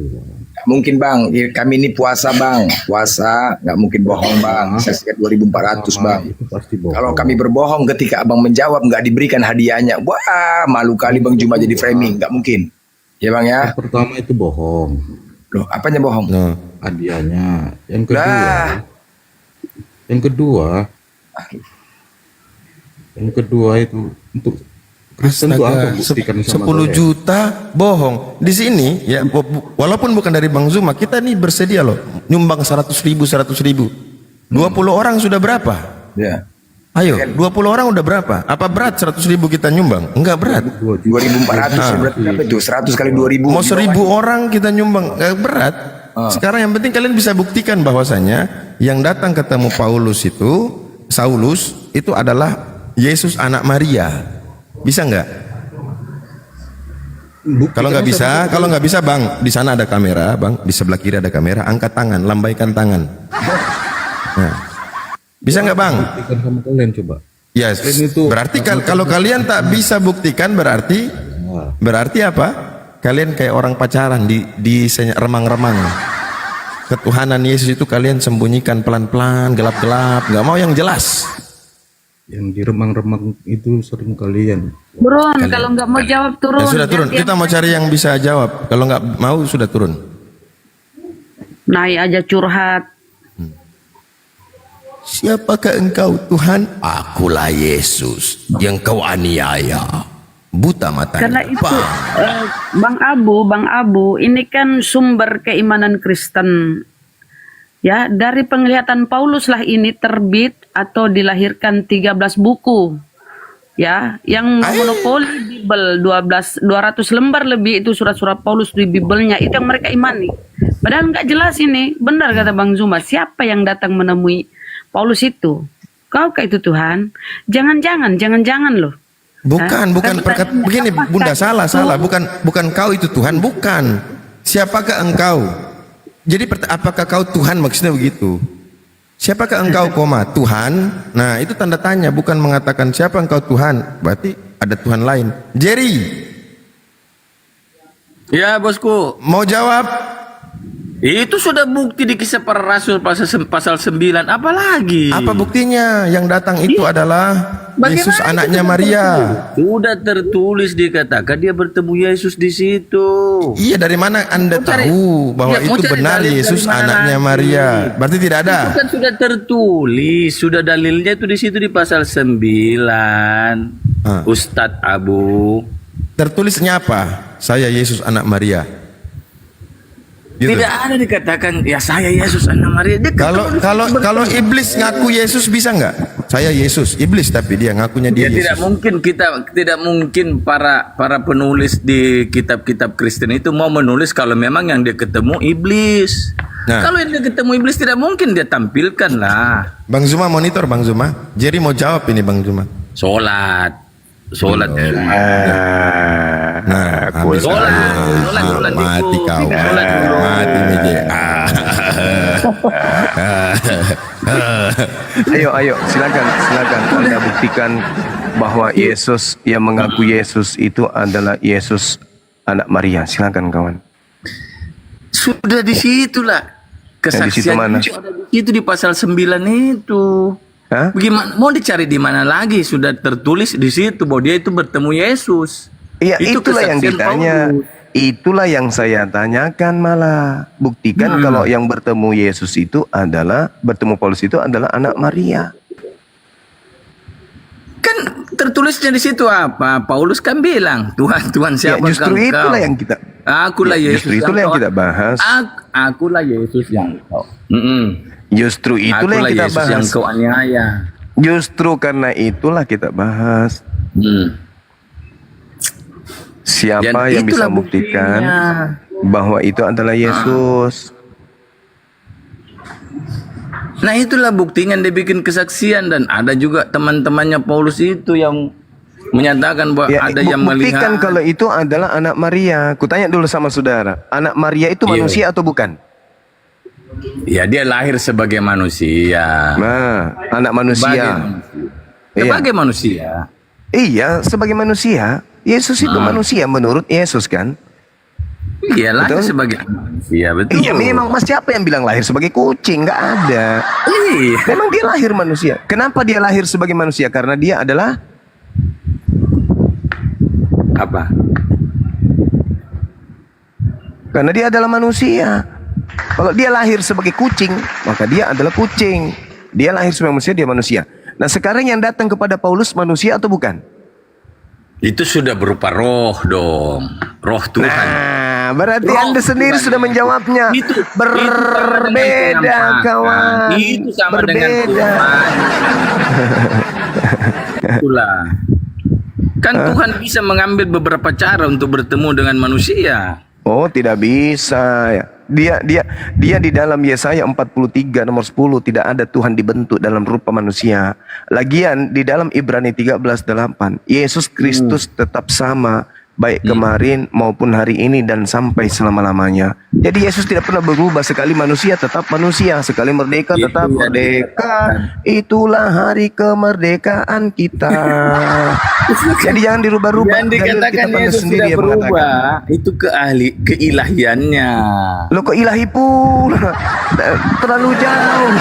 Nggak mungkin bang, kami ini puasa bang, puasa nggak mungkin bohong bang. Saya 2400 bang. Pasti bohong. Kalau kami berbohong ketika abang menjawab nggak diberikan hadiahnya, wah malu kali bang Juma jadi framing, nggak mungkin. Ya bang ya. Yang pertama itu bohong. Loh, apanya bohong? Hadiahnya. Yang kedua itu untuk Kristen itu apa? Buktikan sama 10 saya. juta bohong. Di sini ya walaupun bukan dari Bang Zuma, kita nih bersedia loh nyumbang 100.000. 20 orang sudah berapa? Ya. Ayo, 20 orang udah berapa? Apa berat 100.000 kita nyumbang? Enggak berat. 2400 berarti berapa itu? 100 kali 2000. Mau 1.000 orang kita nyumbang, enggak berat. Sekarang yang penting kalian bisa buktikan bahwasanya yang datang ketemu Saulus itu adalah Yesus anak Maria. Bisa nggak? Kalau nggak bisa bang, di sana ada kamera, bang, di sebelah kiri ada kamera, angkat tangan, lambaikan tangan. Nah, bisa nggak bang? Buktikan sama kalian coba. Yes. Berarti kalau kalian tak bisa buktikan berarti apa? Kalian kayak orang pacaran di remang-remang. Ketuhanan Yesus itu kalian sembunyikan pelan-pelan, gelap-gelap, nggak mau yang jelas. Yang di remang-remang itu sering kalian. Turun, kalau nggak mau jawab turun. Ya sudah turun. Kita mau cari yang bisa jawab. Kalau nggak mau sudah turun. Naik aja curhat. Siapakah engkau Tuhan? Akulah Yesus yang kau aniaya. Buta matanya. Karena itu Bang Abu, ini kan sumber keimanan Kristen. Ya, dari penglihatan Paulus lah ini terbit atau dilahirkan 13 buku. Ya, yang monopoli Bible 200 lembar lebih itu surat-surat Paulus di Biblenya, itu yang mereka imani. Padahal nggak jelas ini. Benar kata Bang Zuma, siapa yang datang menemui Paulus itu? Kau kah itu Tuhan? Jangan-jangan loh. Bukan begini Bunda, salah, bukan kau itu Tuhan, bukan. Siapakah engkau? Jadi apakah kau Tuhan, maksudnya begitu. Siapakah engkau, Tuhan? Nah, itu tanda tanya, bukan mengatakan siapa engkau Tuhan. Berarti ada Tuhan lain. Jerry. Ya, bosku. Mau jawab? Itu sudah bukti di Kisah Para Rasul pasal 9. Apalagi? Apa buktinya? Yang datang itu adalah Yesus anaknya Maria. Sudah tertulis, dikatakan dia bertemu Yesus di situ. Iya, dari mana Anda tahu bahwa itu benar Yesus anaknya Maria? Berarti tidak ada. Itu kan sudah tertulis, sudah dalilnya itu di situ di pasal 9. Ustadz Abu. Tertulisnya apa? Saya Yesus anak Maria. Gitu. Tidak ada dikatakan ya saya Yesus anak Maria. Kalau iblis ngaku Yesus bisa nggak? Saya Yesus, iblis tapi dia ngakunya dia Yesus. Tidak mungkin para penulis di kitab-kitab Kristen itu mau menulis kalau memang yang dia ketemu iblis. Nah, kalau yang dia ketemu iblis tidak mungkin dia tampilkan lah. Bang Zuma monitor, Bang Zuma. Jerry mau jawab ini Bang Zuma. Sholat. Nah, habis sholat mati kau, mati meje. Ayo, silakan Anda buktikan bahwa Yesus yang mengaku Yesus itu adalah Yesus anak Maria. Silakan kawan. Sudah di situlah kesaksian. Di situ mana? Itu di pasal 9 itu. Hah? Bagaimana mau dicari di mana lagi? Sudah tertulis di situ bahwa dia itu bertemu Yesus. Iya, itulah yang ditanya. Itulah yang saya tanyakan malah. Buktikan kalau yang bertemu Yesus itu adalah, bertemu Paulus itu adalah anak Maria. Kan tertulisnya di situ apa? Paulus kan bilang, Tuhan siapa ya, justru engkau? Itulah yang kita. Akulah Yesus. Justru itulah yang kita bahas. Akulah Yesus yang engkau. Justru itulah yang kita Yesus bahas. Yang kau aniaya. Justru karena itulah kita bahas. Siapa yang bisa buktikan bahwa itu adalah Yesus? Nah, itulah buktinya dia bikin kesaksian, dan ada juga teman-temannya Paulus itu yang menyatakan bahwa ada yang buktikan melihat. kalau itu adalah anak Maria. Kutanya dulu sama saudara, anak Maria itu manusia atau bukan? Ya, dia lahir sebagai manusia. Nah, anak manusia. Sebagai manusia. Iya, sebagai manusia. Yesus itu manusia menurut Yesus kan? Iya, lahir Betul? sebagai manusia, betul. Iya, memang Mas, siapa yang bilang lahir sebagai kucing? Nggak ada. Iya. Memang dia lahir manusia. Kenapa dia lahir sebagai manusia? Karena dia adalah apa? Karena dia adalah manusia. Kalau dia lahir sebagai kucing, maka dia adalah kucing. Dia lahir sebagai manusia, dia manusia. Nah, sekarang yang datang kepada Paulus manusia atau bukan? Itu sudah berupa roh dong. Roh Tuhan. Nah, berarti Roh Anda sendiri Tuhan sudah menjawabnya. Berbeda, kawan. Itu sama dengan Berbeda. Tuhan. Itulah. Kan Tuhan bisa mengambil beberapa cara untuk bertemu dengan manusia. Oh, tidak bisa ya. Dia di dalam Yesaya 43 nomor 10 tidak ada Tuhan dibentuk dalam rupa manusia. Lagian di dalam Ibrani 13:8 Yesus Kristus tetap sama baik kemarin maupun hari ini dan sampai selama-lamanya. Jadi Yesus tidak pernah berubah, sekali manusia tetap manusia, sekali merdeka tetap merdeka. Itulah hari kemerdekaan kita. Jadi jangan dirubah-rubah. Yang dikatakan Yesus tidak berubah itu keilahiannya. Lo kok ilahi pula? Terlalu jauh.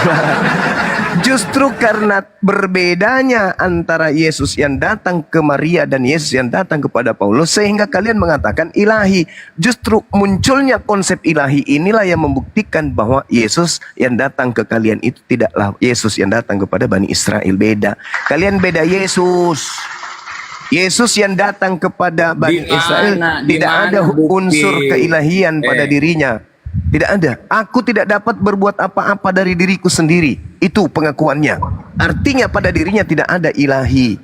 Justru karena berbedanya antara Yesus yang datang ke Maria dan Yesus yang datang kepada Paulus, sehingga kalian mengatakan ilahi. Justru munculnya konsep ilahi inilah yang membuktikan bahwa Yesus yang datang ke kalian itu tidaklah Yesus yang datang kepada Bani Israel. Beda. Kalian beda Yesus. Yesus yang datang kepada Bani Israel tidak ada unsur keilahian pada dirinya. Tidak ada. Aku tidak dapat berbuat apa-apa dari diriku sendiri. Itu pengakuannya. Artinya pada dirinya tidak ada ilahi.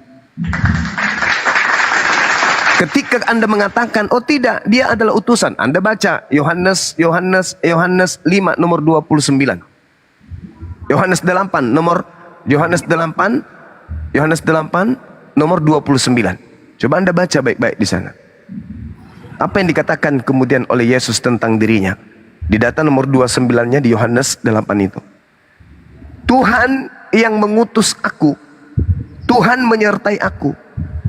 Ketika Anda mengatakan, oh tidak, dia adalah utusan. Anda baca Yohanes 5 nomor 29. Yohanes 8 nomor 29. Coba Anda baca baik-baik di sana. Apa yang dikatakan kemudian oleh Yesus tentang dirinya? Di data nomor 29-nya di Yohanes 8 itu. Tuhan yang mengutus aku. Tuhan menyertai aku.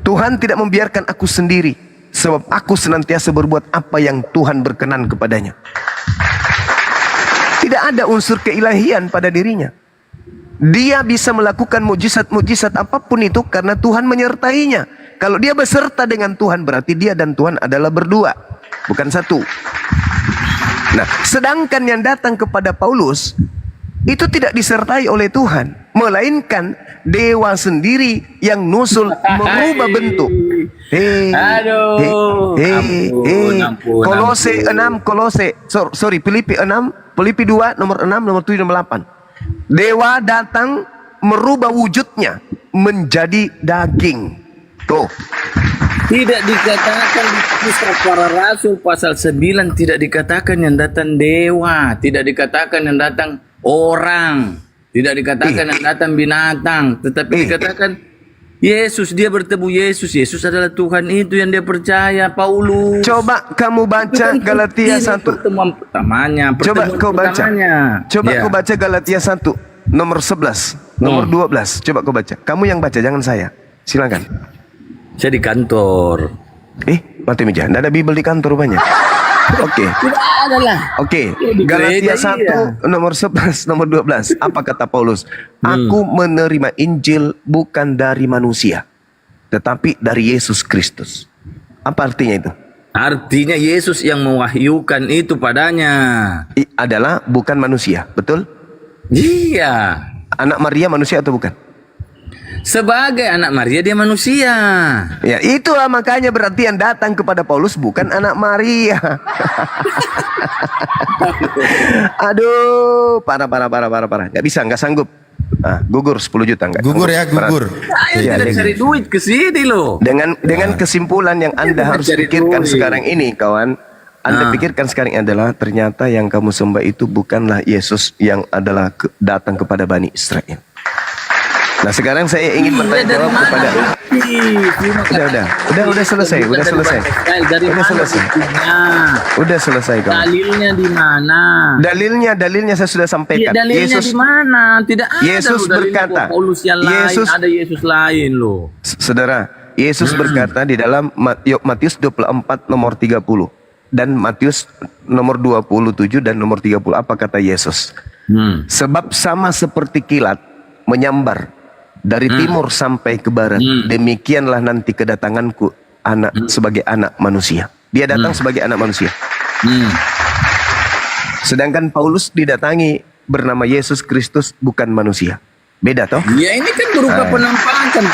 Tuhan tidak membiarkan aku sendiri. Sebab aku senantiasa berbuat apa yang Tuhan berkenan kepadanya. Tidak ada unsur keilahian pada dirinya. Dia bisa melakukan mujizat-mujizat apapun itu karena Tuhan menyertainya. Kalau dia beserta dengan Tuhan berarti dia dan Tuhan adalah berdua. Bukan satu. Nah, sedangkan yang datang kepada Paulus itu tidak disertai oleh Tuhan, melainkan dewa sendiri yang nusul merubah bentuk. Filipi 2 nomor 6 nomor 7 nomor 8. Dewa datang merubah wujudnya menjadi daging. Tuh. Tidak dikatakan di Kisah Para Rasul pasal 9, tidak dikatakan yang datang dewa, tidak dikatakan yang datang orang, tidak dikatakan yang datang binatang, tetapi dikatakan Yesus, dia bertemu Yesus. Yesus adalah Tuhan itu yang dia percaya, Paulus. Coba kamu baca Galatia 1. Pertemuan pertamanya. Coba kau baca. Coba kau baca Galatia 1 nomor 11, nomor 12. Coba kau baca. Kamu yang baca, jangan saya. Silakan. Saya di kantor. Mati meja. Tidak ada Bible di kantor banyak. Oke. Tidak ada lah. Oke. Galatia 1 nomor 11 nomor 12. Apa kata Paulus? Aku menerima Injil bukan dari manusia, tetapi dari Yesus Kristus. Apa artinya itu? Artinya Yesus yang mewahyukan itu padanya. Adalah bukan manusia, betul? Iya. Anak Maria manusia atau bukan? Sebagai anak Maria dia manusia. Ya, itulah makanya berarti yang datang kepada Paulus bukan anak Maria. Aduh, parah. Gak bisa, gak sanggup. Gugur 10 juta enggak? Gugur ya, gugur. Saya tidak cari duit ke sini loh. Dengan kesimpulan yang Anda harus pikirkan sekarang ini, kawan. Anda pikirkan sekarang adalah ternyata yang kamu sembah itu bukanlah Yesus yang adalah datang kepada Bani Israel. Nah, sekarang saya ingin bertanya jawab kepada Udah selesai. Udah selesai kawan. Dalilnya di mana? Dalilnya saya sudah sampaikan. Dalilnya di mana? Tidak ada. Yesus berkata, Paulus yang lain, ada Yesus lain loh. Saudara, Yesus berkata di dalam Matius 24 nomor 30 dan Matius nomor 27 dan nomor 30. Apa kata Yesus? Sebab sama seperti kilat menyambar dari timur sampai ke barat, demikianlah nanti kedatanganku sebagai anak manusia. Dia datang sebagai anak manusia. Sedangkan Paulus didatangi bernama Yesus Kristus, bukan manusia. Beda toh? Ya ini kan berupa penampakan,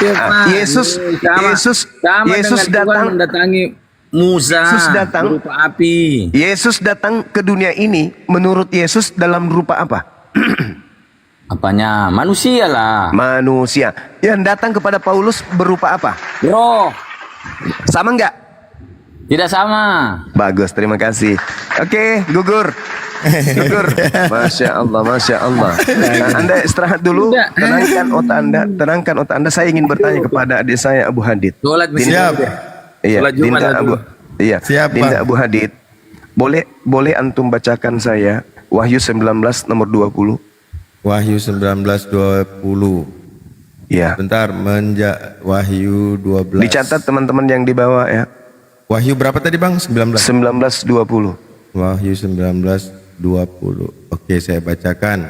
Yesus datang mendatangi Musa berupa api. Yesus datang ke dunia ini menurut Yesus dalam rupa apa? Apanya? Manusia lah. Manusia. Yang datang kepada Paulus berupa apa? Roh. Sama enggak? Tidak sama. Bagus, terima kasih. Oke, gugur. Gugur. Masya Allah, Masya Allah. Nah, Anda istirahat dulu. Tenangkan otak Anda. Tenangkan otak Anda. Saya ingin bertanya kepada adik saya Abu Hadid. Siap. Iya, Dinda Abu. Iya, siapa? Dinda Abu Hadid. Boleh antum bacakan saya Wahyu 19 nomor 20. Wahyu 19:20. Ya. Bentar, Wahyu 12. Dicatat teman-teman yang di bawah ya. Wahyu berapa tadi Bang? 19:20. Wahyu 19:20. Oke, saya bacakan.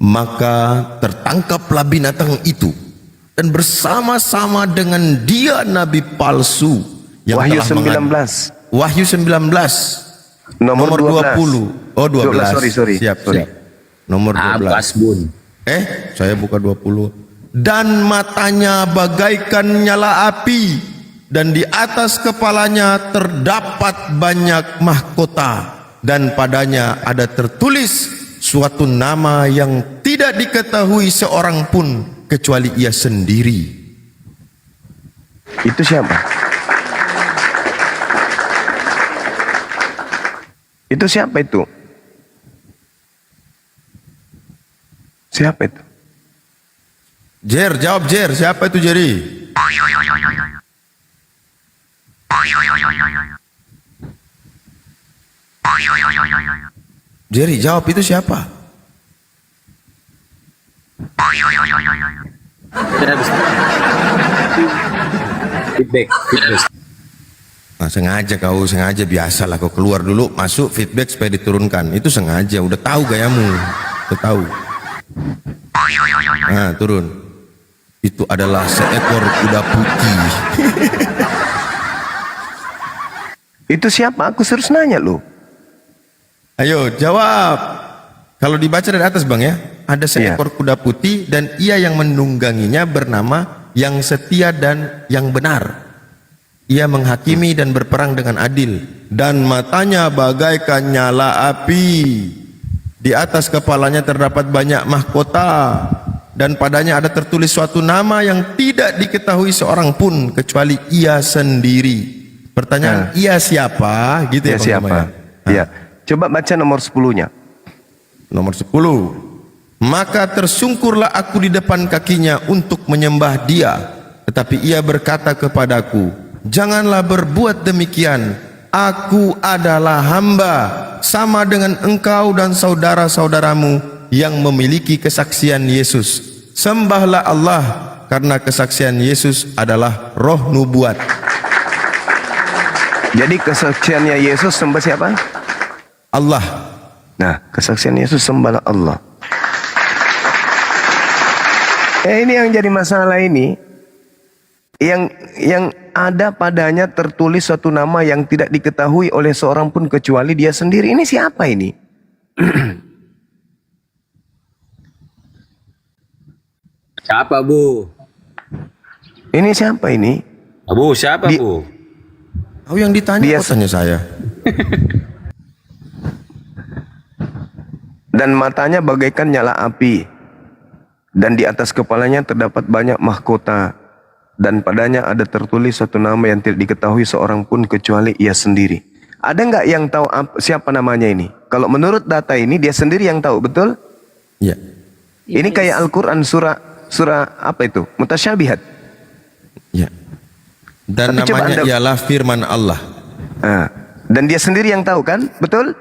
Maka tertangkaplah binatang itu dan bersama-sama dengan dia nabi palsu yang Wahyu telah 19. Wahyu 19 nomor 20. Oh 12. Sorry. Siap. Nomor 12. Saya buka 20. Dan matanya bagaikan nyala api, dan di atas kepalanya terdapat banyak mahkota, dan padanya ada tertulis suatu nama yang tidak diketahui seorang pun kecuali ia sendiri. Itu siapa? Itu siapa itu? Siapa itu? Jer, jawab Jer, siapa itu Jerry? Jerry, jawab itu siapa? Feedback. Nah, sengaja biasalah kau keluar dulu, masuk feedback supaya diturunkan. Itu sengaja, udah tahu gayamu, udah tahu. Nah, turun. Itu adalah seekor kuda putih. Itu siapa? Aku terus nanya lu. Ayo jawab. Kalau dibaca dari atas Bang ya, ada seekor kuda putih dan ia yang menungganginya bernama yang setia dan yang benar. Ia menghakimi dan berperang dengan adil, dan matanya bagaikan nyala api. Di atas kepalanya terdapat banyak mahkota, dan padanya ada tertulis suatu nama yang tidak diketahui seorang pun kecuali ia sendiri. Pertanyaan, ia siapa? Gitu ya, siapa? Iya. Coba baca nomor 10-nya. Nomor 10. Maka tersungkurlah aku di depan kakinya untuk menyembah dia, tetapi ia berkata kepadaku, janganlah berbuat demikian. Aku adalah hamba sama dengan engkau dan saudara-saudaramu yang memiliki kesaksian Yesus. Sembahlah Allah, karena kesaksian Yesus adalah roh nubuat. Jadi kesaksiannya Yesus sembah siapa? Allah. Nah, kesaksian Yesus sembahlah Allah. Ini yang jadi masalah ini. Yang ada padanya tertulis suatu nama yang tidak diketahui oleh seorang pun kecuali dia sendiri. Ini siapa ini? Siapa Bu? Ini siapa ini? Bu, siapa Bu? Oh, yang ditanya tanya saya. Dan matanya bagaikan nyala api, dan di atas kepalanya terdapat banyak mahkota, dan padanya ada tertulis suatu nama yang tidak diketahui seorang pun kecuali ia sendiri. Ada nggak yang tahu siapa namanya ini? Kalau menurut data ini dia sendiri yang tahu, betul? Iya. Ini kayak Al-Quran surah apa itu? Mutasyabihat. Iya. Dan tapi namanya ialah firman Allah. Dan dia sendiri yang tahu kan? Betul?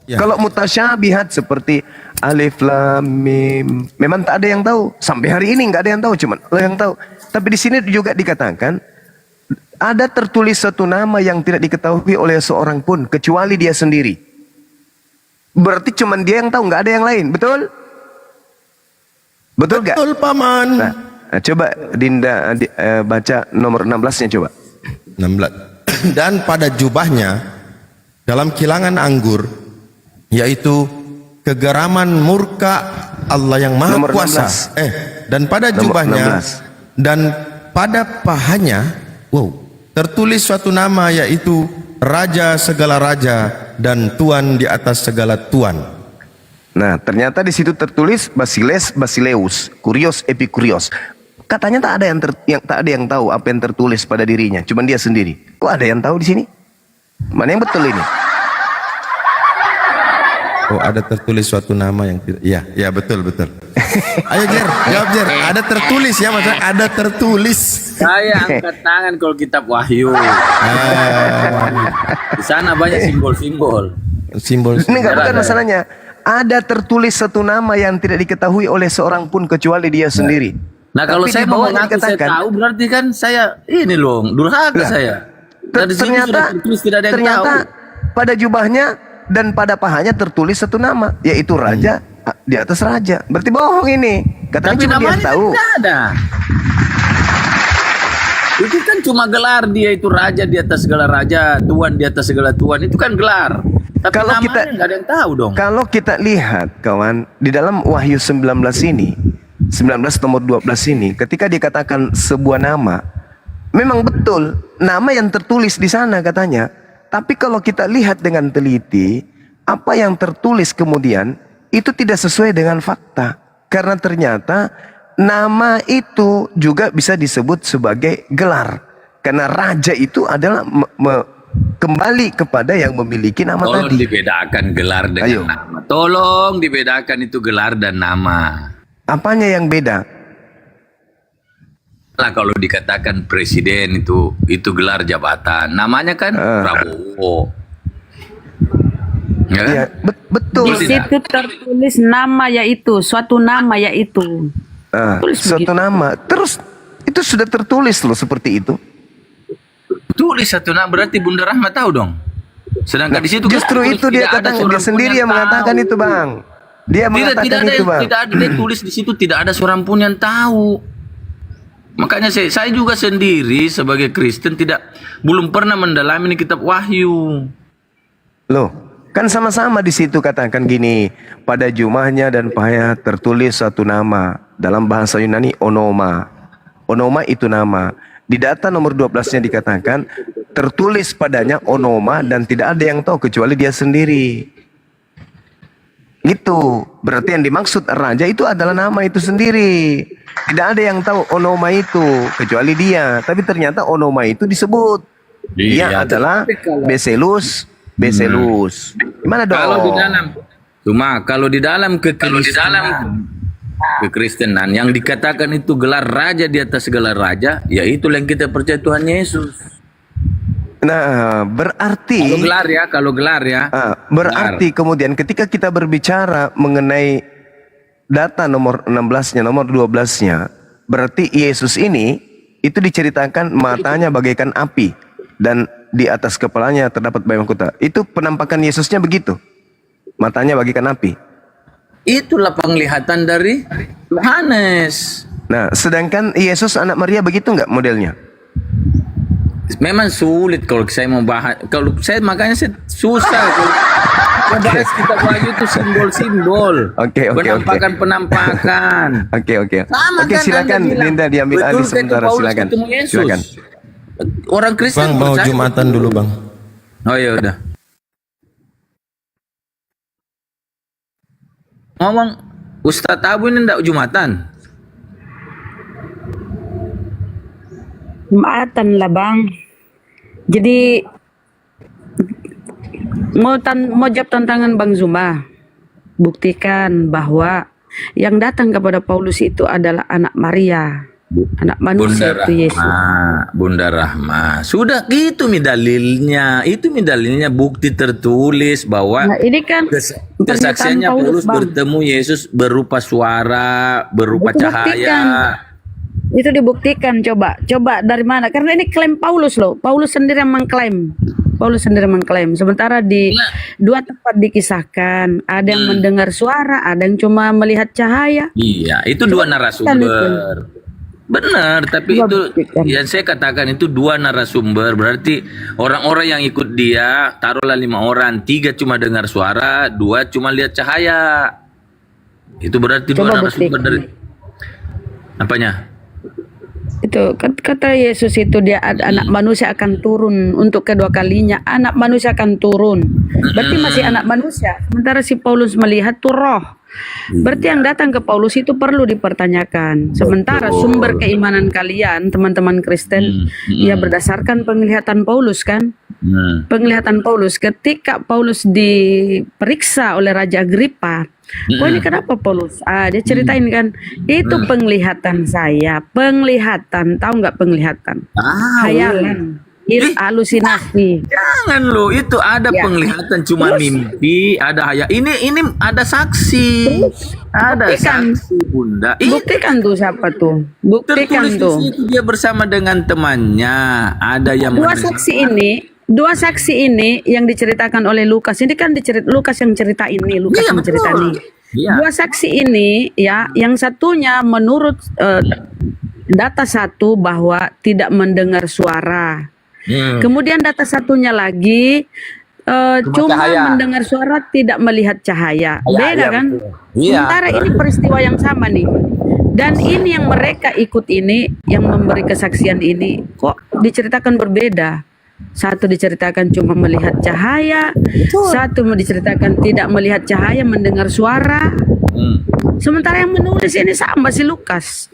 Ya. Kalau mutasyabihat seperti alif lam mim, memang tak ada yang tahu. Sampai hari ini nggak ada yang tahu, cuma Allah yang tahu. Tapi di sini juga dikatakan ada tertulis satu nama yang tidak diketahui oleh seorang pun kecuali dia sendiri. Berarti cuma dia yang tahu, nggak ada yang lain. Betul? Betul nggak? Betul, Paman. Nah, coba Dinda baca nomor 16-nya coba. 16. Dan pada jubahnya dalam kilangan anggur, yaitu kegeraman murka Allah yang Maha Nomor Kuasa. 16. Dan pada Nomor jubahnya 16. dan pada pahanya, tertulis suatu nama, yaitu Raja segala raja dan Tuan di atas segala tuan. Nah, ternyata di situ tertulis Basiles, Basileus, Kurios, Epikurios. Katanya tak ada yang tahu apa yang tertulis pada dirinya, cuma dia sendiri. Kok ada yang tahu di sini? Mana yang betul ini? Oh, ada tertulis suatu nama yang tidak. Ya betul. Ayo Jer, jawab Jer. Ada tertulis ya, maksudnya ada tertulis. Saya angkat tangan kalau kitab Wahyu. Di sana banyak simbol-simbol. Ini nggak bukan masalahnya. Ada tertulis satu nama yang tidak diketahui oleh seorang pun kecuali dia sendiri. Nah, kalau Tapi saya di mau bawahnya mengaku saya dikatakan, tahu, berarti kan saya ini loh, durhaka saya. Nah, di sini sudah tertulis tidak ada yang ternyata tahu. pada jubahnya dan pada pahanya tertulis satu nama, yaitu raja di atas raja. Berarti bohong ini. Katanya Tapi cuma dia namanya tahu. tidak ada. Itu kan cuma gelar, dia itu raja di atas segala raja, tuan di atas segala tuan, itu kan gelar. Tapi Kalau namanya kita nggak ada yang tahu dong. Kalau kita lihat kawan di dalam Wahyu 19 ini, 19 nomor 12 ini, ketika dikatakan sebuah nama, memang betul nama yang tertulis di sana katanya. Tapi kalau kita lihat dengan teliti, apa yang tertulis kemudian itu tidak sesuai dengan fakta. Karena ternyata nama itu juga bisa disebut sebagai gelar. Karena raja itu adalah kembali kepada yang memiliki nama Tolong tadi. dibedakan gelar dengan nama. Tolong dibedakan itu gelar dan nama. Apanya yang beda? Lah kalau dikatakan presiden itu gelar jabatan, namanya kan Prabowo. Ya kan? Iya, betul. Di situ tertulis nama yaitu, suatu nama yaitu. Suatu nama. Terus itu sudah tertulis loh seperti itu. Tulis satu nama berarti Bunda Rahma tahu dong. Sedangkan di situ justru kan itu dia katakan, dia sendiri yang mengatakan itu, Bang. Dia mengatakan itu, Bang. Tidak ada, dia tulis di situ tidak ada seorang pun yang tahu. Makanya saya juga sendiri sebagai Kristen belum pernah mendalami kitab Wahyu. Loh, kan sama-sama di situ katakan gini, pada jumahnya dan pahanya tertulis satu nama. Dalam bahasa Yunani onoma. Onoma itu nama. Di data nomor 12-nya dikatakan tertulis padanya onoma dan tidak ada yang tahu kecuali dia sendiri. Itu berarti yang dimaksud raja itu adalah nama itu sendiri. Tidak ada yang tahu onoma itu kecuali dia. Tapi ternyata onoma itu disebut. Dia adalah Beselus. Gimana dong? Kalau di dalam kekristenan yang dikatakan itu gelar raja di atas segala raja, ya itulah yang kita percaya Tuhan Yesus. Nah, berarti kalau gelar ya. Berarti kemudian ketika kita berbicara mengenai data nomor 16-nya, nomor 12-nya, berarti Yesus ini itu diceritakan matanya bagaikan api dan di atas kepalanya terdapat bayang mahkota. Itu penampakan Yesusnya begitu. Matanya bagaikan api. Itulah penglihatan dari Yohanes. Nah, sedangkan Yesus anak Maria begitu nggak modelnya? Memang sulit kalau saya mau bahas. Kalau saya makanya saya susah. Bahas kitab Wahyu itu simbol-simbol. Oke. Penampakan. Oke, kan silakan Linda diambil alih sementara, silakan. Orang Kristen Bang, mau Jumatan dulu, Bang. Oh ya udah. Ngomong Ustadz Abu ini ndak Jumatan? Jumatan lah, Bang. Jadi mau jawab tantangan Bang Zuma. Buktikan bahwa yang datang kepada Paulus itu adalah anak Maria. Anak manusia Bunda itu Yesus. Bunda Rahma. Sudah gitu dalilnya. Itu dalilnya bukti tertulis bahwa Nah, ini kan kesaksiannya pernyataan Paulus Bang. bertemu Yesus berupa suara, berupa Itu cahaya. buktikan. Itu dibuktikan, coba dari mana? Karena ini klaim Paulus loh. Paulus sendiri yang mengklaim. Sementara di dua tempat dikisahkan, ada yang mendengar suara, ada yang cuma melihat cahaya. Iya, itu dua narasumber. Benar, tapi itu yang saya katakan itu dua narasumber. Berarti orang-orang yang ikut dia, taruhlah 5 orang, 3 cuma dengar suara, 2 cuma lihat cahaya. Itu berarti Coba dua narasumber dari apanya? Itu kata Yesus itu dia anak manusia akan turun untuk kedua kalinya. Anak manusia akan turun. Berarti masih anak manusia. Sementara si Paulus melihat tuh roh. Berarti yang datang ke Paulus itu perlu dipertanyakan. Sementara sumber keimanan kalian, teman-teman Kristen, ya berdasarkan penglihatan Paulus kan? Penglihatan Paulus ketika Paulus diperiksa oleh Raja Agripa. Oh ini kenapa Paulus? Dia ceritain kan, itu penglihatan saya, penglihatan, tahu nggak penglihatan? Hayalan, halusinasi. Jangan loh, itu ada penglihatan cuma mimpi, ada hayal. Ini ada saksi. Ada saksi Bunda. Buktikan tuh siapa tuh? Buktikan Tertulis tuh. di situ dia bersama dengan temannya. Ada yang Dua saksi ini yang diceritakan oleh Lukas. Ini kan Lukas yang cerita ini, Lukas yang cerita ini. Dua saksi ini ya, yang satunya menurut data satu bahwa tidak mendengar suara. Kemudian data satunya lagi cuma mendengar suara, tidak melihat cahaya. Beda kan? Sementara ini peristiwa yang sama nih. Dan ini yang mereka ikut ini, yang memberi kesaksian ini, kok diceritakan berbeda. Satu diceritakan cuma melihat cahaya, satu diceritakan tidak melihat cahaya, mendengar suara. Sementara yang menulis ini sama si Lukas,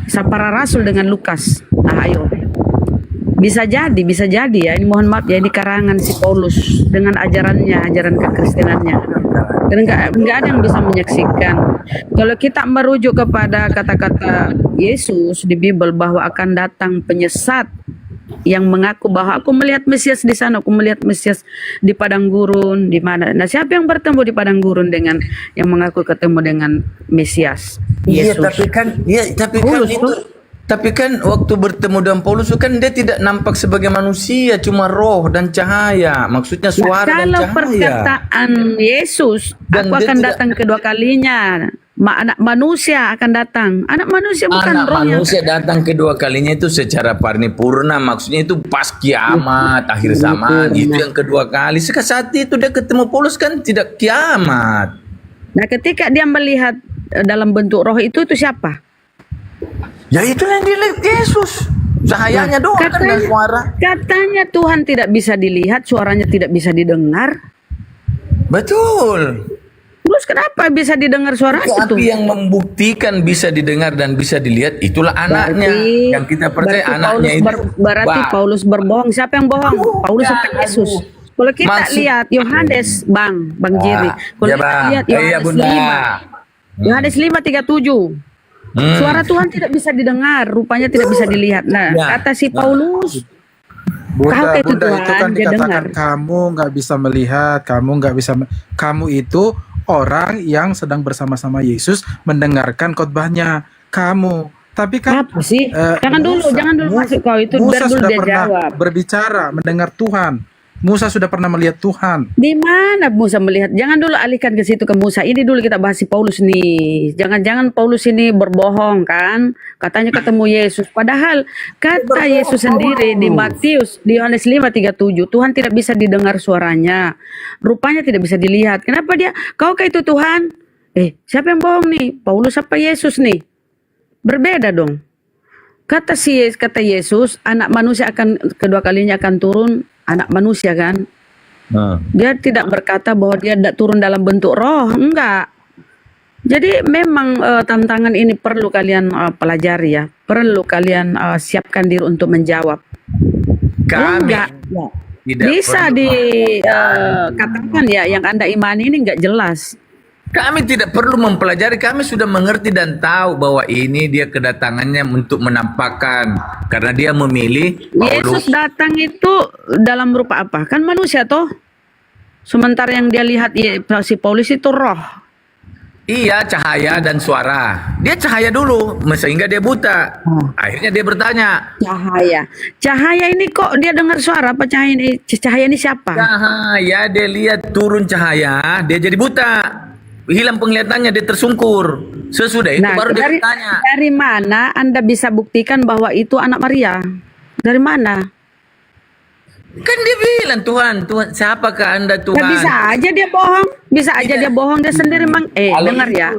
para rasul dengan Lukas. Nah ayo, bisa jadi ya, ini mohon maaf ya, ini karangan si Paulus dengan ajarannya, ajaran kekristenannya. Dan nggak ada yang bisa menyaksikan. Kalau kita merujuk kepada kata-kata Yesus di Bible bahwa akan datang penyesat yang mengaku bahwa aku melihat Mesias di sana, aku melihat Mesias di padang gurun, di mana. Nah, siapa yang bertemu di padang gurun dengan yang mengaku ketemu dengan Mesias? Iya, Yesus. tapi kan waktu bertemu dengan Paulus kan dia tidak nampak sebagai manusia, cuma roh dan cahaya. Maksudnya suara dan kalau cahaya. perkataan Yesus, Dan aku dia akan tidak- datang kedua kalinya. Anak manusia akan datang. Anak manusia bukan Anak roh yang manusia datang kedua kalinya itu secara paripurna, maksudnya itu pas kiamat, akhir zaman, itu yang kedua kali. Saat itu dia ketemu Paulus kan tidak kiamat. Nah, ketika dia melihat dalam bentuk roh itu siapa? Ya itu yang dilihat Yesus. Cahayanya doang kan dan suara. Katanya Tuhan tidak bisa dilihat, suaranya tidak bisa didengar. Betul. Terus kenapa bisa didengar suara itu? Tapi yang membuktikan bisa didengar dan bisa dilihat itulah anaknya. Yang kita percaya anaknya itu. Berarti Paulus berbohong. Siapa yang bohong? Paulus atau Yesus? Kalau kita lihat Yohanes, Bang Jiri. Kalau kita lihat Yohanes 5. Yohanes 5:37. Suara Tuhan tidak bisa didengar, rupanya tidak bisa dilihat. Nah, kata si Paulus, Bunda, itu Bunda, itu kan dia dikatakan dengar. kamu nggak bisa melihat, kamu itu orang yang sedang bersama-sama Yesus mendengarkan khotbahnya kamu. Tapi kan apa sih? Jangan dulu masuk kau itu, Musa biar dulu sudah dia pernah jawab. berbicara, mendengar Tuhan. Musa sudah pernah melihat Tuhan. Di mana Musa melihat? Jangan dulu alihkan ke situ ke Musa. Ini dulu kita bahas si Paulus nih. Jangan-jangan Paulus ini berbohong kan? Katanya ketemu Yesus. Padahal kata Yesus sendiri di Matius, di Yohanes 5:37, Tuhan tidak bisa didengar suaranya. Rupanya tidak bisa dilihat. Kenapa dia? Kau itu Tuhan? Siapa yang bohong nih? Paulus apa Yesus nih? Berbeda dong. Kata Yesus, anak manusia akan kedua kalinya akan turun. Anak manusia kan, dia tidak berkata bahwa dia tidak turun dalam bentuk roh, enggak. Jadi memang tantangan ini perlu kalian pelajari ya, perlu kalian siapkan diri untuk menjawab. Enggak, bisa dikatakan ya yang Anda imani ini enggak jelas. Kami tidak perlu mempelajari, kami sudah mengerti dan tahu bahwa ini dia kedatangannya untuk menampakkan, karena dia memilih Paulus. Yesus datang itu dalam rupa apa? Kan manusia toh. Sementara yang dia lihat si Paulus itu roh. Iya, cahaya dan suara. Dia cahaya dulu, sehingga dia buta. Akhirnya dia bertanya. Cahaya ini kok dia dengar suara apa cahaya ini? Cahaya ini siapa? Cahaya, dia lihat turun cahaya, dia jadi buta. Hilang penglihatannya, dia tersungkur. Sesudah itu baru dia bertanya. Dari mana Anda bisa buktikan bahwa itu anak Maria? Dari mana? Kan dia bilang, Tuhan, siapakah Anda, Tuhan? Nah, bisa aja dia bohong, dia bohong, dia sendiri dengar ya.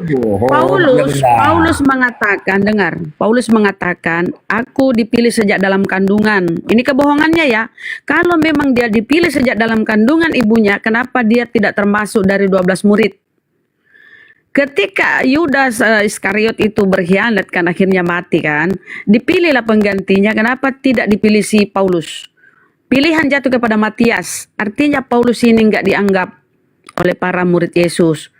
Paulus mengatakan, aku dipilih sejak dalam kandungan. Ini kebohongannya ya. Kalau memang dia dipilih sejak dalam kandungan ibunya, kenapa dia tidak termasuk dari 12 murid? Ketika Yudas Iskariot itu berkhianat kan akhirnya mati kan, dipilihlah penggantinya. Kenapa tidak dipilih si Paulus? Pilihan jatuh kepada Matias. Artinya Paulus ini nggak dianggap oleh para murid Yesus.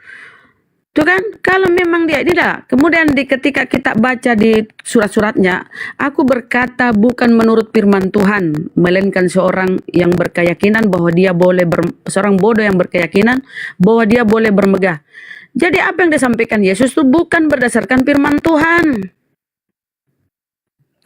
Itu kan, kalau memang dia tidak. Kemudian ketika kita baca di surat-suratnya, aku berkata bukan menurut firman Tuhan, melainkan seorang yang berkeyakinan bahwa dia boleh seorang bodoh yang berkeyakinan bahwa dia boleh bermegah. Jadi apa yang disampaikan Yesus itu bukan berdasarkan firman Tuhan.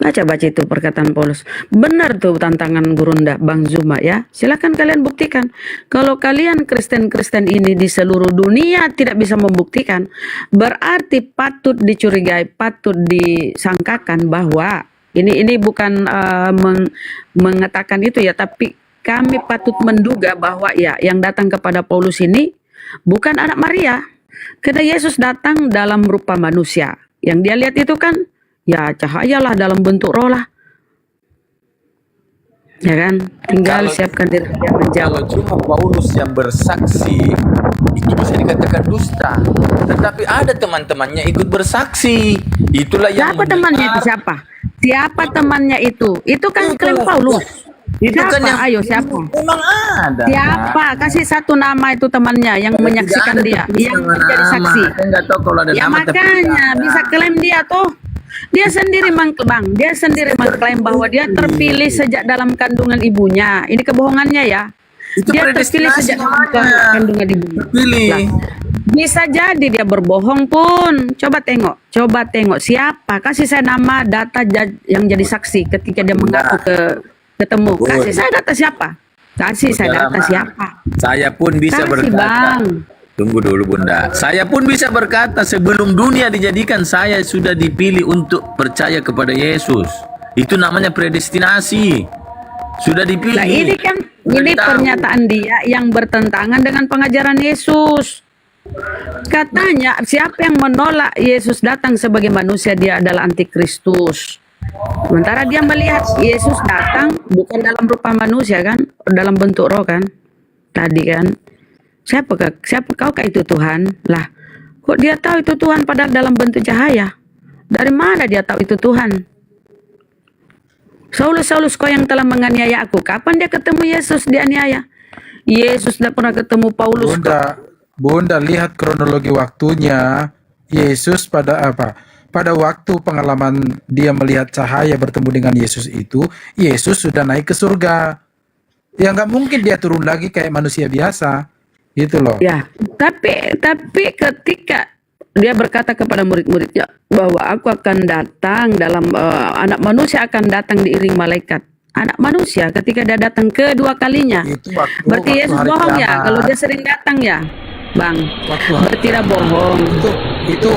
Baca itu perkataan Paulus. Benar tuh tantangan Gurunda, Bang Zuma ya. Silakan kalian buktikan. Kalau kalian Kristen-Kristen ini di seluruh dunia tidak bisa membuktikan, berarti patut dicurigai, patut disangkakan bahwa ini bukan mengatakan itu ya, tapi kami patut menduga bahwa ya yang datang kepada Paulus ini bukan anak Maria. Karena Yesus datang dalam rupa manusia. Yang dia lihat itu kan ya cahayalah dalam bentuk roh lah. Ya kan? Tinggal siapkan diri dia menjawab. Kalau cuma Paulus yang bersaksi, itu bisa dikatakan dusta. Tetapi ada teman-temannya ikut bersaksi. Itulah yang siapa temannya itu? Siapa temannya itu? Itu kan klaim Paulus. Itu siapa? Kan ayo siapa? Memang ada. Siapa? Kasih satu nama itu temannya yang menyaksikan dia, yang menjadi saksi. Enggak tahu kalau ada ya nama, makanya bisa klaim dia tuh. Dia sendiri mengklaim bahwa dia terpilih sejak dalam kandungan ibunya. Ini kebohongannya ya. Dia terpilih sejak dalam kandungan ibunya. Bisa jadi dia berbohong pun. Coba tengok siapa. Kasih saya nama, data yang jadi saksi ketika dia mengaku ketemu. Kasih saya data siapa? Saya pun bisa berkata. Bang. Tunggu dulu Bunda. Saya pun bisa berkata sebelum dunia dijadikan saya sudah dipilih untuk percaya kepada Yesus. Itu namanya predestinasi. Sudah dipilih. Nah, ini pernyataan dia yang bertentangan dengan pengajaran Yesus. Katanya siapa yang menolak Yesus datang sebagai manusia dia adalah antikristus. Sementara dia melihat Yesus datang bukan dalam rupa manusia kan, dalam bentuk roh kan. Tadi kan. Siapa kau itu Tuhan? Lah, kok dia tahu itu Tuhan padahal dalam bentuk cahaya? Dari mana dia tahu itu Tuhan? Saulus, kau yang telah menganiaya aku. Kapan dia ketemu Yesus dianiaya? Yesus tidak pernah ketemu Paulus. Bunda, lihat kronologi waktunya. Yesus pada apa? Pada waktu pengalaman dia melihat cahaya bertemu dengan Yesus itu, Yesus sudah naik ke surga. Ya nggak mungkin dia turun lagi kayak manusia biasa. Itu loh. Ya, tapi ketika dia berkata kepada murid-muridnya bahwa aku akan datang dalam anak manusia akan datang diiring malaikat. Anak manusia ketika dia datang kedua kalinya. Berarti Yesus bohong ya kalau dia sering datang ya, Bang. Berarti dia bohong. Itu